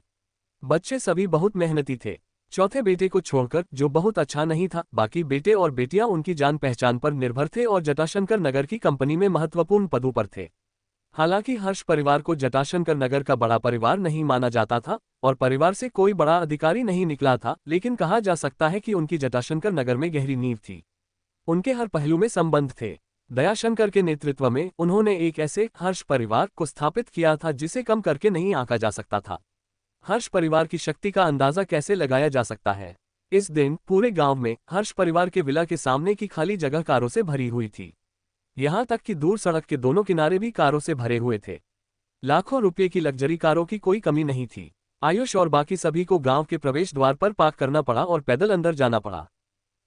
बच्चे सभी बहुत मेहनती थे। चौथे बेटे को छोड़कर, जो बहुत अच्छा नहीं था, बाकी बेटे और बेटियां उनकी जान पहचान पर निर्भर थे और जटाशंकर नगर की कंपनी में महत्वपूर्ण पदों पर थे। हालांकि हर्ष परिवार को जटाशंकर नगर का बड़ा परिवार नहीं माना जाता था और परिवार से कोई बड़ा अधिकारी नहीं निकला था, लेकिन कहा जा सकता है कि उनकी जटाशंकर नगर में गहरी नींव थी। उनके हर पहलू में संबंध थे। दयाशंकर के नेतृत्व में उन्होंने एक ऐसे हर्ष परिवार को स्थापित किया था जिसे कम करके नहीं आंका जा सकता था। हर्ष परिवार की शक्ति का अंदाजा कैसे लगाया जा सकता है? इस दिन पूरे गांव में हर्ष परिवार के विला के सामने की खाली जगह कारों से भरी हुई थी। यहां तक कि दूर सड़क के दोनों किनारे भी कारों से भरे हुए थे। लाखों रुपये की लग्जरी कारों की कोई कमी नहीं थी। आयुष और बाकी सभी को गांव के प्रवेश द्वार पर पार्क करना पड़ा और पैदल अंदर जाना पड़ा।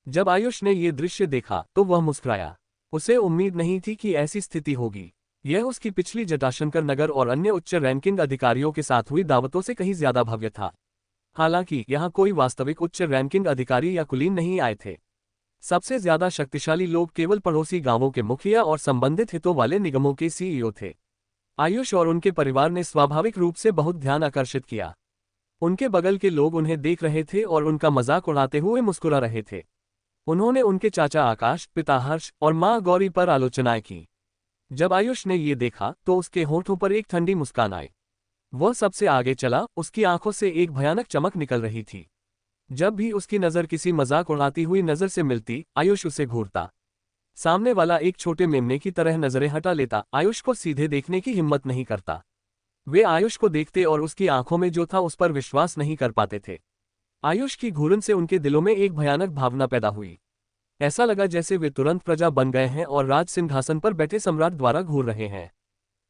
जब आयुष ने ये दृश्य देखा तो वह मुस्कुराया। उसे उम्मीद नहीं थी कि ऐसी स्थिति होगी। यह उसकी पिछली जटाशंकर नगर और अन्य उच्च रैंकिंग अधिकारियों के साथ हुई दावतों से कहीं ज्यादा भव्य था। हालांकि यहाँ कोई वास्तविक उच्च रैंकिंग अधिकारी या कुलीन नहीं आए थे। सबसे ज्यादा शक्तिशाली लोग केवल पड़ोसी गांवों के मुखिया और संबंधित हितों वाले निगमों के सीईओ थे। आयुष और उनके परिवार ने स्वाभाविक रूप से बहुत ध्यान आकर्षित किया। उनके बगल के लोग उन्हें देख रहे थे और उनका मजाक उड़ाते हुए मुस्कुरा रहे थे। उन्होंने उनके चाचा आकाश, पिता हर्ष और मां गौरी पर आलोचनाएं की। जब आयुष ने ये देखा तो उसके होठों पर एक ठंडी मुस्कान आई। वह सबसे आगे चला, उसकी आंखों से एक भयानक चमक निकल रही थी। जब भी उसकी नजर किसी मजाक उड़ाती हुई नजर से मिलती, आयुष उसे घूरता। सामने वाला एक छोटे मेमने की तरह नजरें हटा लेता, आयुष को सीधे देखने की हिम्मत नहीं करता। वे आयुष को देखते और उसकी आंखों में जो था उस पर विश्वास नहीं कर पाते थे। आयुष की घूरन से उनके दिलों में एक भयानक भावना पैदा हुई। ऐसा लगा जैसे वे तुरंत प्रजा बन गए हैं और राज सिंहासन पर बैठे सम्राट द्वारा घूर रहे हैं।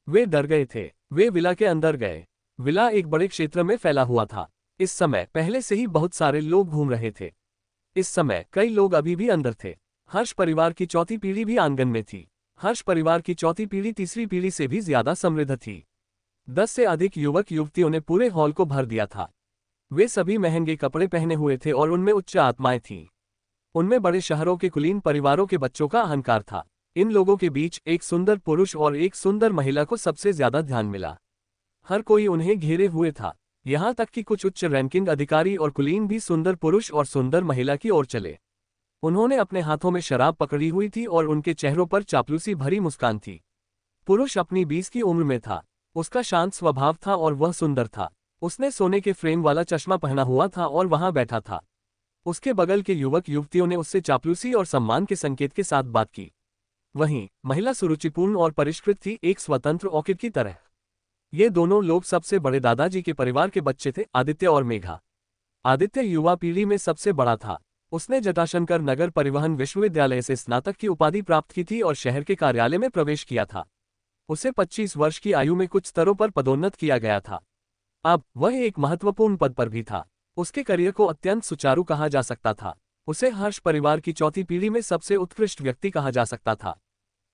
वे डर गए थे। वे विला के अंदर गए। विला एक बड़े क्षेत्र में फैला हुआ था। इस समय पहले से ही बहुत सारे लोग घूम रहे थे। इस समय कई लोग अभी भी अंदर थे। हर्ष परिवार की चौथी पीढ़ी भी आंगन में थी। हर्ष परिवार की चौथी पीढ़ी तीसरी पीढ़ी से भी ज्यादा समृद्ध थी। 10 से अधिक युवक युवतियों ने पूरे हॉल को भर दिया था। वे सभी महंगे कपड़े पहने हुए थे और उनमें उच्च आत्माएं थीं। उनमें बड़े शहरों के कुलीन परिवारों के बच्चों का अहंकार था। इन लोगों के बीच एक सुंदर पुरुष और एक सुंदर महिला को सबसे ज्यादा ध्यान मिला। हर कोई उन्हें घेरे हुए था। यहाँ तक कि कुछ उच्च रैंकिंग अधिकारी और कुलीन भी सुंदर पुरुष और सुंदर महिला की ओर चले। उन्होंने अपने हाथों में शराब पकड़ी हुई थी और उनके चेहरों पर चापलूसी भरी मुस्कान थी। पुरुष अपनी 20 की उम्र में था। उसका शांत स्वभाव था और वह सुंदर था। उसने सोने के फ्रेम वाला चश्मा पहना हुआ था और वहां बैठा था। उसके बगल के युवक युवतियों ने उससे चापलूसी और सम्मान के संकेत के साथ बात की। वहीं महिला सुरुचिपूर्ण और परिष्कृत थी, एक स्वतंत्र ऑर्किड की तरह। ये दोनों लोग सबसे बड़े दादाजी के परिवार के बच्चे थे, आदित्य और मेघा। आदित्य युवा पीढ़ी में सबसे बड़ा था। उसने जटाशंकर नगर परिवहन विश्वविद्यालय से स्नातक की उपाधि प्राप्त की थी और शहर के कार्यालय में प्रवेश किया था। उसे 25 वर्ष की आयु में कुछ स्तरों पर पदोन्नत किया गया था। अब वह एक महत्वपूर्ण पद पर भी था। उसके करियर को अत्यंत सुचारू कहा जा सकता था। उसे हर्ष परिवार की चौथी पीढ़ी में सबसे उत्कृष्ट व्यक्ति कहा जा सकता था।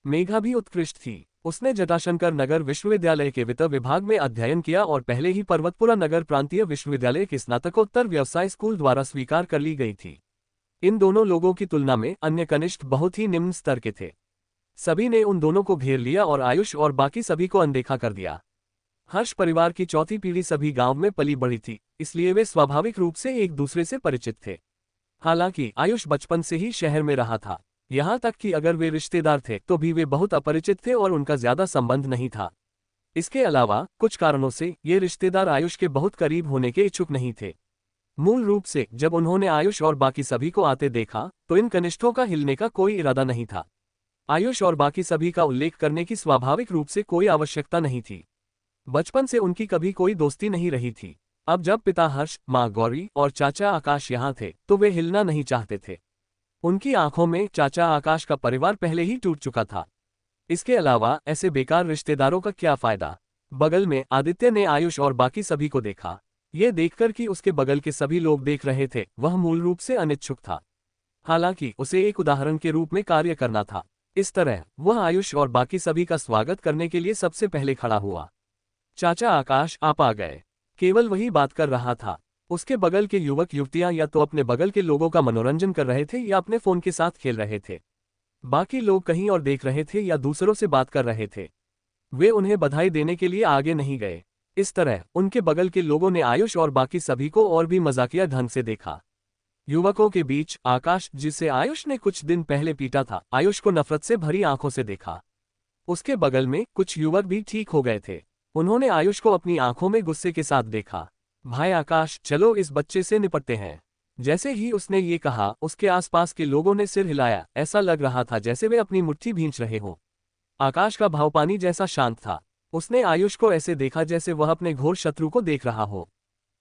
मेघा भी उत्कृष्ट थी। उसने जटाशंकर नगर विश्वविद्यालय के वित्त विभाग में अध्ययन किया और पहले ही पर्वतपुरा नगर प्रांतीय विश्वविद्यालय के स्नातकोत्तर व्यवसाय स्कूल द्वारा स्वीकार कर ली गई थी। इन दोनों लोगों की तुलना में अन्य कनिष्ठ बहुत ही निम्न स्तर के थे। सभी ने उन दोनों को घेर लिया और आयुष और बाकी सभी को अनदेखा कर दिया। हर्ष परिवार की चौथी पीढ़ी सभी गांव में पली बढ़ी थी, इसलिए वे स्वाभाविक रूप से एक दूसरे से परिचित थे। हालांकि आयुष बचपन से ही शहर में रहा था। यहाँ तक कि अगर वे रिश्तेदार थे तो भी वे बहुत अपरिचित थे और उनका ज्यादा संबंध नहीं था। इसके अलावा कुछ कारणों से ये रिश्तेदार आयुष के बहुत करीब होने के इच्छुक नहीं थे। मूल रूप से जब उन्होंने आयुष और बाकी सभी को आते देखा तो इन कनिष्ठों का हिलने का कोई इरादा नहीं था। आयुष और बाकी सभी का उल्लेख करने की स्वाभाविक रूप से कोई आवश्यकता नहीं थी। बचपन से उनकी कभी कोई दोस्ती नहीं रही थी। अब जब पिता हर्ष, माँ गौरी और चाचा आकाश यहाँ थे तो वे हिलना नहीं चाहते थे। उनकी आंखों में चाचा आकाश का परिवार पहले ही टूट चुका था। इसके अलावा ऐसे बेकार रिश्तेदारों का क्या फायदा। बगल में आदित्य ने आयुष और बाकी सभी को देखा। ये देखकर कि उसके बगल के सभी लोग देख रहे थे, वह मूल रूप से अनिच्छुक था। हालांकि उसे एक उदाहरण के रूप में कार्य करना था। इस तरह वह आयुष और बाकी सभी का स्वागत करने के लिए सबसे पहले खड़ा हुआ। चाचा आकाश आप आ गए। केवल वही बात कर रहा था। उसके बगल के युवक युवतियां या तो अपने बगल के लोगों का मनोरंजन कर रहे थे या अपने फोन के साथ खेल रहे थे। बाकी लोग कहीं और देख रहे थे या दूसरों से बात कर रहे थे। वे उन्हें बधाई देने के लिए आगे नहीं गए। इस तरह उनके बगल के लोगों ने आयुष और बाकी सभी को और भी मजाकिया ढंग से देखा। युवकों के बीच आकाश, जिसे आयुष ने कुछ दिन पहले पीटा था, आयुष को नफरत से भरी आंखों से देखा। उसके बगल में कुछ युवक भी ठीक हो गए थे। उन्होंने आयुष को अपनी आंखों में गुस्से के साथ देखा। भाई आकाश, चलो इस बच्चे से निपटते हैं। जैसे ही उसने ये कहा उसके आसपास के लोगों ने सिर हिलाया। ऐसा लग रहा था जैसे वे अपनी मुट्ठी भींच रहे हों। आकाश का भाव पानी जैसा शांत था। उसने आयुष को ऐसे देखा जैसे वह अपने घोर शत्रु को देख रहा हो।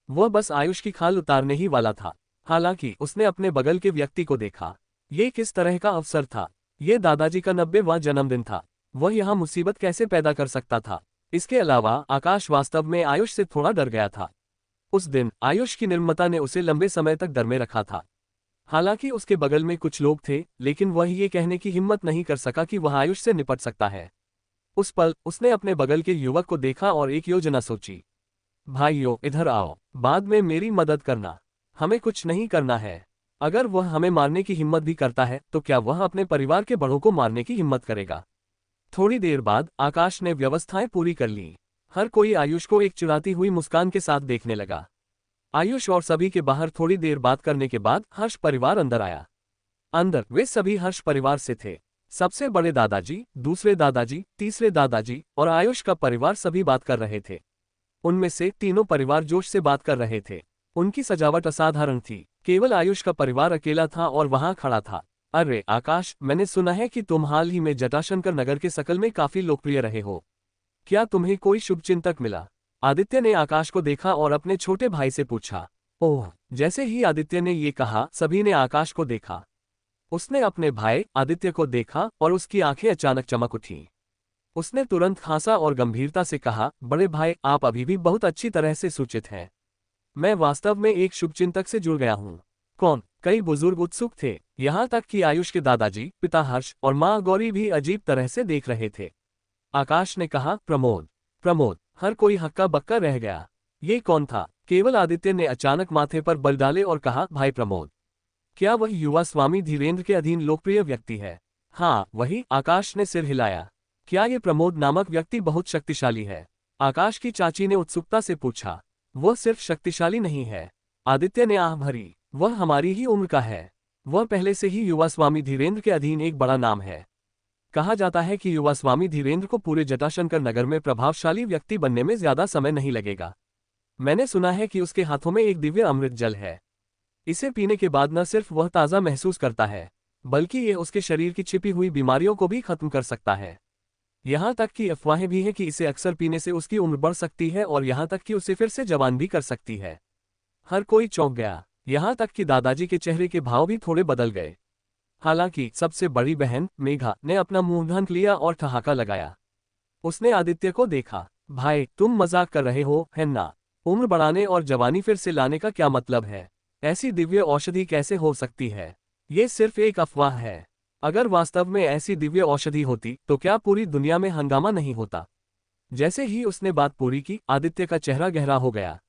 वह बस आयुष की खाल उतारने ही वाला था। हालांकि उसने अपने बगल के व्यक्ति को देखा। ये किस तरह का अवसर था। ये दादाजी का 90वां जन्मदिन था। वह यहाँ मुसीबत कैसे पैदा कर सकता था। इसके अलावा आकाश वास्तव में आयुष से थोड़ा डर गया था। उस दिन आयुष की निर्ममता ने उसे लंबे समय तक डर में रखा था। हालांकि उसके बगल में कुछ लोग थे, लेकिन वह ये कहने की हिम्मत नहीं कर सका कि वह आयुष से निपट सकता है। उस पल उसने अपने बगल के युवक को देखा और एक योजना सोची। भाइयों, इधर आओ, बाद में मेरी मदद करना। हमें कुछ नहीं करना है। अगर वह हमें मारने की हिम्मत भी करता है तो क्या वह अपने परिवार के बड़ों को मारने की हिम्मत करेगा। थोड़ी देर बाद आकाश ने व्यवस्थाएं पूरी कर ली। हर कोई आयुष को एक चिढ़ाती हुई मुस्कान के साथ देखने लगा। आयुष और सभी के बाहर थोड़ी देर बात करने के बाद हर्ष परिवार अंदर आया। अंदर वे सभी हर्ष परिवार से थे। सबसे बड़े दादाजी, दूसरे दादाजी, तीसरे दादाजी और आयुष का परिवार सभी बात कर रहे थे। उनमें से तीनों परिवार जोश से बात कर रहे थे। उनकी सजावट असाधारण थी। केवल आयुष का परिवार अकेला था और वहां खड़ा था। अरे आकाश, मैंने सुना है कि तुम हाल ही में जटाशंकर नगर के सकल में काफी लोकप्रिय रहे हो। क्या तुम्हें कोई शुभचिंतक मिला। आदित्य ने आकाश को देखा और अपने छोटे भाई से पूछा। ओह। जैसे ही आदित्य ने ये कहा सभी ने आकाश को देखा। उसने अपने भाई आदित्य को देखा और उसकी आंखें अचानक चमक उठीं। उसने तुरंत खांसा और गंभीरता से कहा, बड़े भाई, आप अभी भी बहुत अच्छी तरह से सूचित हैं। मैं वास्तव में एक शुभचिंतक से जुड़ गया हूँ। कौन। कई बुजुर्ग उत्सुक थे। यहाँ तक कि आयुष के दादाजी, पिता हर्ष और माँ गौरी भी अजीब तरह से देख रहे थे। आकाश ने कहा, प्रमोद। प्रमोद। हर कोई हक्का बक्का रह गया। ये कौन था। केवल आदित्य ने अचानक माथे पर बल डाले और कहा, भाई प्रमोद। क्या वह युवा स्वामी धीरेन्द्र के अधीन लोकप्रिय व्यक्ति है। हाँ वही। आकाश ने सिर हिलाया। क्या ये प्रमोद नामक व्यक्ति बहुत शक्तिशाली है। आकाश की चाची ने उत्सुकता से पूछा। वह सिर्फ शक्तिशाली नहीं है। आदित्य ने आह भरी। वह हमारी ही उम्र का है। वह पहले से ही युवा स्वामी धीरेन्द्र के अधीन एक बड़ा नाम है। कहा जाता है कि युवा स्वामी धीरेन्द्र को पूरे जटाशंकर नगर में प्रभावशाली व्यक्ति बनने में ज्यादा समय नहीं लगेगा। मैंने सुना है कि उसके हाथों में एक दिव्य अमृत जल है। इसे पीने के बाद न सिर्फ वह ताज़ा महसूस करता है, बल्कि यह उसके शरीर की छिपी हुई बीमारियों को भी खत्म कर सकता है। यहाँ तक कि अफवाहें भी हैं कि इसे अक्सर पीने से उसकी उम्र बढ़ सकती है और यहाँ तक कि उसे फिर से जवान भी कर सकती है। हर कोई चौंक गया। यहाँ तक कि दादाजी के चेहरे के भाव भी थोड़े बदल गए। हालांकि सबसे बड़ी बहन मेघा ने अपना मुंह ढक लिया और ठहाका लगाया। उसने आदित्य को देखा। भाई, तुम मजाक कर रहे हो, है ना। उम्र बढ़ाने और जवानी फिर से लाने का क्या मतलब है। ऐसी दिव्य औषधि कैसे हो सकती है। ये सिर्फ एक अफवाह है। अगर वास्तव में ऐसी दिव्य औषधि होती तो क्या पूरी दुनिया में हंगामा नहीं होता। जैसे ही उसने बात पूरी की, आदित्य का चेहरा गहरा हो गया।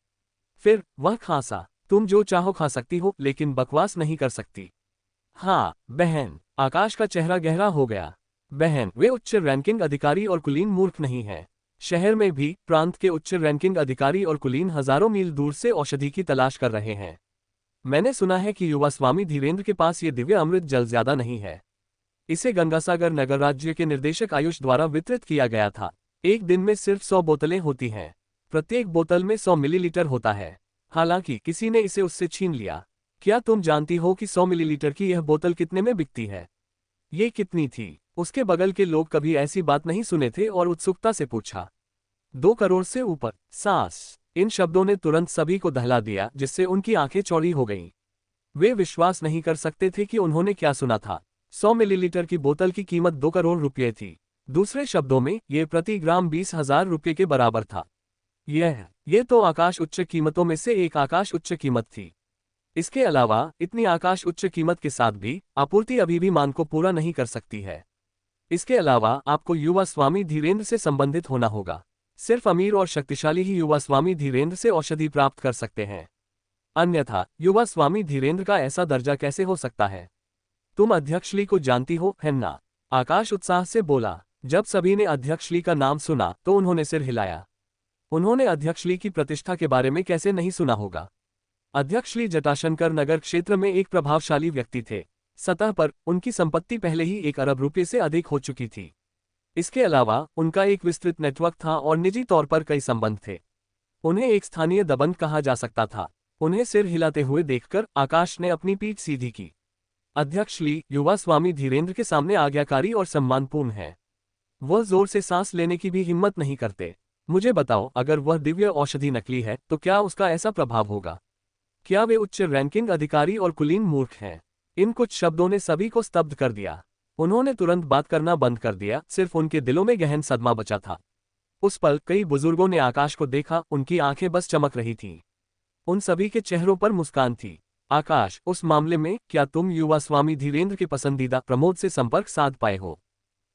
फिर वह खांसा। तुम जो चाहो खा सकती हो, लेकिन बकवास नहीं कर सकती। हाँ बहन। आकाश का चेहरा गहरा हो गया। बहन, वे उच्च रैंकिंग अधिकारी और कुलीन मूर्ख नहीं हैं। शहर में भी प्रांत के उच्च रैंकिंग अधिकारी और कुलीन हजारों मील दूर से औषधि की तलाश कर रहे हैं। मैंने सुना है कि युवा स्वामी धीरेन्द्र के पास ये दिव्य अमृत जल ज्यादा नहीं है। इसे गंगासागर नगर राज्य के निर्देशक आयुष द्वारा वितरित किया गया था। एक दिन में सिर्फ 100 बोतलें होती हैं। प्रत्येक बोतल में 100 मिलीलीटर होता है। हालांकि किसी ने इसे उससे छीन लिया। क्या तुम जानती हो कि 100 मिलीलीटर की यह बोतल कितने में बिकती है? ये कितनी थी? उसके बगल के लोग कभी ऐसी बात नहीं सुने थे और उत्सुकता से पूछा। 2 करोड़ से ऊपर। सास। इन शब्दों ने तुरंत सभी को दहला दिया, जिससे उनकी आंखें चौड़ी हो गईं। वे विश्वास नहीं कर सकते थे कि उन्होंने क्या सुना था। 100 मिलीलीटर की बोतल की कीमत 2 करोड़ रुपये थी। दूसरे शब्दों में, ये प्रति ग्राम 20,000 रुपये के बराबर था। ये तो आकाश उच्च कीमतों में से एक आकाश उच्च कीमत थी। इसके अलावा इतनी आकाश उच्च कीमत के साथ भी आपूर्ति अभी भी मांग को पूरा नहीं कर सकती है। इसके अलावा आपको युवा स्वामी धीरेन्द्र से संबंधित होना होगा। सिर्फ अमीर और शक्तिशाली ही युवा स्वामी धीरेन्द्र से औषधि प्राप्त कर सकते हैं। अन्यथा युवा स्वामी धीरेन्द्र का ऐसा दर्जा कैसे हो सकता है? तुम अध्यक्ष ली को जानती हो, है ना? आकाश उत्साह से बोला। जब सभी ने अध्यक्ष ली का नाम सुना तो उन्होंने सिर हिलाया। उन्होंने अध्यक्ष ली की प्रतिष्ठा के बारे में कैसे नहीं सुना होगा? अध्यक्ष ली जटाशंकर नगर क्षेत्र में एक प्रभावशाली व्यक्ति थे। सतह पर उनकी संपत्ति पहले ही 1 अरब रुपये से अधिक हो चुकी थी। इसके अलावा उनका एक विस्तृत नेटवर्क था और निजी तौर पर कई संबंध थे। उन्हें एक स्थानीय दबंग कहा जा सकता था। उन्हें सिर हिलाते हुए देखकर आकाश ने अपनी पीठ सीधी की। अध्यक्ष ली युवा स्वामी धीरेन्द्र के सामने आज्ञाकारी और सम्मानपूर्ण है। वह जोर से सांस लेने की भी हिम्मत नहीं करते। मुझे बताओ, अगर वह दिव्य औषधि नकली है तो क्या उसका ऐसा प्रभाव होगा? क्या वे उच्च रैंकिंग अधिकारी और कुलीन मूर्ख हैं? इन कुछ शब्दों ने सभी को स्तब्ध कर दिया। उन्होंने तुरंत बात करना बंद कर दिया, सिर्फ उनके दिलों में गहन सदमा बचा था। उस पल कई बुजुर्गों ने आकाश को देखा, उनकी आंखें बस चमक रही थीं। उन सभी के चेहरों पर मुस्कान थी। आकाश, उस मामले में क्या तुम युवा स्वामी धीरेन्द्र के पसंदीदा प्रमोद से संपर्क साध पाए हो?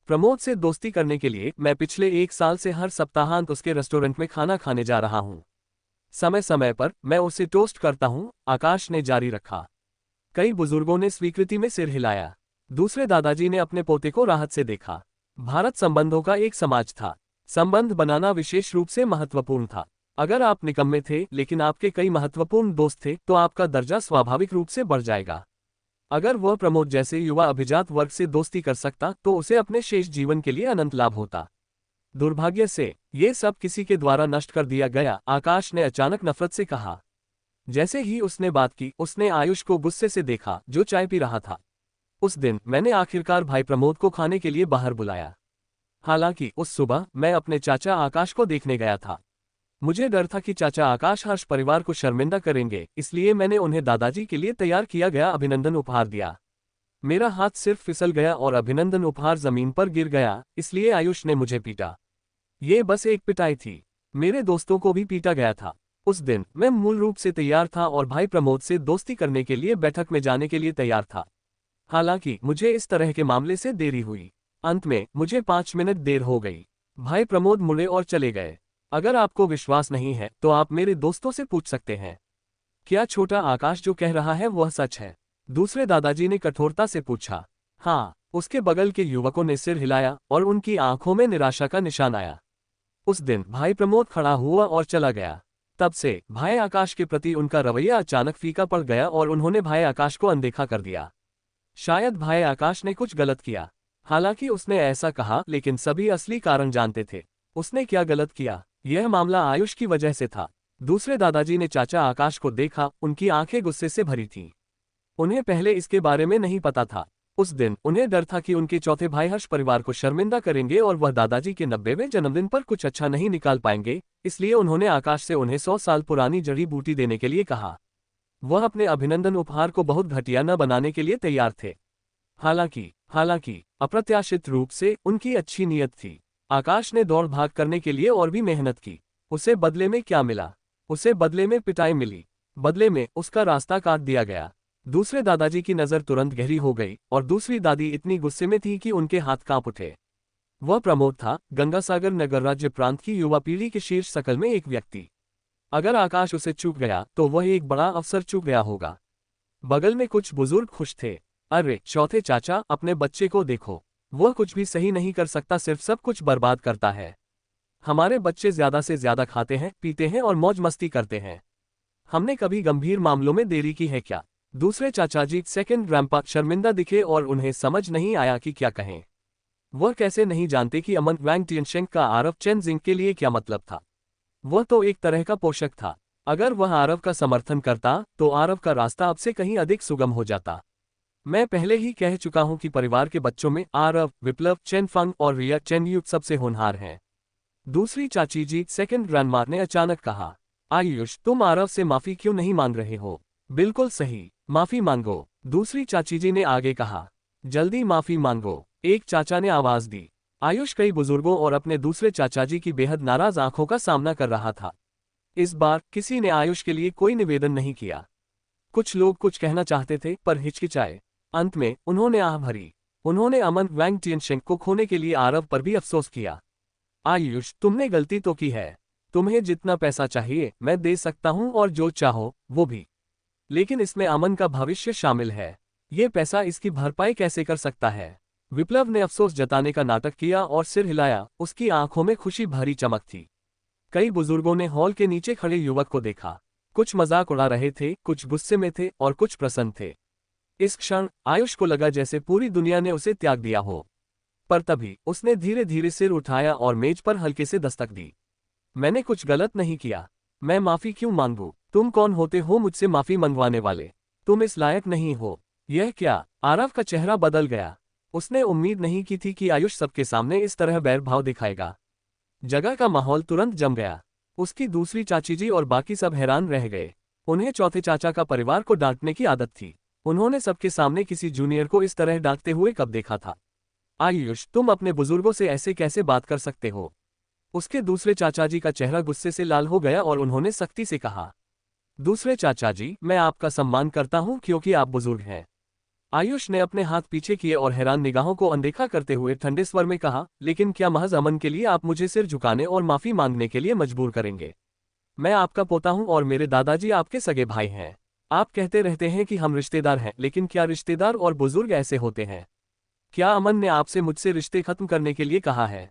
प्रमोद से दोस्ती करने के लिए मैं पिछले 1 साल से हर सप्ताहांत उसके रेस्टोरेंट में खाना खाने जा रहा हूँ। समय समय पर मैं उसे टोस्ट करता हूँ, आकाश ने जारी रखा। कई बुजुर्गों ने स्वीकृति में सिर हिलाया। दूसरे दादाजी ने अपने पोते को राहत से देखा। भारत संबंधों का एक समाज था। संबंध बनाना विशेष रूप से महत्वपूर्ण था। अगर आप निकम्मे थे लेकिन आपके कई महत्वपूर्ण दोस्त थे तो आपका दर्जा स्वाभाविक रूप से बढ़ जाएगा। अगर वह प्रमोद जैसे युवा अभिजात वर्ग से दोस्ती कर सकता तो उसे अपने शेष जीवन के लिए अनंत लाभ होता। दुर्भाग्य से ये सब किसी के द्वारा नष्ट कर दिया गया, आकाश ने अचानक नफरत से कहा। जैसे ही उसने बात की, उसने आयुष को गुस्से से देखा, जो चाय पी रहा था। उस दिन मैंने आखिरकार भाई प्रमोद को खाने के लिए बाहर बुलाया। हालांकि उस सुबह मैं अपने चाचा आकाश को देखने गया था। मुझे डर था कि चाचा आकाश हर्ष परिवार को शर्मिंदा करेंगे, इसलिए मैंने उन्हें दादाजी के लिए तैयार किया गया अभिनंदन उपहार दिया। मेरा हाथ सिर्फ फिसल गया और अभिनंदन उपहार जमीन पर गिर गया, इसलिए आयुष ने मुझे पीटा। ये बस एक पिटाई थी। मेरे दोस्तों को भी पीटा गया था। उस दिन मैं मूल रूप से तैयार था और भाई प्रमोद से दोस्ती करने के लिए बैठक में जाने के लिए तैयार था। हालांकि मुझे इस तरह के मामले से देरी हुई। अंत में मुझे 5 मिनट देर हो गई। भाई प्रमोद मुड़े और चले गए। अगर आपको विश्वास नहीं है तो आप मेरे दोस्तों से पूछ सकते हैं। क्या छोटा आकाश जो कह रहा है वह सच है? दूसरे दादाजी ने कठोरता से पूछा। हाँ, उसके बगल के युवकों ने सिर हिलाया और उनकी आंखों में निराशा का निशान आया। उस दिन भाई प्रमोद खड़ा हुआ और चला गया। तब से भाई आकाश के प्रति उनका रवैया अचानक फीका पड़ गया और उन्होंने भाई आकाश को अनदेखा कर दिया। शायद भाई आकाश ने कुछ गलत किया। हालांकि उसने ऐसा कहा, लेकिन सभी असली कारण जानते थे। उसने क्या गलत किया? यह मामला आयुष की वजह से था। दूसरे दादाजी ने चाचा आकाश को देखा, उनकी आंखें गुस्से से भरी थीं। उन्हें पहले इसके बारे में नहीं पता था। उस दिन उन्हें डर था कि उनके चौथे भाई हर्ष परिवार को शर्मिंदा करेंगे और वह दादाजी के 90वें जन्मदिन पर कुछ अच्छा नहीं निकाल पाएंगे, इसलिए उन्होंने आकाश से उन्हें 100 साल पुरानी जड़ी बूटी देने के लिए कहा। वह अपने अभिनंदन उपहार को बहुत घटिया न बनाने के लिए तैयार थे। हालांकि अप्रत्याशित रूप से उनकी अच्छी नीयत थी। आकाश ने दौड़ भाग करने के लिए और भी मेहनत की। उसे बदले में क्या मिला? उसे बदले में पिटाई मिली। बदले में उसका रास्ता काट दिया गया। दूसरे दादाजी की नज़र तुरंत गहरी हो गई और दूसरी दादी इतनी गुस्से में थी कि उनके हाथ कांप उठे। वह प्रमोद था, गंगासागर नगर राज्य प्रांत की युवा पीढ़ी के शीर्ष शकल में एक व्यक्ति। अगर आकाश उसे चूक गया तो वह एक बड़ा अवसर चूक गया होगा। बगल में कुछ बुजुर्ग खुश थे। अरे चौथे चाचा, अपने बच्चे को देखो, वह कुछ भी सही नहीं कर सकता, सिर्फ सब कुछ बर्बाद करता है। हमारे बच्चे ज्यादा से ज्यादा खाते हैं, पीते हैं और मौज मस्ती करते हैं। हमने कभी गंभीर मामलों में देरी की है क्या? दूसरे चाचाजी सेकंड ग्रैंपा शर्मिंदा दिखे और उन्हें समझ नहीं आया कि क्या कहें। वह कैसे नहीं जानते कि अमन वैंग टियनशेंग का आरव चेन जिंग के लिए क्या मतलब था। वह तो एक तरह का पोषक था। अगर वह आरव का समर्थन करता तो आरव का रास्ता अब से कहीं अधिक सुगम हो जाता। मैं पहले ही कह चुका हूं कि परिवार के बच्चों में आरव, विप्लव, चेन फंग और रिया चेनयूक सबसे होनहार हैं। दूसरी चाची जी सेकंड ग्रैंडमा ने अचानक कहा। आयुष, तुम आरव से माफी क्यों नहीं मांग रहे हो? बिल्कुल सही, माफी मांगो, दूसरी चाची जी ने आगे कहा। जल्दी माफी मांगो, एक चाचा ने आवाज दी। आयुष कई बुजुर्गों और अपने दूसरे चाचा जी की बेहद नाराज आंखों का सामना कर रहा था। इस बार किसी ने आयुष के लिए कोई निवेदन नहीं किया। कुछ लोग कुछ कहना चाहते थे पर हिचकिचाए। अंत में उन्होंने आह भरी। उन्होंने अमन वैंग टियनशेंग को खोने के लिए आरव पर भी अफसोस किया। आयुष, तुमने गलती तो की है। तुम्हें जितना पैसा चाहिए मैं दे सकता हूं और जो चाहो वो भी, लेकिन इसमें अमन का भविष्य शामिल है। ये पैसा इसकी भरपाई कैसे कर सकता है? विप्लव ने अफसोस जताने का नाटक किया और सिर हिलाया। उसकी आंखों में खुशी भरी चमक थी। कई बुजुर्गों ने हॉल के नीचे खड़े युवक को देखा। कुछ मजाक उड़ा रहे थे, कुछ गुस्से में थे और कुछ प्रसन्न थे। इस क्षण आयुष को लगा जैसे पूरी दुनिया ने उसे त्याग दिया हो। पर तभी उसने धीरे धीरे सिर उठाया और मेज पर हल्के से दस्तक दी। मैंने कुछ गलत नहीं किया। मैं माफी क्यों मांगूं? तुम कौन होते हो मुझसे माफी मंगवाने वाले? तुम इस लायक नहीं हो। यह क्या? आरव का चेहरा बदल गया। उसने उम्मीद नहीं की थी कि आयुष सबके सामने इस तरह बैरभाव दिखाएगा। जगह का माहौल तुरंत जम गया। उसकी दूसरी चाची जी और बाकी सब हैरान रह गए। उन्हें चौथे चाचा का परिवार को डांटने की आदत थी। उन्होंने सबके सामने किसी जूनियर को इस तरह डांटते हुए कब देखा था? आयुष, तुम अपने बुजुर्गों से ऐसे कैसे बात कर सकते हो? उसके दूसरे चाचा जी का चेहरा गुस्से से लाल हो गया और उन्होंने सख्ती से कहा। दूसरे चाचा जी, मैं आपका सम्मान करता हूं क्योंकि आप बुजुर्ग हैं। आयुष ने अपने हाथ पीछे किए और हैरान निगाहों को अनदेखा करते हुए ठंडे स्वर में कहा, लेकिन क्या महज अमन के लिए आप मुझे सिर झुकाने और माफी मांगने के लिए मजबूर करेंगे? मैं आपका पोता हूं और मेरे दादाजी आपके सगे भाई हैं। आप कहते रहते हैं कि हम रिश्तेदार हैं, लेकिन क्या रिश्तेदार और बुजुर्ग ऐसे होते हैं? क्या अमन ने आपसे मुझसे रिश्ते खत्म करने के लिए कहा है?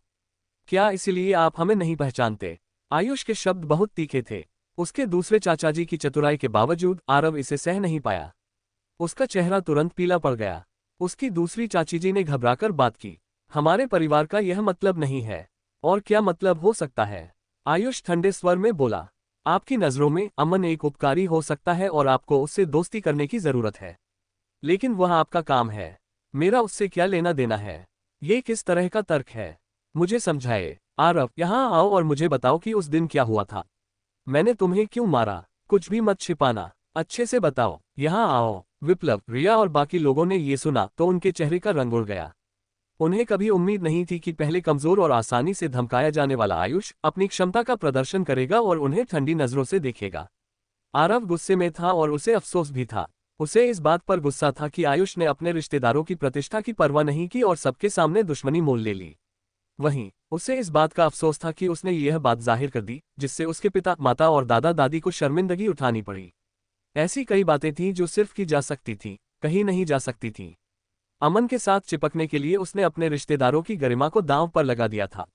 क्या इसलिए आप हमें नहीं पहचानते? आयुष के शब्द बहुत तीखे थे। उसके दूसरे चाचा जी की चतुराई के बावजूद आरव इसे सह नहीं पाया। उसका चेहरा तुरंत पीला पड़ गया। उसकी दूसरी चाची जी ने घबराकर बात की। हमारे परिवार का यह मतलब नहीं है। और क्या मतलब हो सकता है? आयुष ठंडे स्वर में बोला। आपकी नजरों में अमन एक उपकारी हो सकता है और आपको उससे दोस्ती करने की जरूरत है, लेकिन वह आपका काम है। मेरा उससे क्या लेना देना है? ये किस तरह का तर्क है? मुझे समझाए। आरव, यहाँ आओ और मुझे बताओ कि उस दिन क्या हुआ था। मैंने तुम्हें क्यों मारा? कुछ भी मत छिपाना, अच्छे से बताओ। यहाँ आओ। विप्लव, रिया और बाकी लोगों ने ये सुना तो उनके चेहरे का रंग उड़ गया। उन्हें कभी उम्मीद नहीं थी कि पहले कमजोर और आसानी से धमकाया जाने वाला आयुष अपनी क्षमता का प्रदर्शन करेगा और उन्हें ठंडी नजरों से देखेगा। आरव गुस्से में था और उसे अफसोस भी था। उसे इस बात पर गुस्सा था कि आयुष ने अपने रिश्तेदारों की प्रतिष्ठा की परवाह नहीं की और सबके सामने दुश्मनी मोल ले ली। वहीं उसे इस बात का अफसोस था कि उसने यह बात जाहिर कर दी जिससे उसके पिता, माता और दादा दादी को शर्मिंदगी उठानी पड़ी। ऐसी कई बातें थीं जो सिर्फ की जा सकती थीं, कहीं नहीं जा सकती थीं। अमन के साथ चिपकने के लिए उसने अपने रिश्तेदारों की गरिमा को दांव पर लगा दिया था।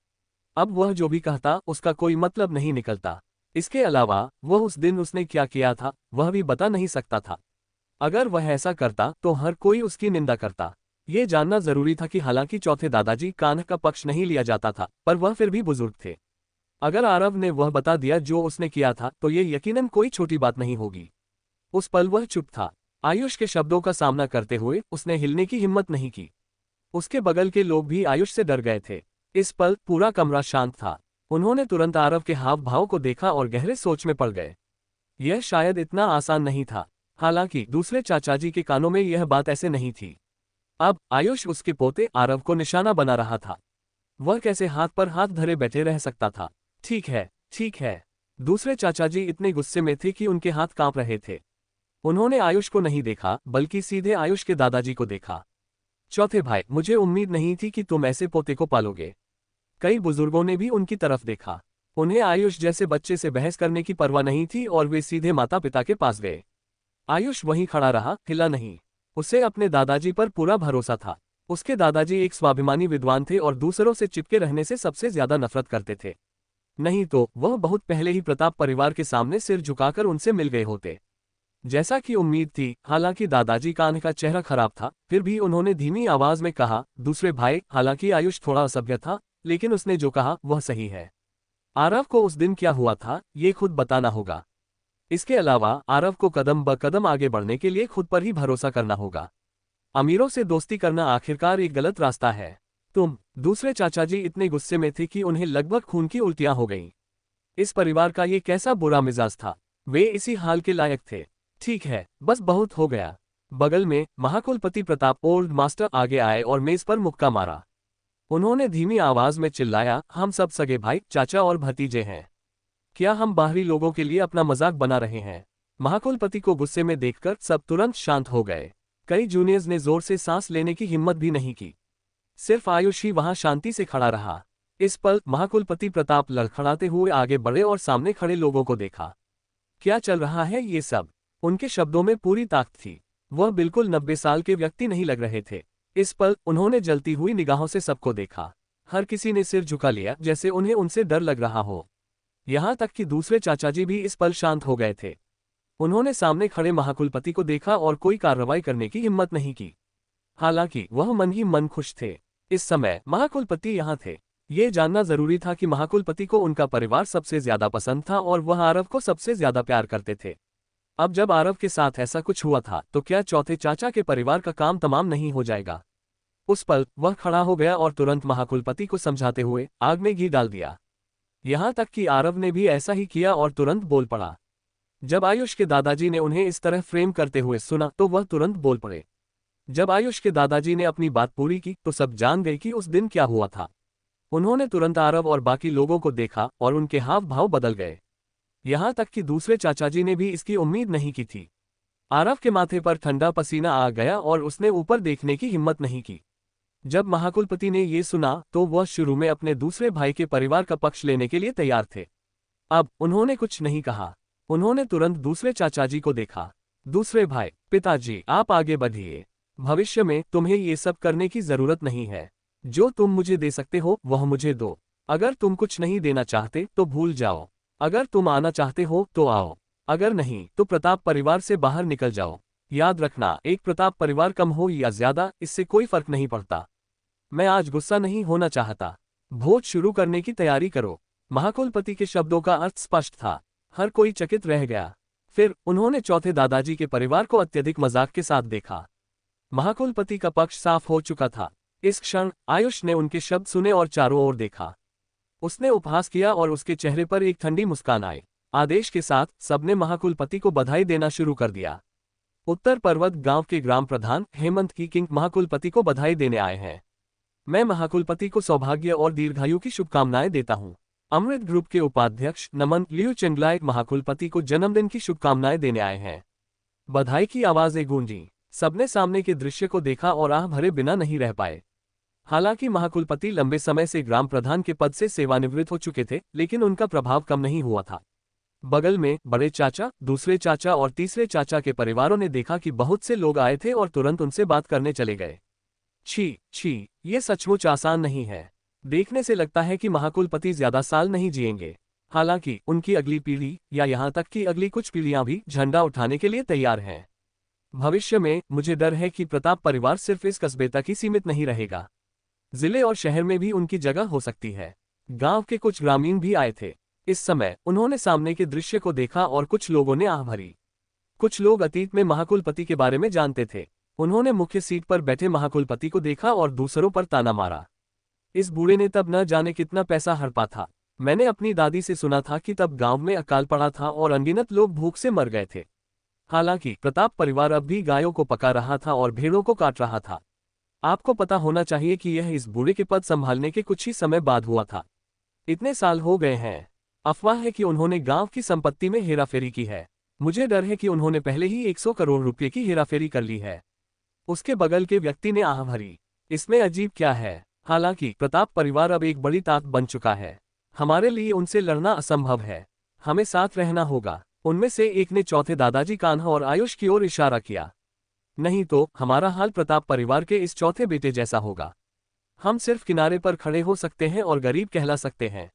अब वह जो भी कहता उसका कोई मतलब नहीं निकलता। इसके अलावा वह उस दिन उसने क्या किया था वह भी बता नहीं सकता था। अगर वह ऐसा करता तो हर कोई उसकी निंदा करता। ये जानना जरूरी था कि हालांकि चौथे दादाजी कान्ह का पक्ष नहीं लिया जाता था, पर वह फिर भी बुजुर्ग थे। अगर आरव ने वह बता दिया जो उसने किया था तो ये यकीनन कोई छोटी बात नहीं होगी। उस पल वह चुप था। आयुष के शब्दों का सामना करते हुए उसने हिलने की हिम्मत नहीं की। उसके बगल के लोग भी आयुष से डर गए थे। इस पल पूरा कमरा शांत था। उन्होंने तुरंत आरव के हाव भाव को देखा और गहरे सोच में पड़ गए। यह शायद इतना आसान नहीं था। हालांकि दूसरे चाचाजी के कानों में यह बात ऐसे नहीं थी। अब आयुष उसके पोते आरव को निशाना बना रहा था। वह कैसे हाथ पर हाथ धरे बैठे रह सकता था? ठीक है, ठीक है। दूसरे चाचाजी इतने गुस्से में थे कि उनके हाथ कांप रहे थे। उन्होंने आयुष को नहीं देखा बल्कि सीधे आयुष के दादाजी को देखा। चौथे भाई, मुझे उम्मीद नहीं थी कि तुम ऐसे पोते को पालोगे। कई बुजुर्गों ने भी उनकी तरफ देखा। उन्हें आयुष जैसे बच्चे से बहस करने की परवाह नहीं थी और वे सीधे माता पिता के पास गए। आयुष वहीं खड़ा रहा, हिला नहीं। उसे अपने दादाजी पर पूरा भरोसा था। उसके दादाजी एक स्वाभिमानी विद्वान थे और दूसरों से चिपके रहने से सबसे ज्यादा नफरत करते थे। नहीं तो वह बहुत पहले ही प्रताप परिवार के सामने सिर झुकाकर उनसे मिल गए होते। जैसा कि उम्मीद थी, हालांकि दादाजी कान्ह का चेहरा खराब था, फिर भी उन्होंने धीमी आवाज में कहा, दूसरे भाई, हालांकि आयुष थोड़ा असभ्य था, लेकिन उसने जो कहा वह सही है। आरव को उस दिन क्या हुआ था ये खुद बताना होगा। इसके अलावा आरव को कदम ब कदम आगे बढ़ने के लिए खुद पर ही भरोसा करना होगा। अमीरों से दोस्ती करना आखिरकार एक गलत रास्ता है। दूसरे चाचा जी इतने गुस्से में थे कि उन्हें लगभग खून की उल्टियां हो गईं। इस परिवार का ये कैसा बुरा मिजाज था, वे इसी हाल के लायक थे। ठीक है, बस बहुत हो गया। बगल में महाकुलपति प्रताप ओल्ड मास्टर आगे आए और मेज पर मुक्का मारा। उन्होंने धीमी आवाज में चिल्लाया, हम सब सगे भाई, चाचा और भतीजे हैं। क्या हम बाहरी लोगों के लिए अपना मजाक बना रहे हैं? महाकुलपति को गुस्से में देखकर सब तुरंत शांत हो गए। कई जूनियर्स ने जोर से सांस लेने की हिम्मत भी नहीं की। सिर्फ आयुष ही वहां शांति से खड़ा रहा। इस पल महाकुलपति प्रताप लड़खड़ाते हुए आगे बढ़े और सामने खड़े लोगों को देखा। क्या चल रहा है ये सब? उनके शब्दों में पूरी ताकत थी। वह बिल्कुल 90 साल के व्यक्ति नहीं लग रहे थे। इस पल उन्होंने जलती हुई निगाहों से सबको देखा। हर किसी ने सिर झुका लिया, जैसे उन्हें उनसे डर लग रहा हो। यहां तक कि दूसरे चाचाजी भी इस पल शांत हो गए थे। उन्होंने सामने खड़े महाकुलपति को देखा और कोई कार्रवाई करने की हिम्मत नहीं की। हालांकि वह मन ही मन खुश थे। इस समय महाकुलपति यहां थे। ये जानना जरूरी था कि महाकुलपति को उनका परिवार सबसे ज्यादा पसंद था और वह आरव को सबसे ज्यादा प्यार करते थे। अब जब आरव के साथ ऐसा कुछ हुआ था तो क्या चौथे चाचा के परिवार का काम तमाम नहीं हो जाएगा? उस पल वह खड़ा हो गया और तुरंत महाकुलपति को समझाते हुए आग में घी डाल दिया। यहां तक कि आरव ने भी ऐसा ही किया और तुरंत बोल पड़ा। जब आयुष के दादाजी ने उन्हें इस तरह फ्रेम करते हुए सुना तो वह तुरंत बोल पड़े। जब आयुष के दादाजी ने अपनी बात पूरी की तो सब जान गए कि उस दिन क्या हुआ था। उन्होंने तुरंत आरव और बाकी लोगों को देखा और उनके हाव भाव बदल गए। यहां तक कि दूसरे चाचाजी ने भी इसकी उम्मीद नहीं की थी। आरव के माथे पर ठंडा पसीना आ गया और उसने ऊपर देखने की हिम्मत नहीं की। जब महाकुलपति ने ये सुना तो वह शुरू में अपने दूसरे भाई के परिवार का पक्ष लेने के लिए तैयार थे। अब उन्होंने कुछ नहीं कहा। उन्होंने तुरंत दूसरे चाचाजी को देखा। दूसरे भाई, पिताजी आप आगे बढ़िए। भविष्य में तुम्हें ये सब करने की जरूरत नहीं है। जो तुम मुझे दे सकते हो वह मुझे दो। अगर तुम कुछ नहीं देना चाहते तो भूल जाओ। अगर तुम आना चाहते हो तो आओ, अगर नहीं तो प्रताप परिवार से बाहर निकल जाओ। याद रखना, एक प्रताप परिवार कम हो या ज्यादा, इससे कोई फर्क नहीं पड़ता। मैं आज गुस्सा नहीं होना चाहता। भोज शुरू करने की तैयारी करो। महाकुलपति के शब्दों का अर्थ स्पष्ट था। हर कोई चकित रह गया। फिर उन्होंने चौथे दादाजी के परिवार को अत्यधिक मजाक के साथ देखा। महाकुलपति का पक्ष साफ हो चुका था। इस क्षण आयुष ने उनके शब्द सुने और चारों ओर देखा। उसने उपहास किया और उसके चेहरे पर एक ठंडी मुस्कान आई। आदेश के साथ सबने महाकुलपति को बधाई देना शुरू कर दिया। उत्तर पर्वत गांव के ग्राम प्रधान हेमंत की किंग महाकुलपति को बधाई देने आए हैं। मैं महाकुलपति को सौभाग्य और दीर्घायु की शुभकामनाएं देता हूं। अमृत ग्रुप के उपाध्यक्ष नमन लियू चेंगलाई महाकुलपति को जन्मदिन की शुभकामनाएं देने आए हैं। बधाई की आवाजें गूंजी। सबने सामने के दृश्य को देखा और आह भरे बिना नहीं रह पाए। हालांकि महाकुलपति लंबे समय से ग्राम प्रधान के पद से सेवानिवृत्त हो चुके थे, लेकिन उनका प्रभाव कम नहीं हुआ था। बगल में बड़े चाचा, दूसरे चाचा और तीसरे चाचा के परिवारों ने देखा कि बहुत से लोग आए थे और तुरंत उनसे बात करने चले गए। छी छी, ये सचमुच आसान नहीं है। देखने से लगता है कि महाकुलपति ज्यादा साल नहीं जिएंगे। हालांकि उनकी अगली पीढ़ी या यहाँ तक कि अगली कुछ पीढ़ियां भी झंडा उठाने के लिए तैयार हैं। भविष्य में मुझे डर है कि प्रताप परिवार सिर्फ इस कस्बे तक ही सीमित नहीं रहेगा। जिले और शहर में भी उनकी जगह हो सकती है। गांव के कुछ ग्रामीण भी आए थे। इस समय उन्होंने सामने के दृश्य को देखा और कुछ लोगों ने आह भरी। कुछ लोग अतीत में महाकुलपति के बारे में जानते थे। उन्होंने मुख्य सीट पर बैठे महाकुलपति को देखा और दूसरों पर ताना मारा। इस बूढ़े ने तब न जाने कितना पैसा हड़पा था। मैंने अपनी दादी से सुना था कि तब गांव में अकाल पड़ा था और अनगिनत लोग भूख से मर गए थे। हालांकि प्रताप परिवार अब भी गायों को पका रहा था और भेड़ों को काट रहा था। आपको पता होना चाहिए कि यह इस बूढ़े के पद संभालने के कुछ ही समय बाद हुआ था। इतने साल हो गए हैं। अफवाह है कि उन्होंने गांव की संपत्ति में हेराफेरी की है। मुझे डर है कि उन्होंने पहले ही 100 करोड़ रुपए की हेराफेरी कर ली है। उसके बगल के व्यक्ति ने आह भरी। इसमें अजीब क्या है? हालांकि प्रताप परिवार अब एक बड़ी ताकत बन चुका है। हमारे लिए उनसे लड़ना असंभव है। हमें साथ रहना होगा। उनमें से एक ने चौथे दादाजी कान्हा और आयुष की ओर इशारा किया। नहीं तो हमारा हाल प्रताप परिवार के इस चौथे बेटे जैसा होगा। हम सिर्फ किनारे पर खड़े हो सकते हैं और गरीब कहला सकते हैं।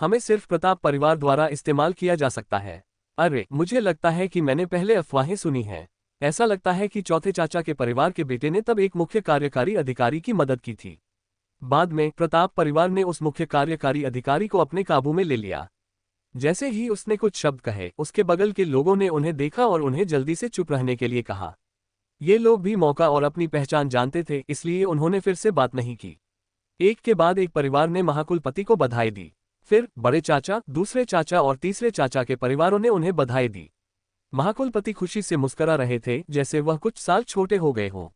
हमें सिर्फ प्रताप परिवार द्वारा इस्तेमाल किया जा सकता है। अरे, मुझे लगता है कि मैंने पहले अफवाहें सुनी हैं। ऐसा लगता है कि चौथे चाचा के परिवार के बेटे ने तब एक मुख्य कार्यकारी अधिकारी की मदद की थी। बाद में प्रताप परिवार ने उस मुख्य कार्यकारी अधिकारी को अपने काबू में ले लिया। जैसे ही उसने कुछ शब्द कहे, उसके बगल के लोगों ने उन्हें देखा और उन्हें जल्दी से चुप रहने के लिए कहा। ये लोग भी मौका और अपनी पहचान जानते थे, इसलिए उन्होंने फिर से बात नहीं की। एक के बाद एक परिवार ने महाकुलपति को बधाई दी। फिर बड़े चाचा, दूसरे चाचा और तीसरे चाचा के परिवारों ने उन्हें बधाई दी। महाकुलपति खुशी से मुस्कुरा रहे थे, जैसे वह कुछ साल छोटे हो गए हों।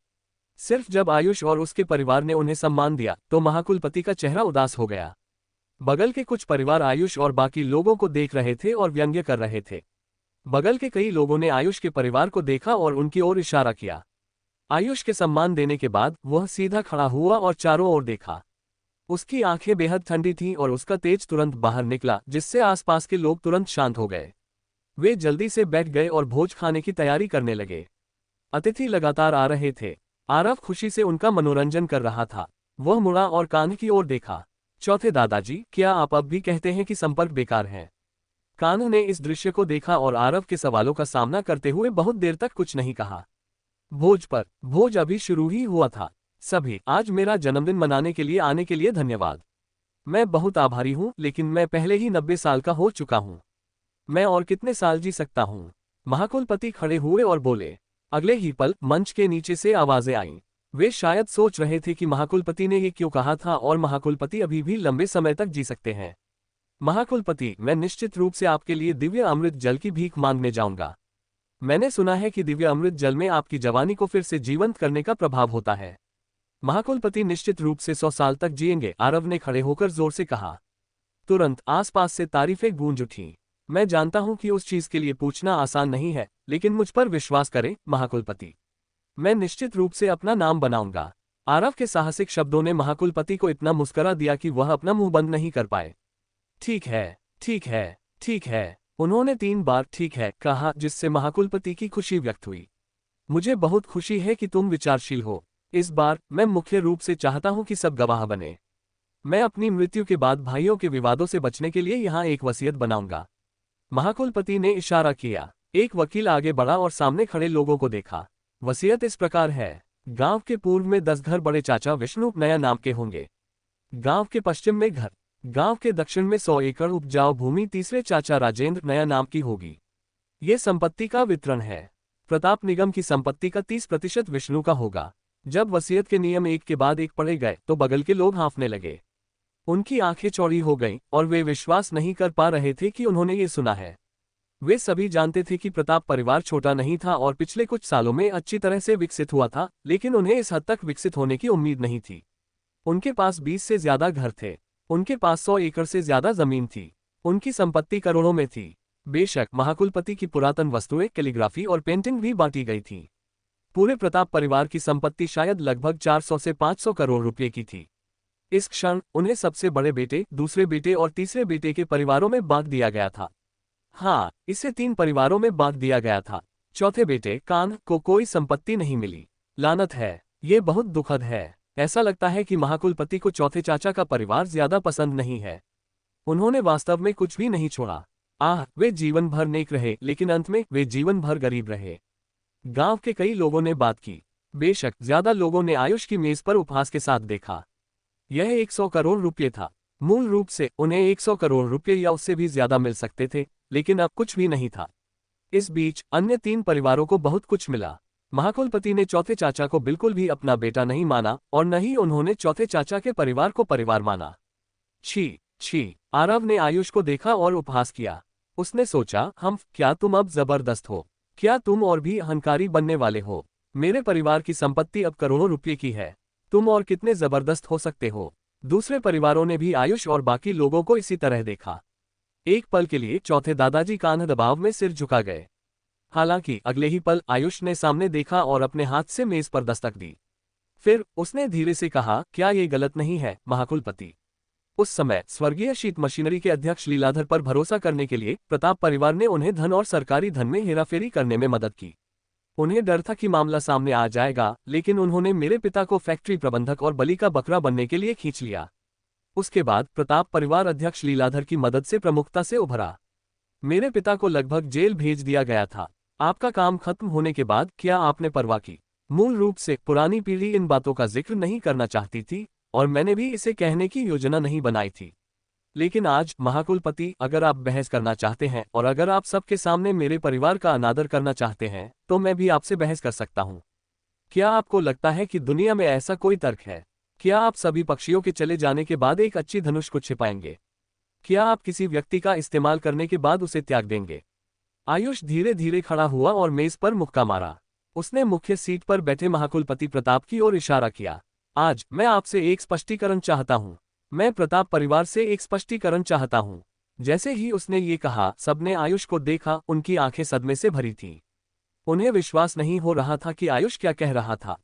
सिर्फ जब आयुष और उसके परिवार ने उन्हें सम्मान दिया तो महाकुलपति का चेहरा उदास हो गया। बगल के कुछ परिवार आयुष और बाकी लोगों को देख रहे थे और व्यंग्य कर रहे थे। बगल के कई लोगों ने आयुष के परिवार को देखा और उनकी ओर इशारा किया। आयुष के सम्मान देने के बाद वह सीधा खड़ा हुआ और चारों ओर देखा। उसकी आंखें बेहद ठंडी थीं और उसका तेज तुरंत बाहर निकला, जिससे आसपास के लोग तुरंत शांत हो गए। वे जल्दी से बैठ गए और भोज खाने की तैयारी करने लगे। अतिथि लगातार आ रहे थे। आरव खुशी से उनका मनोरंजन कर रहा था। वह मुड़ा और कान्ह की ओर देखा। चौथे दादाजी, क्या आप अब भी कहते हैं कि संपर्क बेकार है? कान्ह ने इस दृश्य को देखा और आरव के सवालों का सामना करते हुए बहुत देर तक कुछ नहीं कहा। भोज अभी शुरू ही हुआ था। सभी, आज मेरा जन्मदिन मनाने के लिए आने के लिए धन्यवाद। मैं बहुत आभारी हूँ, लेकिन मैं पहले ही 90 साल का हो चुका हूँ। मैं और कितने साल जी सकता हूँ? महाकुलपति खड़े हुए और बोले। अगले ही पल मंच के नीचे से आवाजें आईं। वे शायद सोच रहे थे कि महाकुलपति ने ये क्यों कहा था और महाकुलपति अभी भी लंबे समय तक जी सकते हैं। महाकुलपति, मैं निश्चित रूप से आपके लिए दिव्य अमृत जल की भीख मांगने जाऊंगा। मैंने सुना है कि दिव्य अमृत जल में आपकी जवानी को फिर से जीवंत करने का प्रभाव होता है। महाकुलपति निश्चित रूप से 100 साल तक जिएंगे, आरव ने खड़े होकर जोर से कहा। तुरंत आसपास से तारीफें गूंज उठीं। मैं जानता हूं कि उस चीज के लिए पूछना आसान नहीं है, लेकिन मुझ पर विश्वास करें महाकुलपति, मैं निश्चित रूप से अपना नाम बनाऊंगा। आरव के साहसिक शब्दों ने महाकुलपति को इतना मुस्करा दिया कि वह अपना मुंह बंद नहीं कर पाए। ठीक है, ठीक है, ठीक है, उन्होंने 3 बार ठीक है कहा, जिससे महाकुलपति की खुशी व्यक्त हुई। मुझे बहुत खुशी है कि तुम विचारशील हो। इस बार मैं मुख्य रूप से चाहता हूं कि सब गवाह बने। मैं अपनी मृत्यु के बाद भाइयों के विवादों से बचने के लिए यहां एक वसीयत बनाऊंगा। महाकुलपति ने इशारा किया। एक वकील आगे बढ़ा और सामने खड़े लोगों को देखा। वसीयत इस प्रकार है। गांव के पूर्व में 10 घर बड़े चाचा विष्णु नया नाम के होंगे। गांव के पश्चिम में घर। गांव के दक्षिण में 100 एकड़ उपजाऊ भूमि तीसरे चाचा राजेंद्र नया नाम की होगी। ये संपत्ति का वितरण है। प्रताप निगम की संपत्ति का 30% विष्णु का होगा। जब वसीयत के नियम एक के बाद एक पढ़े गए तो बगल के लोग हाँफने लगे। उनकी आंखें चौड़ी हो गईं और वे विश्वास नहीं कर पा रहे थे कि उन्होंने ये सुना है। वे सभी जानते थे कि प्रताप परिवार छोटा नहीं था और पिछले कुछ सालों में अच्छी तरह से विकसित हुआ था, लेकिन उन्हें इस हद तक विकसित होने की उम्मीद नहीं थी। उनके पास 20 से ज्यादा घर थे। उनके पास 100 एकड़ से ज्यादा जमीन थी। उनकी संपत्ति करोड़ों में थी। बेशक महाकुलपति की पुरातन वस्तुएं, कैलीग्राफी और पेंटिंग भी बांटी गई थी। पूरे प्रताप परिवार की संपत्ति शायद लगभग 400 से 500 करोड़ रुपए की थी। इस क्षण उन्हें सबसे बड़े बेटे, दूसरे बेटे और तीसरे बेटे के परिवारों में बांट दिया गया था। हाँ, इसे 3 परिवारों में बांट दिया गया था। चौथे बेटे कान्ह को कोई संपत्ति नहीं मिली। लानत है, ये बहुत दुखद है। ऐसा लगता है कि महाकुलपति को चौथे चाचा का परिवार ज्यादा पसंद नहीं है। उन्होंने वास्तव में कुछ भी नहीं छोड़ा। वे जीवन भर नेक रहे, लेकिन अंत में वे जीवन भर गरीब रहे। गांव के कई लोगों ने बात की। बेशक ज्यादा लोगों ने आयुष की मेज पर उपहास के साथ देखा। यह 100 करोड़ रुपये था। मूल रूप से उन्हें 100 करोड़ रुपये या उससे भी ज्यादा मिल सकते थे, लेकिन अब कुछ भी नहीं था। इस बीच अन्य 3 परिवारों को बहुत कुछ मिला। महाकुलपति ने चौथे चाचा को बिल्कुल भी अपना बेटा नहीं माना और न ही उन्होंने चौथे चाचा के परिवार को परिवार माना। छी छी, आरव ने आयुष को देखा और उपहास किया। उसने सोचा, क्या तुम अब जबरदस्त हो? क्या तुम और भी अहंकारी बनने वाले हो? मेरे परिवार की संपत्ति अब करोड़ों रुपये की है। तुम और कितने जबरदस्त हो सकते हो? दूसरे परिवारों ने भी आयुष और बाकी लोगों को इसी तरह देखा। एक पल के लिए चौथे दादाजी कान्ह दबाव में सिर झुका गए। हालांकि अगले ही पल आयुष ने सामने देखा और अपने हाथ से मेज पर दस्तक दी। फिर उसने धीरे से कहा, क्या ये गलत नहीं है महाकुलपति? उस समय स्वर्गीय शीत मशीनरी के अध्यक्ष लीलाधर पर भरोसा करने के लिए प्रताप परिवार ने उन्हें धन और सरकारी धन में हेराफेरी करने में मदद की। उन्हें डर था कि मामला सामने आ जाएगा, लेकिन उन्होंने मेरे पिता को फैक्ट्री प्रबंधक और बलि का बकरा बनने के लिए खींच लिया। उसके बाद प्रताप परिवार अध्यक्ष लीलाधर की मदद से प्रमुखता से उभरा। मेरे पिता को लगभग जेल भेज दिया गया था। आपका काम खत्म होने के बाद क्या आपने परवाह की? मूल रूप से पुरानी पीढ़ी इन बातों का जिक्र नहीं करना चाहती थी और मैंने भी इसे कहने की योजना नहीं बनाई थी। लेकिन आज महाकुलपति, अगर आप बहस करना चाहते हैं और अगर आप सबके सामने मेरे परिवार का अनादर करना चाहते हैं तो मैं भी आपसे बहस कर सकता हूँ। क्या आपको लगता है कि दुनिया में ऐसा कोई तर्क है? क्या आप सभी पक्षियों के चले जाने के बाद एक अच्छी धनुष को छिपाएंगे? क्या आप किसी व्यक्ति का इस्तेमाल करने के बाद उसे त्याग देंगे? आयुष धीरे धीरे खड़ा हुआ और मेज पर मुक्का मारा। उसने मुख्य सीट पर बैठे महाकुलपति प्रताप की ओर इशारा किया। आज मैं आपसे एक स्पष्टीकरण चाहता हूं। मैं प्रताप परिवार से एक स्पष्टीकरण चाहता हूं। जैसे ही उसने ये कहा, सबने आयुष को देखा। उनकी आंखें सदमे से भरी थीं। उन्हें विश्वास नहीं हो रहा था कि आयुष क्या कह रहा था।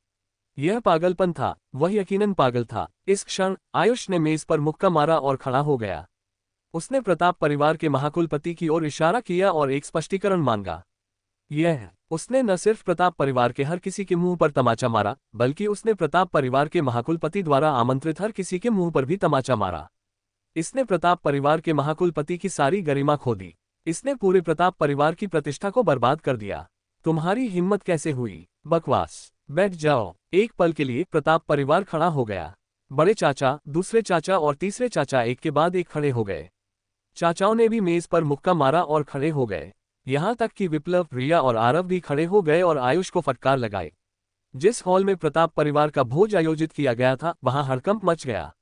यह पागलपन था, वह यकीनन पागल था। इस क्षण आयुष ने मेज पर मुक्का मारा और खड़ा हो गया। उसने प्रताप परिवार के महाकुलपति की ओर इशारा किया और एक स्पष्टीकरण मांगा। उसने न सिर्फ प्रताप परिवार के हर किसी के मुंह पर तमाचा मारा, बल्कि उसने प्रताप परिवार के महाकुलपति द्वारा आमंत्रित हर किसी के मुंह पर भी तमाचा मारा। इसने प्रताप परिवार के महाकुलपति की सारी गरिमा खो दी। इसने पूरे प्रताप परिवार की प्रतिष्ठा को बर्बाद कर दिया। तुम्हारी हिम्मत कैसे हुई? बकवास। बैठ जाओ। एक पल के लिए प्रताप परिवार खड़ा हो गया। बड़े चाचा, दूसरे चाचा और तीसरे चाचा एक के बाद एक खड़े हो गए। चाचाओं ने भी मेज पर मुक्का मारा और खड़े हो गए। यहां तक कि विप्लव, रिया और आरव भी खड़े हो गए और आयुष को फटकार लगाए। जिस हॉल में प्रताप परिवार का भोज आयोजित किया गया था, वहां हड़कंप मच गया।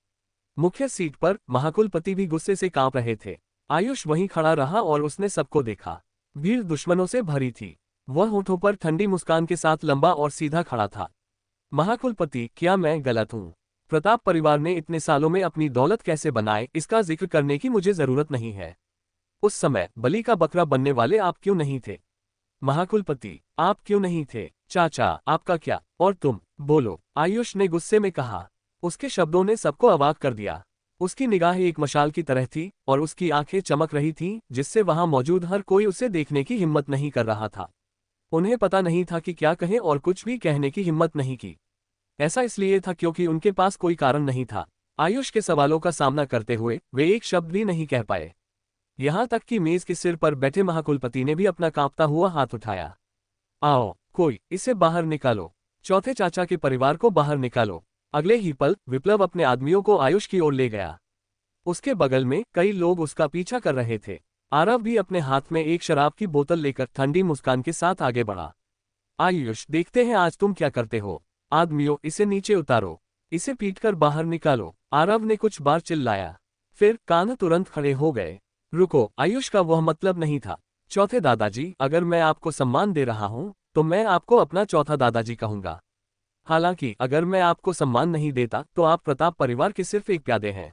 मुख्य सीट पर महाकुलपति भी गुस्से से कांप रहे थे। आयुष वहीं खड़ा रहा और उसने सबको देखा। भीड़ दुश्मनों से भरी थी। वह होठों पर ठंडी मुस्कान के साथ लंबा और सीधा खड़ा था। महाकुलपति, क्या मैं गलत हूं? प्रताप परिवार ने इतने सालों में अपनी दौलत कैसे बनाए, इसका जिक्र करने की मुझे जरूरत नहीं है। उस समय बलि का बकरा बनने वाले आप क्यों नहीं थे? महाकुलपति, आप क्यों नहीं थे? चाचा, आपका क्या? और तुम बोलो, आयुष ने गुस्से में कहा। उसके शब्दों ने सबको अवाक कर दिया। उसकी निगाहें एक मशाल की तरह थी और उसकी आंखें चमक रही थीं, जिससे वहां मौजूद हर कोई उसे देखने की हिम्मत नहीं कर रहा था। उन्हें पता नहीं था कि क्या कहें और कुछ भी कहने की हिम्मत नहीं की। ऐसा इसलिए था क्योंकि उनके पास कोई कारण नहीं था। आयुष के सवालों का सामना करते हुए वे एक शब्द भी नहीं कह पाए। यहां तक कि मेज के सिर पर बैठे महाकुलपति ने भी अपना कांपता हुआ हाथ उठाया। आओ, कोई इसे बाहर निकालो। चौथे चाचा के परिवार को बाहर निकालो। अगले ही पल विप्लव अपने आदमियों को आयुष की ओर ले गया। उसके बगल में कई लोग उसका पीछा कर रहे थे। आरव भी अपने हाथ में एक शराब की बोतल लेकर ठंडी मुस्कान के साथ आगे बढ़ा। आयुष, देखते हैं आज तुम क्या करते हो। आदमियों, इसे नीचे उतारो। इसे पीटकर बाहर निकालो। आरव ने कुछ बार चिल्लाया। फिर कान तुरंत खड़े हो गए। रुको, आयुष का वह मतलब नहीं था। चौथे दादाजी, अगर मैं आपको सम्मान दे रहा हूं तो मैं आपको अपना चौथा दादाजी कहूंगा। हालांकि अगर मैं आपको सम्मान नहीं देता तो आप प्रताप परिवार के सिर्फ एक प्यादे हैं।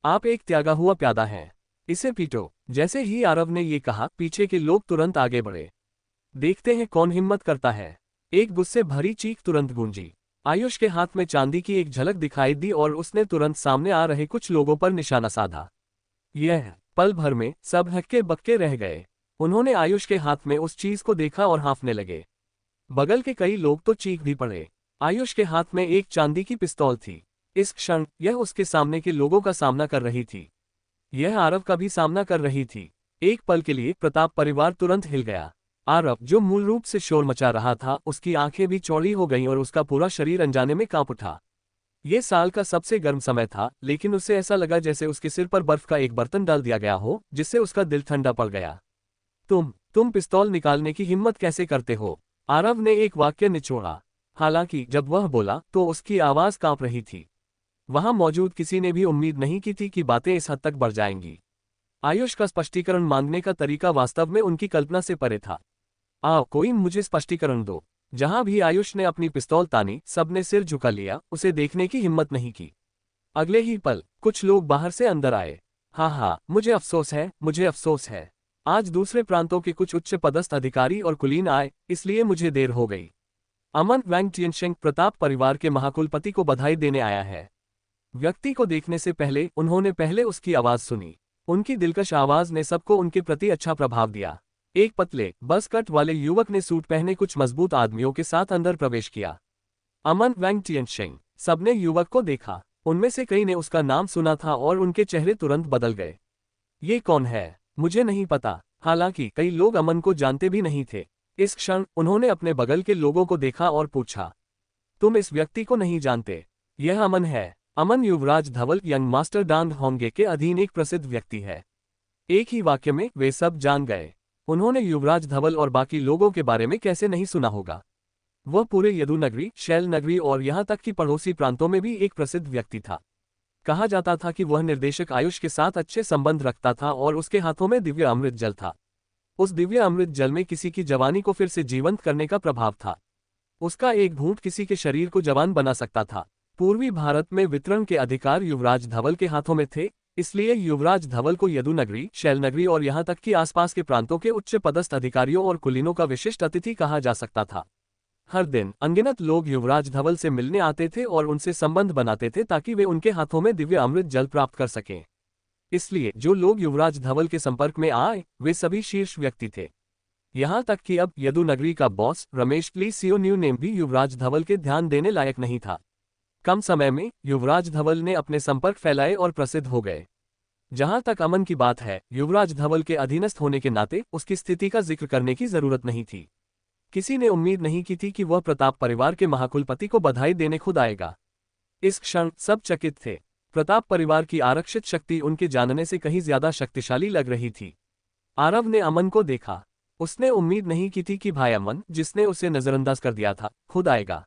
आप एक त्यागा हुआ प्यादा हैं। इसे पीटो। जैसे ही आरव ने ये कहा, पीछे के लोग तुरंत आगे बढ़े। देखते हैं कौन हिम्मत करता है। एक गुस्से भरी चीख तुरंत गूंजी। आयुष के हाथ में चांदी की एक झलक दिखाई दी और उसने तुरंत सामने आ रहे कुछ लोगों पर निशाना साधा। यह पल भर में सब हक्के बक्के रह गए। उन्होंने आयुष के हाथ में उस चीज को देखा और हाँफने लगे। बगल के कई लोग तो चीख भी पड़े। आयुष के हाथ में एक चांदी की पिस्तौल थी। इस क्षण यह उसके सामने के लोगों का सामना कर रही थी। यह आरव का भी सामना कर रही थी। एक पल के लिए प्रताप परिवार तुरंत हिल गया। आरव, जो मूल रूप से शोर मचा रहा था, उसकी आंखें भी चौड़ी हो गईं और उसका पूरा शरीर अनजाने में कांप उठा। ये साल का सबसे गर्म समय था, लेकिन उसे ऐसा लगा जैसे उसके सिर पर बर्फ का एक बर्तन डाल दिया गया हो, जिससे उसका दिल ठंडा पड़ गया। तुम पिस्तौल निकालने की हिम्मत कैसे करते हो? आरव ने एक वाक्य निचोड़ा। हालांकि जब वह बोला तो उसकी आवाज कांप रही थी। वहां मौजूद किसी ने भी उम्मीद नहीं की थी कि बातें इस हद तक बढ़ जाएंगी। आयुष का स्पष्टीकरण मांगने का तरीका वास्तव में उनकी कल्पना से परे था। आओ, कोई मुझे स्पष्टीकरण दो। जहां भी आयुष ने अपनी पिस्तौल तानी, सबने सिर झुका लिया, उसे देखने की हिम्मत नहीं की। अगले ही पल कुछ लोग बाहर से अंदर आए। हाँ, मुझे अफसोस है, मुझे अफसोस है। आज दूसरे प्रांतों के कुछ उच्च पदस्थ अधिकारी और कुलीन आए, इसलिए मुझे देर हो गई। अमन वैंगटियनशेंग प्रताप परिवार के महाकुलपति को बधाई देने आया है। व्यक्ति को देखने से पहले उन्होंने पहले उसकी आवाज सुनी। उनकी दिलकश आवाज ने सबको उनके प्रति अच्छा प्रभाव दिया। एक पतले बस कट वाले युवक ने सूट पहने कुछ मजबूत आदमियों के साथ अंदर प्रवेश किया। अमन वैंगटियनशेंग। सबने युवक को देखा। उनमें से कई ने उसका नाम सुना था और उनके चेहरे तुरंत बदल गए। ये कौन है? मुझे नहीं पता। हालांकि कई लोग अमन को जानते भी नहीं थे। इस क्षण उन्होंने अपने बगल के लोगों को देखा और पूछा, तुम इस व्यक्ति को नहीं जानते? यह अमन है। अमन युवराज धवल यंग मास्टर डांग होंगे के अधीन एक प्रसिद्ध व्यक्ति है। एक ही वाक्य में वे सब जान गए। उन्होंने युवराज धवल और बाकी लोगों के बारे में कैसे नहीं सुना होगा। वह पूरे यदुनगरी, शैलनगरी और यहाँ तक कि पड़ोसी प्रांतों में भी एक प्रसिद्ध व्यक्ति था। कहा जाता था कि वह निर्देशक आयुष के साथ अच्छे संबंध रखता था और उसके हाथों में दिव्य अमृत जल था। उस दिव्य अमृत जल में किसी की जवानी को फिर से जीवंत करने का प्रभाव था। उसका एक घूंट किसी के शरीर को जवान बना सकता था। पूर्वी भारत में वितरण के अधिकार युवराज धवल के हाथों में थे, इसलिए युवराज धवल को यदुनगरी, शैलनगरी और यहाँ तक कि आसपास के प्रांतों के उच्च पदस्थ अधिकारियों और कुलीनों का विशिष्ट अतिथि कहा जा सकता था। हर दिन अनगिनत लोग युवराज धवल से मिलने आते थे और उनसे संबंध बनाते थे ताकि वे उनके हाथों में दिव्य अमृत जल प्राप्त कर सकें। इसलिए जो लोग युवराज धवल के संपर्क में आए वे सभी शीर्ष व्यक्ति थे। यहाँ तक कि अब यदुनगरी का बॉस रमेश सियोन्यू ने भी युवराज धवल के ध्यान देने लायक नहीं था। कम समय में युवराज धवल ने अपने संपर्क फैलाए और प्रसिद्ध हो गए। जहां तक अमन की बात है, युवराज धवल के अधीनस्थ होने के नाते उसकी स्थिति का जिक्र करने की जरूरत नहीं थी। किसी ने उम्मीद नहीं की थी कि वह प्रताप परिवार के महाकुलपति को बधाई देने खुद आएगा। इस क्षण सब चकित थे। प्रताप परिवार की आरक्षित शक्ति उनके जानने से कहीं ज्यादा शक्तिशाली लग रही थी। आरव ने अमन को देखा। उसने उम्मीद नहीं की थी कि भाई अमन, जिसने उसे नजरअंदाज कर दिया था, खुद आएगा।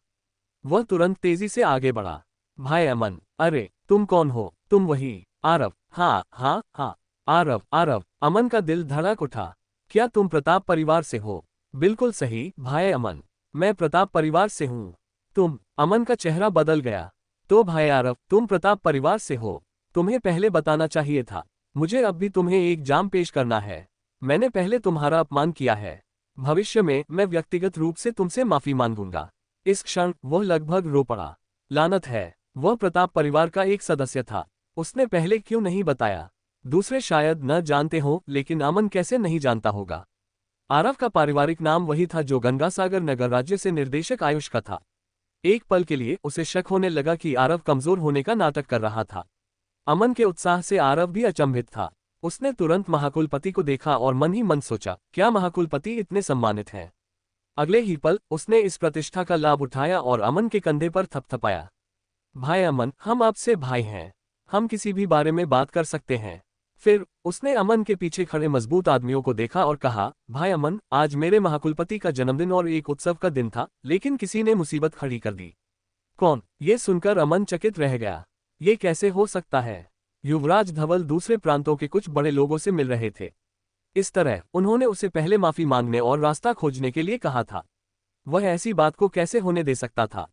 वह तुरंत तेजी से आगे बढ़ा। भाई अमन, अरे तुम कौन हो? तुम वही आरव? हाँ हाँ हाँ, आरव आरव। अमन का दिल धड़क उठा। क्या तुम प्रताप परिवार से हो? बिल्कुल सही भाई अमन, मैं प्रताप परिवार से हूँ। तुम? अमन का चेहरा बदल गया। तो भाई आरव, तुम प्रताप परिवार से हो? तुम्हें पहले बताना चाहिए था। मुझे अब भी तुम्हें एक जाम पेश करना है। मैंने पहले तुम्हारा अपमान किया है। भविष्य में मैं व्यक्तिगत रूप से तुमसे माफी मांगूंगा। इस क्षण वह लगभग रो पड़ा। लानत है, वह प्रताप परिवार का एक सदस्य था। उसने पहले क्यों नहीं बताया? दूसरे शायद न जानते हो, लेकिन अमन कैसे नहीं जानता होगा। आरव का पारिवारिक नाम वही था जो गंगासागर नगर राज्य से निर्देशक आयुष का था। एक पल के लिए उसे शक होने लगा कि आरव कमजोर होने का नाटक कर रहा था। अमन के उत्साह से आरव भी अचंभित था। उसने तुरंत महाकुलपति को देखा और मन ही मन सोचा, क्या महाकुलपति इतने सम्मानित हैं? अगले ही पल उसने इस प्रतिष्ठा का लाभ उठाया और अमन के कंधे पर थपथपाया। भाई अमन, हम आपसे भाई हैं। हम किसी भी बारे में बात कर सकते हैं। फिर उसने अमन के पीछे खड़े मजबूत आदमियों को देखा और कहा, भाई अमन, आज मेरे महाकुलपति का जन्मदिन और एक उत्सव का दिन था, लेकिन किसी ने मुसीबत खड़ी कर दी। कौन? ये सुनकर अमन चकित रह गया। ये कैसे हो सकता है? युवराज धवल दूसरे प्रांतों के कुछ बड़े लोगों से मिल रहे थे। इस तरह उन्होंने उसे पहले माफी मांगने और रास्ता खोजने के लिए कहा था। वह ऐसी बात को कैसे होने दे सकता था?